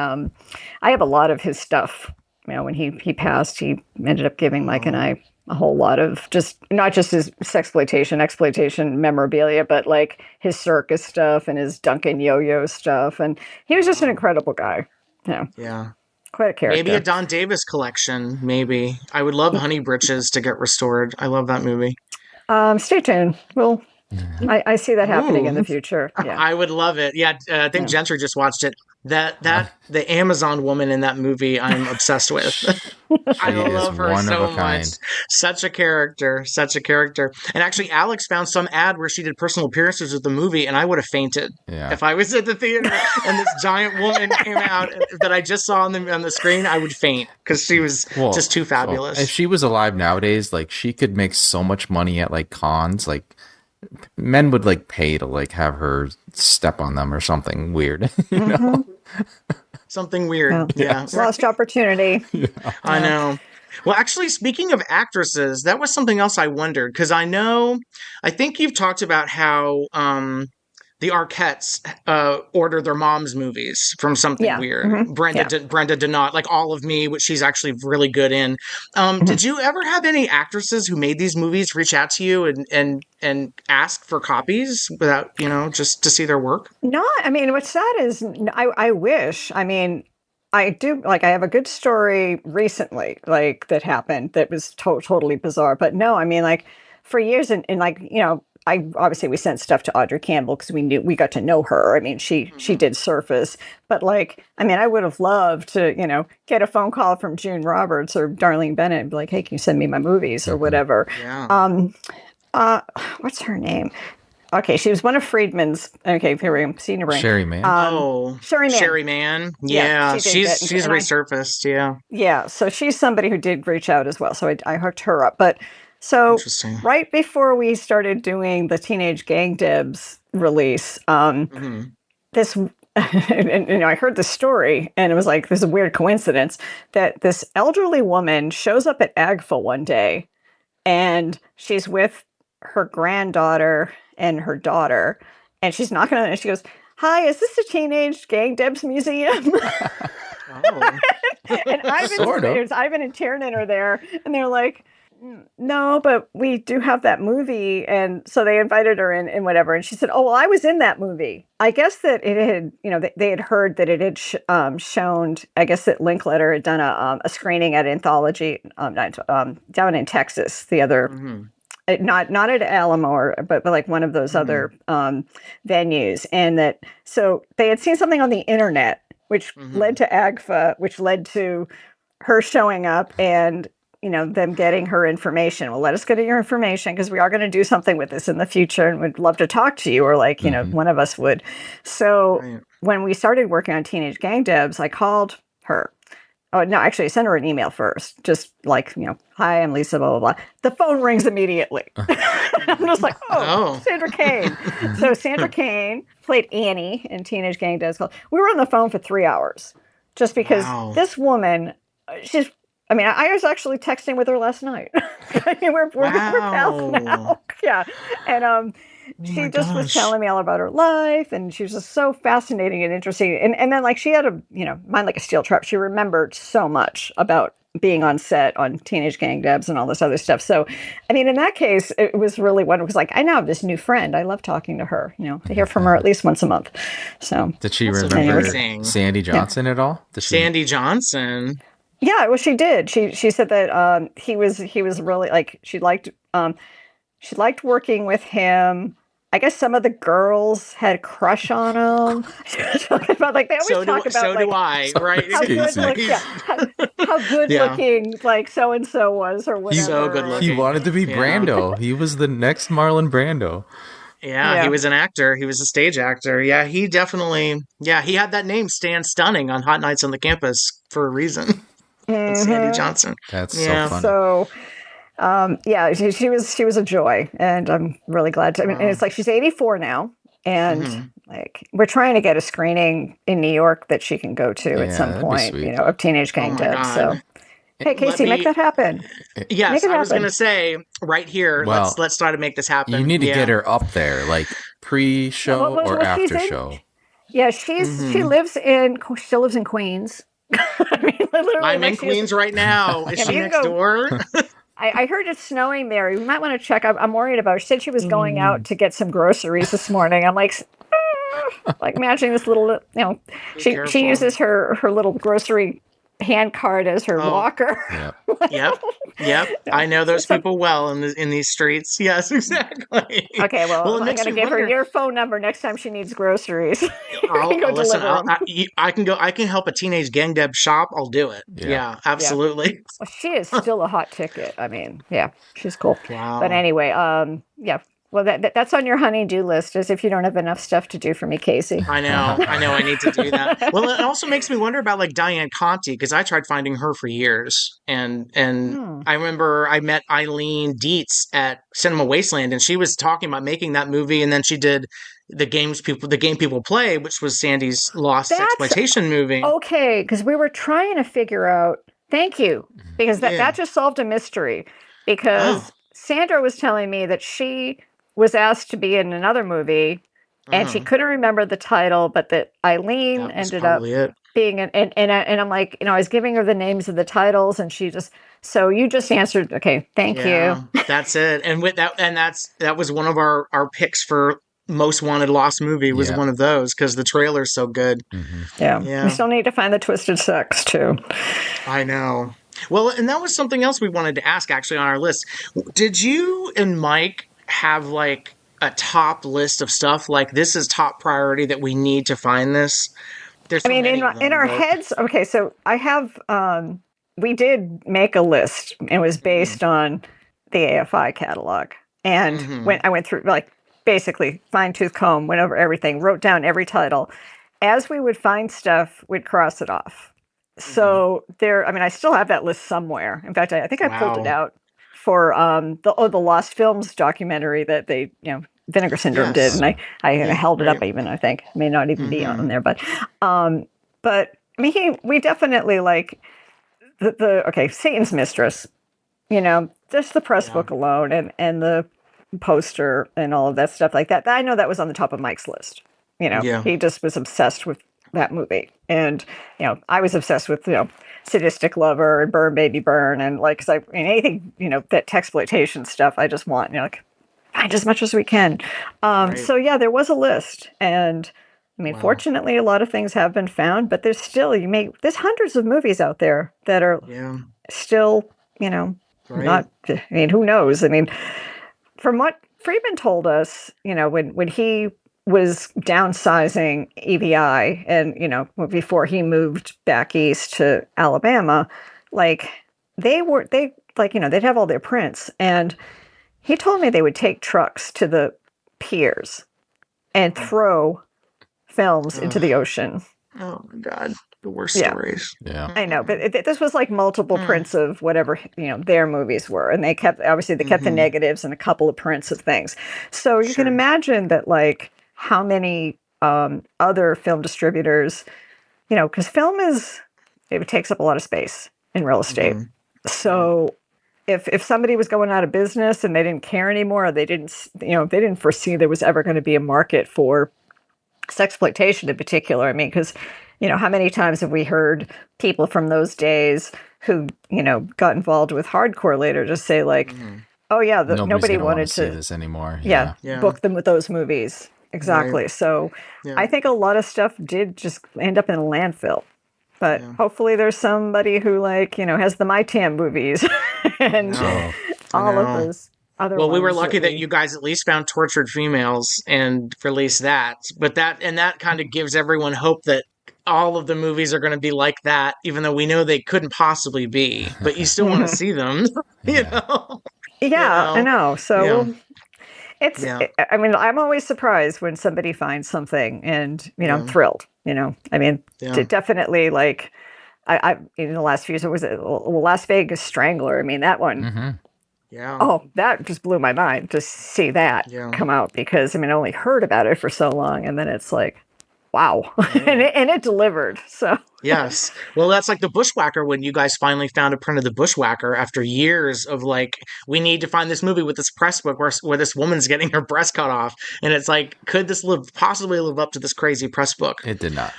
I have a lot of his stuff. When he passed, he ended up giving Mike and I a whole lot of just not just his exploitation memorabilia, but like his circus stuff and his Duncan yo-yo stuff. And he was just an incredible guy. Yeah. Quite a character. Maybe a Don Davis collection. Maybe. I would love Honey Britches to get restored. I love that movie. Stay tuned. Well, I see that happening in the future. Yeah. I would love it. Yeah. I think Gentry just watched it. The Amazon woman in that movie, I'm obsessed with. I love her so much. Such a character. And actually, Alex found some ad where she did personal appearances with the movie, and I would have fainted if I was at the theater and this giant woman came out that I just saw on the screen. I would faint because she was just too fabulous. If she was alive nowadays, like she could make so much money at like cons, like. Men would like pay to like have her step on them or something weird, Something weird. Yeah. Lost opportunity. I know. Well, actually, speaking of actresses, that was something else I wondered because I think you've talked about how the Arquettes order their mom's movies from Something Weird. Mm-hmm. Brenda did not, like All of Me, which she's actually really good in. Did you ever have any actresses who made these movies reach out to you and ask for copies without, just to see their work? No, I mean, what's sad is I wish. I mean, I do, like, I have a good story recently, like, that happened that was totally bizarre. But no, I mean, like, for years and like, we sent stuff to Audrey Campbell because we got to know her. I mean, she did surface, but like, I mean, I would have loved to, get a phone call from June Roberts or Darlene Bennett and be like, hey, can you send me my movies or whatever? Yeah. What's her name? Okay, she was one of Friedman's. Okay, here we go. Senior brain. Sherry Mann. Sherry Mann. Yeah, she's resurfaced. Yeah. Yeah, so she's somebody who did reach out as well. So I hooked her up, but. So right before we started doing the Teenage Gang Debs release, this, and, I heard the story and it was like, this is a weird coincidence that this elderly woman shows up at AGFA one day and she's with her granddaughter and her daughter and she's knocking on it and she goes, hi, is this the Teenage Gang Debs Museum? And Ivan and Tiernan are there and they're like, No, but we do have that movie, and so they invited her in and whatever, and she said, "Oh, well, I was in that movie." I guess that it had, they had heard that it had shown. I guess that Linkletter had done a screening at Anthology down in Texas. The other, not at Alamo, but like one of those other venues, and that so they had seen something on the internet, which led to AGFA, which led to her showing up and them getting her information. Well, let us get your information because we are going to do something with this in the future and would love to talk to you, or like, one of us would. So when we started working on Teenage Gang Debs, I called her. Oh, no, actually, I sent her an email first. Just like, hi, I'm Lisa, blah, blah, blah. The phone rings immediately. I'm just like, Sandra Kane. So Sandra Kane played Annie in Teenage Gang Debs. We were on the phone for 3 hours just because this woman, I was actually texting with her last night. We're pals now. Yeah. And she just was telling me all about her life, and she was just so fascinating and interesting. And then like she had a, mind like a steel trap. She remembered so much about being on set on Teenage Gang Debs and all this other stuff. So, in that case, it was really wonderful. Because like, I now have this new friend. I love talking to her, to hear from her at least once a month. So did she remember Sandy Johnson at all? Sandy Johnson. Yeah, well, she did. She said that he was really like she liked working with him. I guess some of the girls had a crush on him. About like they always talk about. So like, do I, right? How good looking like so and so was, or whatever. So good looking. He wanted to be Brando. He was the next Marlon Brando. Yeah, he was an actor. He was a stage actor. Yeah, he definitely. Yeah, he had that name, Stan Stunning, on Hot Nights on the Campus for a reason. Sandy Johnson. That's so funny. So, she was a joy, and I'm really glad to. And it's like she's 84 now, and like we're trying to get a screening in New York that she can go to at some point, of Teenage Gang Debs. So, hey, Casey, make that happen. Yes, I was going to say right here. Well, let's try to make this happen. You need to get her up there, like pre-show or after show. Yeah, she lives in Queens. I'm in Queens right now. Is she next door? I heard it's snowing there. You might want to check. I'm worried about her. She said she was going out to get some groceries this morning. I'm like, like imagining this little, she uses her little grocery hand card as her walker. Yep. I know those people well in these streets. Yes, exactly. Okay, well I'm going to give her your phone number next time she needs groceries. I can help a Teenage Gang Deb shop. I'll do it. Yeah, absolutely. Yeah. Well, she is still a hot ticket. She's cool. Wow. But anyway, well, that's on your honey-do list, as if you don't have enough stuff to do for me, Casey. I know. I need to do that. Well, it also makes me wonder about like Diane Conti, because I tried finding her for years, and I remember I met Eileen Dietz at Cinema Wasteland, and she was talking about making that movie, and then she did the game people play, which was Sandy's lost exploitation movie. Okay, because we were trying to figure out. Thank you, because that just solved a mystery. Because Sandra was telling me that she was asked to be in another movie, and she couldn't remember the title, but that Eileen ended up being in, and I'm like, I was giving her the names of the titles, and she just, so you just answered, okay, thank you. That's it. And with that, and that was one of our picks for Most Wanted Lost Movie was one of those, because the trailer's so good. Yeah. We still need to find the Twisted Sex too. I know. Well, and that was something else we wanted to ask actually on our list. Did you and Mike have like a top list of stuff like this is top priority that we need to find this? There's in our heads. Okay, so I have we did make a list. It was based on the AFI catalog, and when I went through like basically fine tooth comb, went over everything, wrote down every title. As we would find stuff, we'd cross it off. So I still have that list somewhere. In fact, I think I pulled it out for the Lost Films documentary that they, Vinegar Syndrome did, and I held it up even. I think it may not even be on there, but we definitely like the Satan's Mistress, just the press book alone and the poster and all of that stuff like that. I know that was on the top of Mike's list. He just was obsessed with that movie. And, I was obsessed with, Sadistic Lover and Burn Baby Burn. And like, cause anything, that texploitation stuff, I just want, like find as much as we can. So yeah, there was a list. And I mean, fortunately, a lot of things have been found, but there's still, there's hundreds of movies out there that are still, not, I mean, who knows? I mean, from what Friedman told us, when he was downsizing EVI and, before he moved back east to Alabama, like they'd have all their prints. And he told me they would take trucks to the piers and throw films into the ocean. Oh my God. The worst stories. Yeah. I know, but this was like multiple prints of whatever, their movies were. And they kept the negatives and a couple of prints of things. So you can imagine that like how many other film distributors, because film it takes up a lot of space in real estate. So if somebody was going out of business and they didn't care anymore, or they didn't foresee there was ever going to be a market for sexploitation in particular. I mean, because, how many times have we heard people from those days who, got involved with hardcore later just say like, oh yeah, nobody wanted to see this anymore. Book them with those movies. Exactly. Right. So I think a lot of stuff did just end up in a landfill. But hopefully there's somebody who has the My Tam movies and all of those other ones. We were lucky that you guys at least found Tortured Females and released that. But that kind of gives everyone hope that all of the movies are going to be like that, even though we know they couldn't possibly be. But you still want to see them, you know? Yeah, I know. So I mean, I'm always surprised when somebody finds something and, I'm thrilled, I mean, definitely like I in the last few years, it was Las Vegas Strangler. I mean, that one, oh, that just blew my mind to see that come out because, I mean, I only heard about it for so long. And then it's like, wow. and it delivered. So yes. Well, that's like the Bushwhacker when you guys finally found a print of the Bushwhacker after years of like, we need to find this movie with this press book where this woman's getting her breast cut off. And it's like, could this possibly live up to this crazy press book? It did not.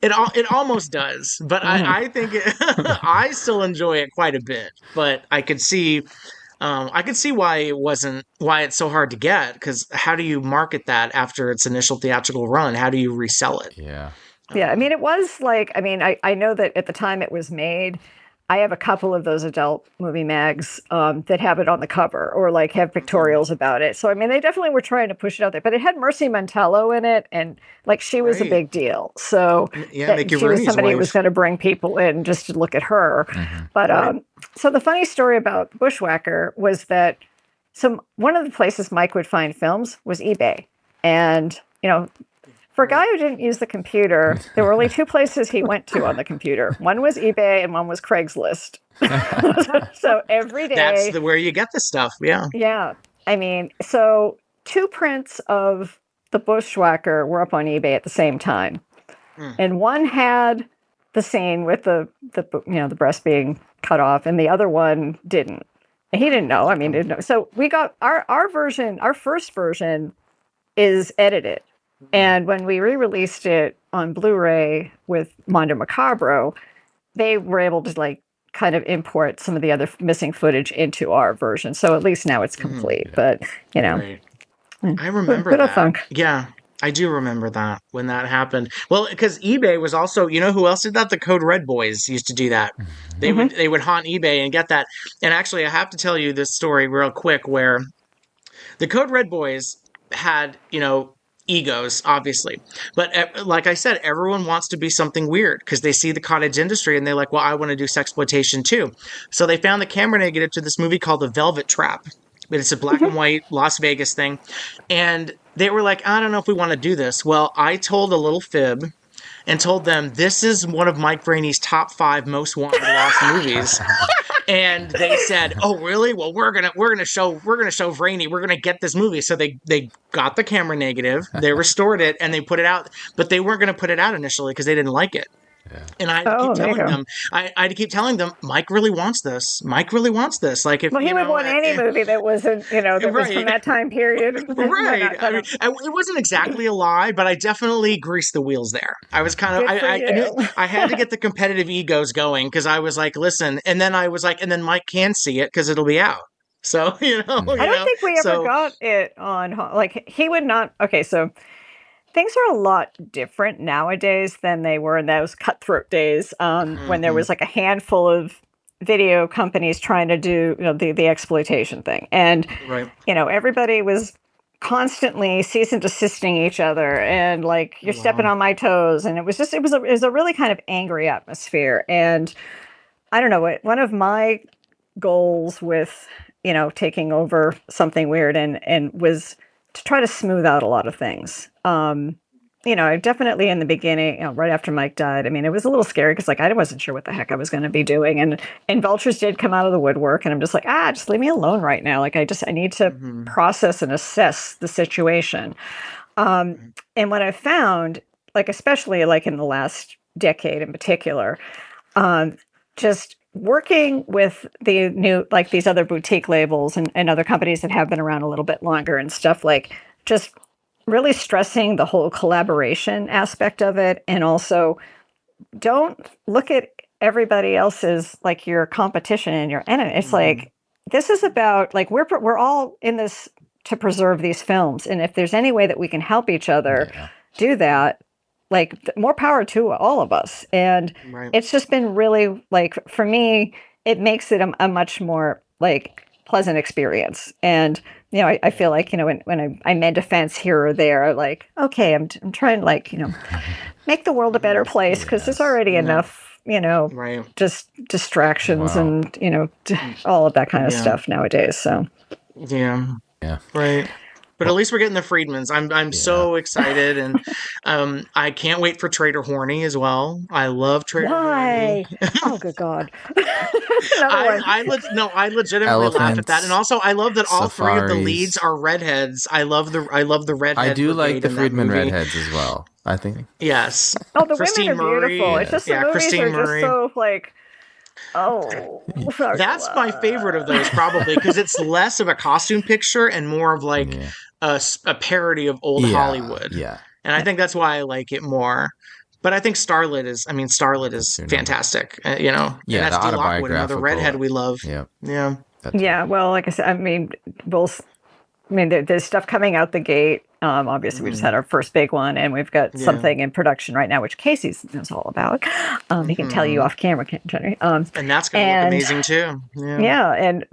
It almost does, but I think I still enjoy it quite a bit. But I could see why it's so hard to get, because how do you market that after its initial theatrical run? How do you resell it? Yeah. Yeah, I mean, it was like, I mean, I know that at the time it was made, I have a couple of those adult movie mags that have it on the cover or like have pictorials about it. So, I mean, they definitely were trying to push it out there, but it had Mercy Montello in it, and like she was a big deal. So she was somebody who was going to bring people in just to look at her. But so the funny story about Bushwhacker was that one of the places Mike would find films was eBay. And, for a guy who didn't use the computer, there were only two places he went to on the computer. One was eBay and one was Craigslist. So every day... That's where you get the stuff, yeah. Yeah. I mean, so 2 prints of the Bushwhacker were up on eBay at the same time. And one had the scene with the breast being cut off, and the other one didn't. And he didn't know. I mean, didn't know. So we got our version, our first version is edited. And when we re-released it on Blu-ray with Mondo Macabro, they were able to like kind of import some of the other missing footage into our version. So at least now it's complete. But, I remember that. Funk. Yeah, I do remember that when that happened. Well, because eBay was also, who else did that? The Code Red Boys used to do that. They would haunt eBay and get that. And actually, I have to tell you this story real quick where the Code Red Boys had, egos, obviously. But like I said, everyone wants to be something weird because they see the cottage industry and they're like, well, I want to do sexploitation too. So they found the camera negative to this movie called The Velvet Trap. But it's a black and white Las Vegas thing. And they were like, I don't know if we want to do this. Well, I told a little fib and told them this is one of Mike Brainey's top 5 most wanted lost movies. And they said, "Oh, really? Well, we're gonna show Brainey. We're gonna get this movie." So they got the camera negative, they restored it, and they put it out. But they weren't gonna put it out initially because they didn't like it. And I Oh, keep there you telling go. them, I keep telling them, Mike really wants this. Mike really wants this. Like if Well, he you would know, want any movie that wasn't, that was from right, that time period. right. Whatnot, I mean, it wasn't exactly a lie, but I definitely greased the wheels there. I was kind of, Good for I knew you. I had to get the competitive egos going because I was like, listen, and then I was like, and then Mike can see it because it'll be out. So I don't think we ever so got it on, like, he would not. Okay, so things are a lot different nowadays than they were in those cutthroat days, when there was like a handful of video companies trying to do the exploitation thing, and right. everybody was constantly cease and desisting each other, and like, you're stepping on my toes, and it was a really kind of angry atmosphere. And I don't know what one of my goals with taking over something weird and was to try to smooth out a lot of things. Definitely in the beginning, right after Mike died, I mean, it was a little scary because like I wasn't sure what the heck I was going to be doing, and vultures did come out of the woodwork, and I'm just like, just leave me alone right now. Like I need to process and assess the situation. And what I found, like especially like in the last decade in particular, just working with the new, like these other boutique labels and other companies that have been around a little bit longer and stuff, like just really stressing the whole collaboration aspect of it. And also don't look at everybody else as like your competition and your enemy. It's like, this is about like, we're all in this to preserve these films. And if there's any way that we can help each other do that, like more power to all of us. And it's just been really like, for me, it makes it a much more like pleasant experience. And, I feel like, when I mend a fence here or there, like, okay, I'm trying to like, make the world a better place because there's already enough, just distractions and, all of that kind of stuff nowadays. So, Yeah. Right. But at least we're getting the Friedmans. I'm so excited, and I can't wait for Trader Horny as well. I love Trader Horny. Oh, good God. I legitimately laugh at that, and also I love that all three of the Safaris. leads are redheads. I love the redhead. I do like brigade the in that Friedman movie. redheads as well. I think. Yes. Oh, the Christine women are beautiful. Murray. It's just the movies Christine are Murray. just so like, That's my favorite of those, probably, because it's less of a costume picture and more of like a parody of old Hollywood. Yeah. And I think that's why I like it more. But I think Starlet is fantastic. Yeah, that's the Dee Lockwood, another redhead we love. Yeah. Yeah. Yeah, well, like I said, I mean, there's stuff coming out the gate. Obviously, we just had our first big one, and we've got something in production right now, which Casey knows all about. He can tell you off camera, Jenny. And that's going to look amazing too.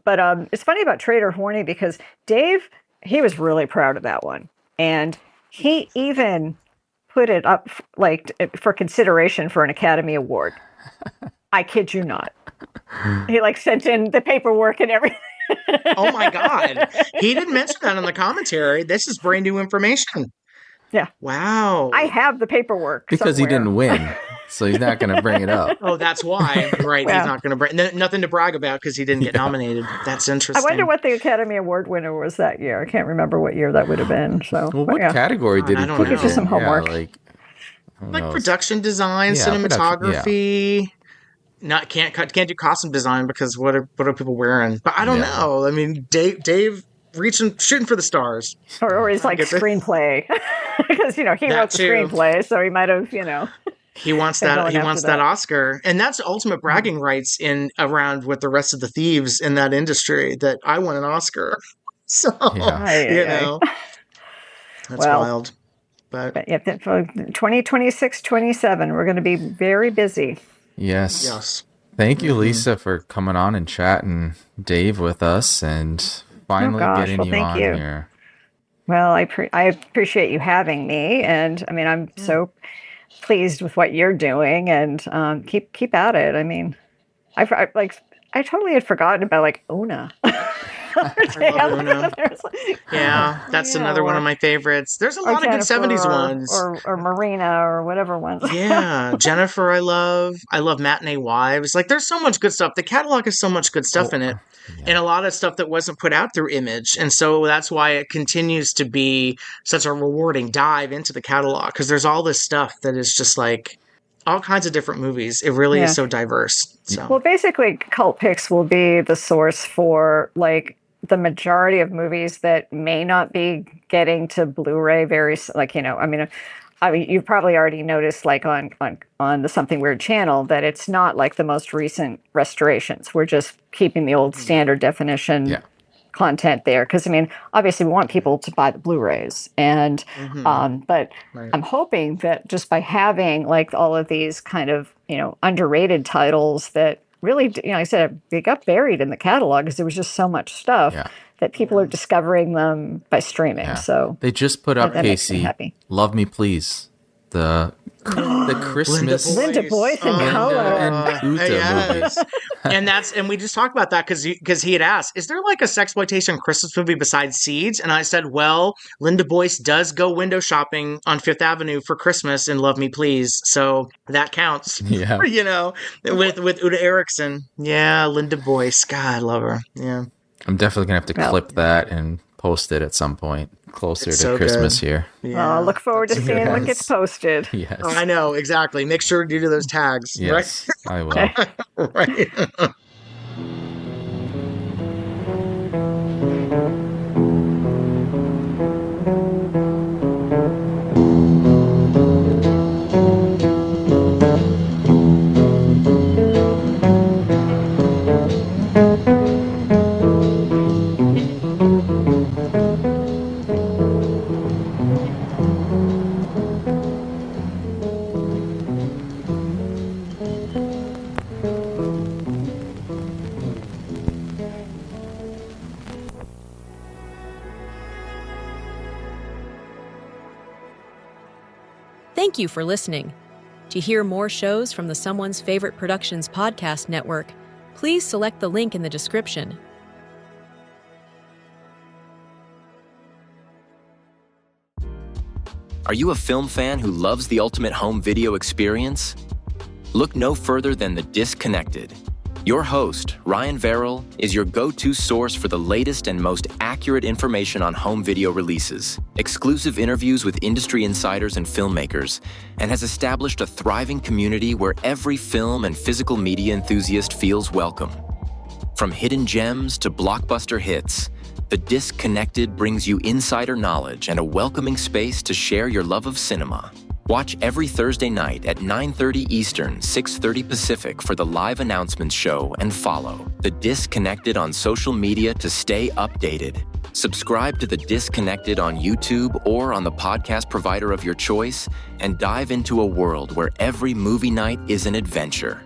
But it's funny about Trader Horny because Dave, he was really proud of that one, and he even put it up like for consideration for an Academy Award. I kid you not. He like sent in the paperwork and everything. Oh my God. He didn't mention that in the commentary. This is brand new information. Yeah. Wow. I have the paperwork. Because somewhere. he didn't win. So he's not going to bring it up. Oh, that's why. Right. He's not going to bring nothing to brag about because he didn't get nominated. That's interesting. I wonder what the Academy Award winner was that year. I can't remember what year that would have been. So, well, what category did he put it in? Some homework. Like production design, cinematography. Can't do costume design because what are people wearing? But I don't know. I mean, Dave shooting for the stars, or he's like screenplay because he wrote the screenplay, so he might have he wants that Oscar, and that's ultimate bragging rights in around with the rest of the thieves in that industry that I won an Oscar. So that's wild. But 2026, 27, we're going to be very busy. Yes. Thank you, Lisa, for coming on and chatting Dave with us and finally getting you on here. Well, I appreciate you having me, and I mean, I'm so pleased with what you're doing, and keep at it. I mean, I totally had forgotten about like Una. I love Una. Yeah, that's another one of my favorites. There's a lot of good 70s ones. Or Marina or whatever ones. Yeah, Jennifer I love Matinee Wives. Like there's so much good stuff. The catalog has so much good stuff in it. Yeah. And a lot of stuff that wasn't put out through Image. And so that's why it continues to be such a rewarding dive into the catalog because there's all this stuff that is just like all kinds of different movies. It really is so diverse. So. Well, basically, Cult Pix will be the source for like the majority of movies that may not be getting to Blu-ray I mean, you've probably already noticed, like on the Something Weird channel, that it's not like the most recent restorations. We're just keeping the old standard definition content there, because I mean, obviously, we want people to buy the Blu-rays, and but I'm hoping that just by having like all of these kind of underrated titles that really, like I said, they got buried in the catalog because there was just so much stuff. That people are discovering them by streaming. So they just put up, Casey, Love Me Please, the Christmas Linda Boyce in color and Uta movies. and we just talked about that because he had asked, is there like a sexploitation Christmas movie besides Seeds? And I said, well, Linda Boyce does go window shopping on Fifth Avenue for Christmas in Love Me Please, so that counts. With Uta Erickson. Yeah, Linda Boyce. God, I love her. Yeah. I'm definitely going to have to clip that and post it at some point closer to Christmas here. Yeah. Look forward to seeing what gets posted. Yes. I know, exactly. Make sure to do those tags. Yes, right? I will. Right. Thank you for listening. To hear more shows from the Someone's Favorite Productions podcast network, please select the link in the description. Are you a film fan who loves the ultimate home video experience? Look no further than The Disconnected. Your host, Ryan Verrill, is your go-to source for the latest and most accurate information on home video releases, exclusive interviews with industry insiders and filmmakers, and has established a thriving community where every film and physical media enthusiast feels welcome. From hidden gems to blockbuster hits, The Disconnected brings you insider knowledge and a welcoming space to share your love of cinema. Watch every Thursday night at 9:30 Eastern, 6:30 Pacific for the live announcements show, and follow The Disconnected on social media to stay updated. Subscribe to The Disconnected on YouTube or on the podcast provider of your choice, and dive into a world where every movie night is an adventure.